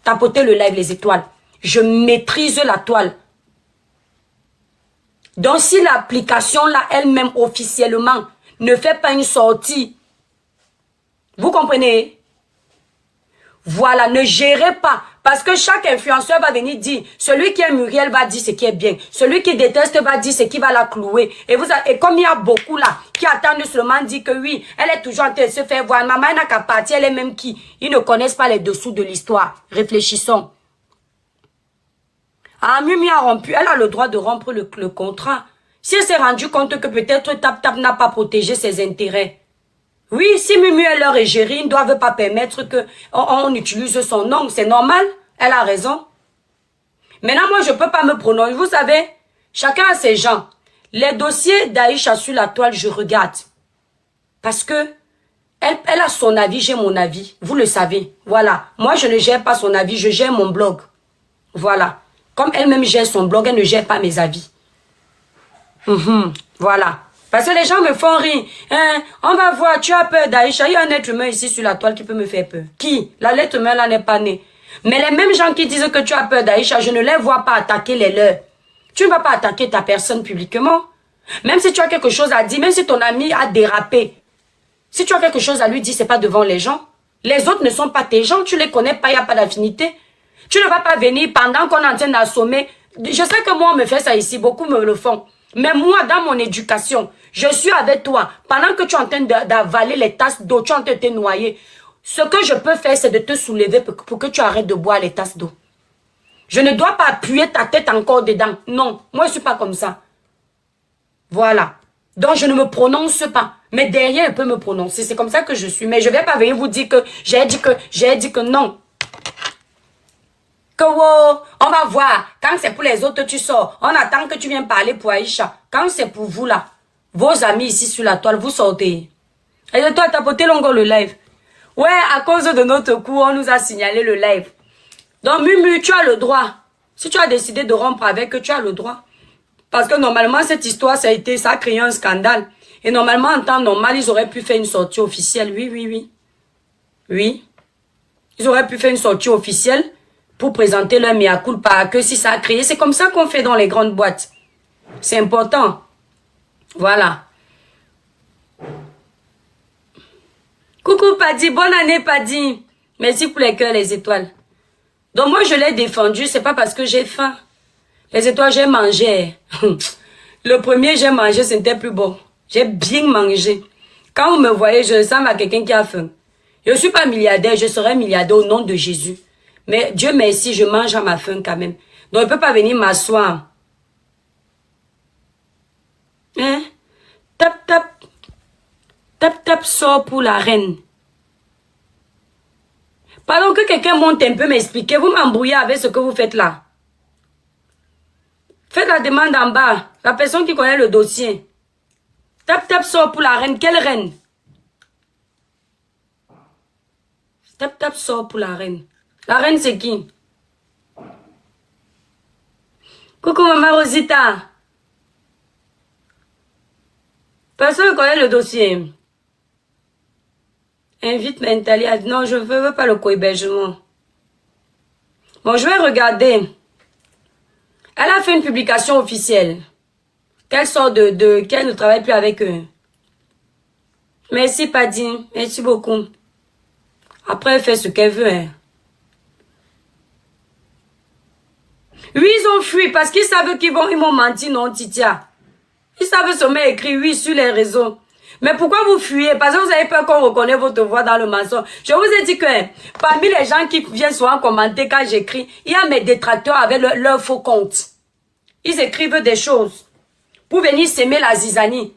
Tapotez le live, les étoiles. Je maîtrise la toile. Donc, si l'application là, elle-même, officiellement, ne fait pas une sortie, vous comprenez? Voilà, ne gérez pas. Parce que chaque influenceur va venir dire, celui qui est Muriel va dire ce qui est bien. Celui qui déteste va dire ce qui va la clouer. Et comme il y a beaucoup là, qui attendent seulement dire que oui, elle est toujours en train de se faire voir. Maman n'a qu'à partir, elle est même qui? Ils ne connaissent pas les dessous de l'histoire. Réfléchissons. Ah, Mimi a rompu. Elle a le droit de rompre le contrat. Si elle s'est rendue compte que peut-être Tap n'a pas protégé ses intérêts. Oui, si Mumu est leur égérie, ils ne doivent pas permettre qu'on utilise son nom. C'est normal, elle a raison. Maintenant, moi, je ne peux pas me prononcer. Vous savez, chacun a ses gens. Les dossiers d'Aïcha sur la toile, je regarde. Parce que elle a son avis, j'ai mon avis. Vous le savez. Voilà. Moi, je ne gère pas son avis, je gère mon blog. Voilà. Comme elle-même gère son blog, elle ne gère pas mes avis. Voilà. Parce que les gens me font rire. Hein, on va voir, tu as peur d'Aïcha. Il y a un être humain ici sur la toile qui peut me faire peur. Qui? La lettre humaine là n'est pas née. Mais les mêmes gens qui disent que tu as peur d'Aïcha, je ne les vois pas attaquer les leurs. Tu ne vas pas attaquer ta personne publiquement. Même si tu as quelque chose à dire, même si ton ami a dérapé. Si tu as quelque chose à lui dire, c'est pas devant les gens. Les autres ne sont pas tes gens, tu les connais pas, il n'y a pas d'affinité. Tu ne vas pas venir pendant qu'on est en train d'assommer. Je sais que moi, on me fait ça ici, beaucoup me le font. Mais moi, dans mon éducation, je suis avec toi. Pendant que tu es en train d'avaler les tasses d'eau, tu es en train de te noyer. Ce que je peux faire, c'est de te soulever pour que tu arrêtes de boire les tasses d'eau. Je ne dois pas appuyer ta tête encore dedans. Non, moi, je ne suis pas comme ça. Voilà. Donc, je ne me prononce pas. Mais derrière, elle peut me prononcer. C'est comme ça que je suis. Mais je ne vais pas venir vous dire que j'ai dit que non. Que wow, on va voir. Quand c'est pour les autres, tu sors. On attend que tu viennes parler pour Aïcha. Quand c'est pour vous, là, vos amis ici sur la toile, vous sortez. Et toi, t'as poté longuement le live. Ouais, à cause de notre coup, on nous a signalé le live. Donc, Mumu, tu as le droit. Si tu as décidé de rompre avec, tu as le droit. Parce que normalement, cette histoire, ça a créé un scandale. Et normalement, en temps normal, ils auraient pu faire une sortie officielle. Oui. Oui. Ils auraient pu faire une sortie officielle pour présenter leur mea culpa. Que si ça a créé, c'est comme ça qu'on fait dans les grandes boîtes. C'est important. Voilà. Coucou Paddy, bonne année Paddy. Merci pour les cœurs, les étoiles. Donc moi, je l'ai défendu, c'est pas parce que j'ai faim. Les étoiles, j'ai mangé. Le premier, j'ai mangé, c'était plus bon. J'ai bien mangé. Quand vous me voyez, je ressemble à quelqu'un qui a faim. Je ne suis pas milliardaire, je serai milliardaire au nom de Jésus. Mais Dieu merci, je mange à ma faim quand même. Donc, il ne peut pas venir m'asseoir. Hein? Tap, sort pour la reine. Pardon que quelqu'un monte un peu m'expliquer. Vous m'embrouillez avec ce que vous faites là. Faites la demande en bas. La personne qui connaît le dossier. Tap, sort pour la reine. Quelle reine? Tap, sort pour la reine. La reine, c'est qui? Coucou, maman Rosita. Personne ne connaît le dossier. Invite Mentalia. Non, je ne veux pas le co-hébergement. Bon, je vais regarder. Elle a fait une publication officielle. Qu'elle sort qu'elle ne travaille plus avec eux. Merci, Paddy. Merci beaucoup. Après, elle fait ce qu'elle veut. Hein. Oui, ils ont fui parce qu'ils savent qu'ils m'ont menti, non, Titia. Ils savent seulement écrire oui sur les réseaux. Mais pourquoi vous fuyez? Parce que vous avez peur qu'on reconnaisse votre voix dans le mensonge. Je vous ai dit que parmi les gens qui viennent souvent commenter quand j'écris, il y a mes détracteurs avec leur faux compte. Ils écrivent des choses pour venir s'aimer la zizanie.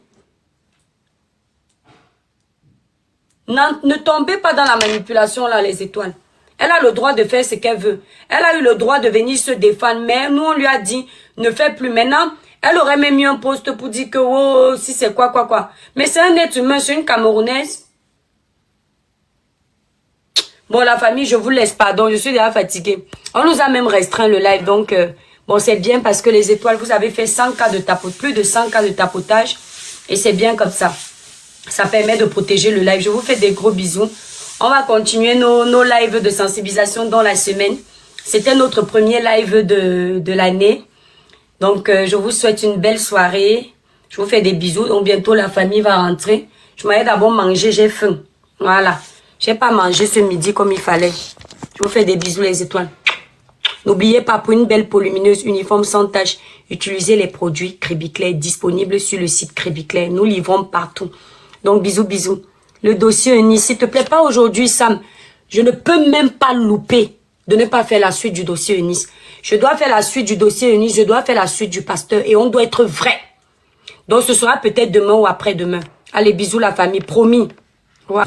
Ne tombez pas dans la manipulation là, les étoiles. Elle a le droit de faire ce qu'elle veut. Elle a eu le droit de venir se défendre. Mais nous, on lui a dit, ne fais plus. Maintenant, elle aurait même mis un post pour dire que, oh, si c'est quoi. Mais c'est un être humain, c'est une Camerounaise. Bon, la famille, je vous laisse, pardon, je suis déjà fatiguée. On nous a même restreint le live, donc, bon, c'est bien parce que les étoiles, vous avez fait 100 cas de tapotage, plus de 100 cas de tapotage. Et c'est bien comme ça. Ça permet de protéger le live. Je vous fais des gros bisous. On va continuer nos lives de sensibilisation dans la semaine. C'était notre premier live de l'année. Donc, je vous souhaite une belle soirée. Je vous fais des bisous. Donc, bientôt, la famille va rentrer. Je m'allais d'abord manger, j'ai faim. Voilà. J'ai pas mangé ce midi comme il fallait. Je vous fais des bisous, les étoiles. N'oubliez pas, pour une belle peau lumineuse, uniforme sans tache, utilisez les produits Crébiclair disponibles sur le site Crébiclair. Nous livrons partout. Donc, bisous. Le dossier Eunice, s'il te plaît, pas aujourd'hui, Sam. Je ne peux même pas louper de ne pas faire la suite du dossier Eunice. Je dois faire la suite du dossier Eunice, je dois faire la suite du pasteur et on doit être vrai. Donc ce sera peut-être demain ou après-demain. Allez, bisous la famille, promis. Ouais.